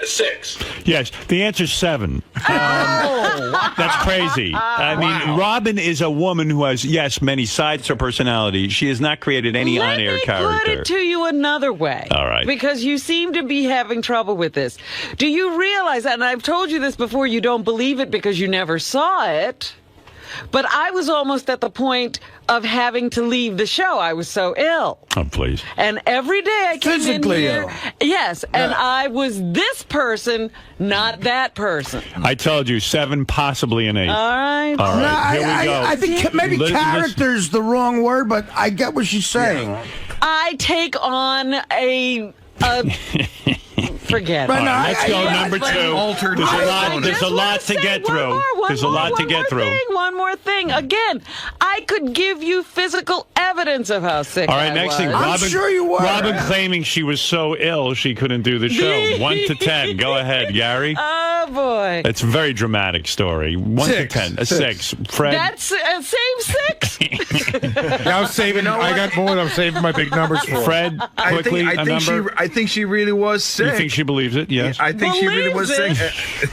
6. Yes, the answer's 7. That's crazy. I mean, Robin is a woman who has, yes, many sides to her personality. She has not created any on-air character. Let me put it to you another way. All right. Because you seem to be having trouble with this. Do you realize, and I've told you this before, you don't believe it because you never saw it, but I was almost at the point of having to leave the show. I was so ill. Oh, please. And every day I came Physically in here. ill. Yes, and I was this person, not that person. I told you, 7, possibly an 8. All right. All right, No, here we go. I think maybe character's the wrong word, but I get what she's saying. I take on a forget it. All right, let's go number 2. There's a lot to get through. There's a lot to get through. One more thing. Again, I could give you physical evidence of how sick All right, I next was. thing. Robin, I'm sure you were. Robin claiming she was so ill she couldn't do the show. 1 to 10. Go ahead, Gary. Oh, boy. It's a very dramatic story. 1 to 10. A 6. Fred? That's a same 6. Yeah, I'm saving. I got more. I'm saving my big numbers for. Fred, quickly, a number. I think she really was sick. You think she believes it? Yes. I think she really was sick.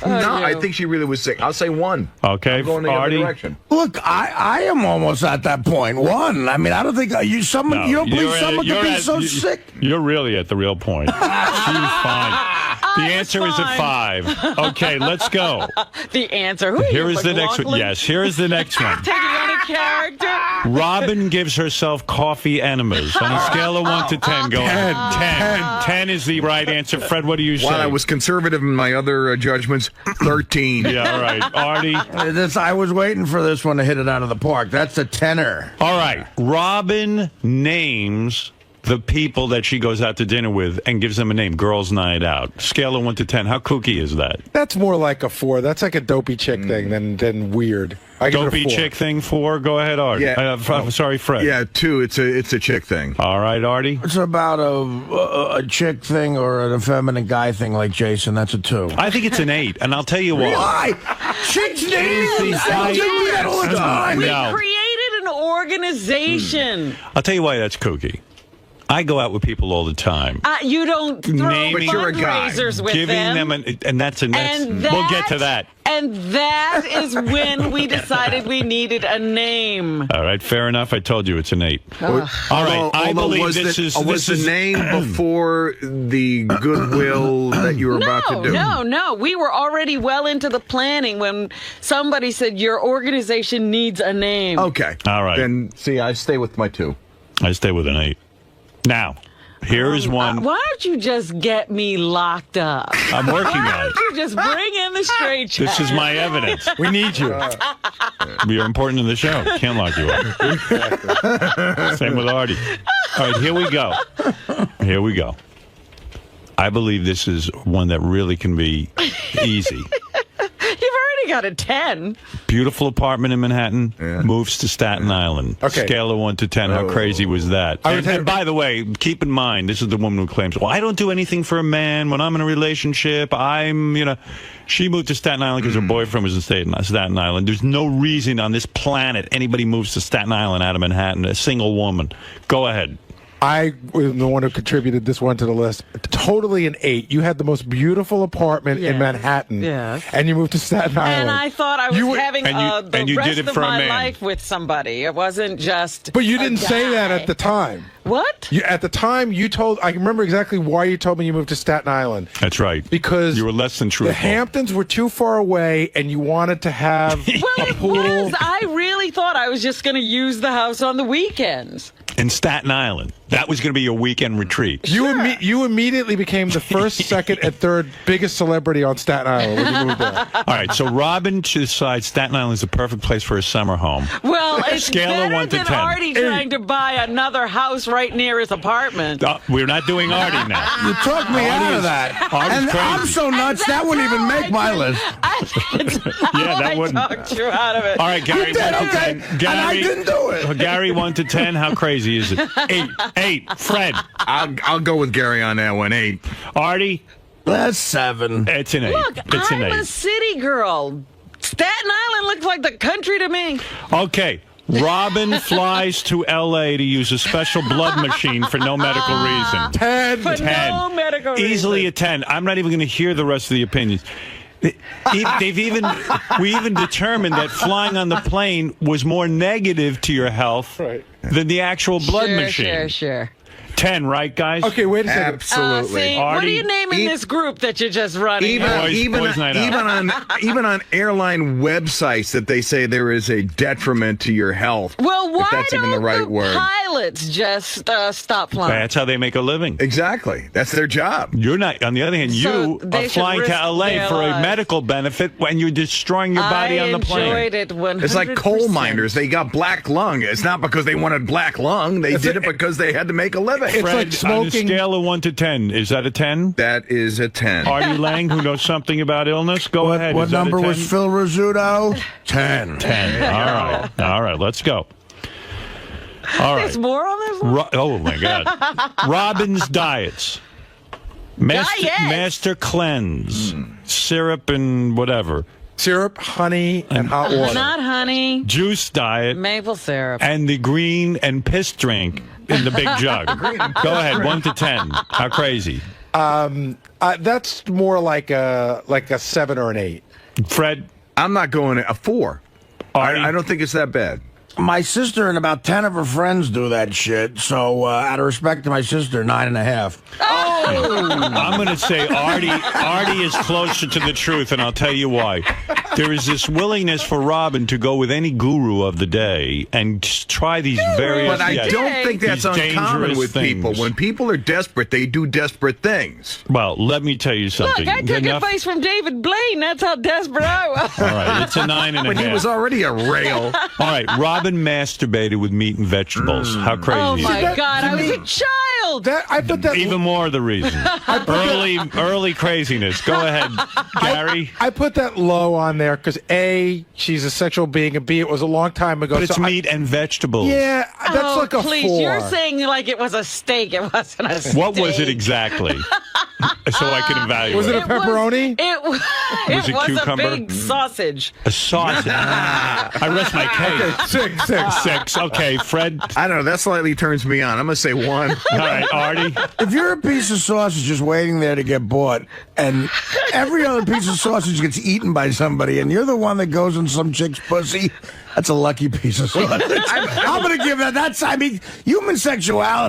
I think she really was sick. I'll say 1. Okay, I'm going the other Artie. direction. Look, I am almost at that point. 1. I mean, I don't think you don't believe someone could be so sick. You're really at the real point. She was fine. The answer is a 5. Okay, let's go. The answer. Who are Here you, is the next one. McLaughlin? Yes, here is the next one. Taking on a character. Robin gives herself coffee enemas. On a scale of 1 to 10, go ahead. 10. 10 is the right answer. Fred, what do you say? While I was conservative in my other judgments, 13. Yeah, all right. Artie? I was waiting for this one to hit it out of the park. That's a 10er. All right. Robin names the people that she goes out to dinner with and gives them a name. Girls' night out. Scale of 1 to 10. How kooky is that? That's more like a 4. That's like a dopey chick thing than weird. I give it a Dopey 4. chick thing, 4. Go ahead, Artie. Yeah. Sorry, Fred. Yeah, 2. It's a chick thing. All right, Artie. It's about a chick thing or an effeminate guy thing like Jason. That's a 2. I think it's an 8, and I'll tell you why. Why? Chicks dating themselves. You do that all the time. We No. created an organization. I'll tell you why that's kooky. I go out with people all the time. You don't throw Naming- But you're a guy. fundraisers with Giving them. and that's a next. We'll get to that. And that is when we decided we needed a name. All right, fair enough. I told you it's an 8. All right, I believe this is the name before the goodwill that you were about to do? No. We were already well into the planning when somebody said your organization needs a name. Okay. All right. Then, see, I stay with my 2. I stay with an 8. Now, here is one. Why don't you just get me locked up? I'm working Why on it. don't you just bring in the straight check? This is my evidence. We need you. You're important in the show. Can't lock you up. Same with Artie. All right, here we go. Here we go. I believe this is one that really can be easy. You've already got a 10. Beautiful apartment in Manhattan, moves to Staten Island. Okay. Scale of 1 to 10. How crazy was that? And by the way, keep in mind, this is the woman who claims, well, I don't do anything for a man. When I'm in a relationship, she moved to Staten Island because her boyfriend was in Staten Island. There's no reason on this planet anybody moves to Staten Island out of Manhattan, a single woman. Go ahead. I was the one who contributed this one to the list. Totally an 8. You had the most beautiful apartment in Manhattan. Yes. And you moved to Staten Island. And I thought I was having the rest of my life with somebody. It wasn't just. But you didn't say that at the time. What? At the time, I remember exactly why you told me you moved to Staten Island. That's right. Because you were less than truthful. The Hamptons were too far away, and you wanted to have a pool. I really thought I was just going to use the house on the weekends. In Staten Island. That was going to be your weekend retreat. You immediately became the first, second, and third biggest celebrity on Staten Island when you moved there. All right, so Robin decides Staten Island is the perfect place for a summer home. Well, it's Scale of better 1 to than 10. Artie trying to buy another house right near his apartment. We're not doing Artie now. You took me out of that. And I'm so nuts, that wouldn't even make my list. That wouldn't. I talked you out of it. All right, Gary, You did, 1 to okay. 10. Gary, And I didn't do it. Gary, 1 to 10. How crazy is it? 8. Fred. I'll go with Gary on that one. 8. Artie. That's 7. It's an 8. Look, It's an I'm 8. a city girl. Staten Island looks like the country to me. Okay. Robin flies to L.A. to use a special blood machine for no medical reason. 10. For no medical reason. Easily a 10. I'm not even going to hear the rest of the opinions. We even determined that flying on the plane was more negative to your health than the actual blood machine. Sure. 10, right, guys? Okay, wait a second. Absolutely. What are you naming this group that you're just running? Boys night out. Even on airline websites that they say there is a detriment to your health. Well, why if that's don't even the right the word. pilots just stop flying? That's how they make a living. Exactly. That's their job. You're not. On the other hand, So you they are should flying to risk L.A. their for a lives. medical benefit when you're destroying your body on the plane. I enjoyed it 100%. It's like coal miners. They got black lung. It's not because they wanted black lung. They did it because they had to make a living. It's Fred, like smoking. on a scale of 1 to 10, is that a 10? That is a 10. Artie Lange, who knows something about illness, go ahead. What Is that a number 10? was Phil Rizzuto? 10. 10. All right, let's go. All right. There's more on this one? Oh, my God. Robin's diets. Master Cleanse. Syrup and whatever. Syrup, honey, and hot water. Not honey. Juice diet. Maple syrup. And the green and piss drink in the big jug. Go ahead, 1 to 10. How crazy? That's more like a 7 or an 8. Fred? I'm not going a 4. I don't think it's that bad. My sister and about 10 of her friends do that shit. So, out of respect to my sister, 9.5. I'm going to say Artie is closer to the truth, and I'll tell you why. There is this willingness for Robin to go with any guru of the day and try these various. But I don't think that's uncommon with people. When people are desperate, they do desperate things. Well, let me tell you something. Look, I took advice from David Blaine. That's how desperate I was. All right, it's a 9.5. But he was already a rail. All right, Robin masturbated with meat and vegetables. How crazy! Oh my is that? God, I was a child. I put that even more the reason. early craziness. Go ahead, Gary. I put that low on there because A, she's a sexual being, and B, it was a long time ago. But it's meat and vegetables. Yeah, that's like a please, 4. you're saying like it was a steak. It wasn't a steak. What was it exactly? So I can evaluate. Was it a pepperoni? It was it cucumber? a big sausage. A sausage. I rest my case. Okay, 6. Okay, Fred. I don't know. That slightly turns me on. I'm going to say 1. All right, Artie. If you're a piece of sausage just waiting there to get bought, and every other piece of sausage gets eaten by somebody, and you're the one that goes in some chick's pussy, that's a lucky piece of sausage. I'm going to give that. I mean, human sexuality.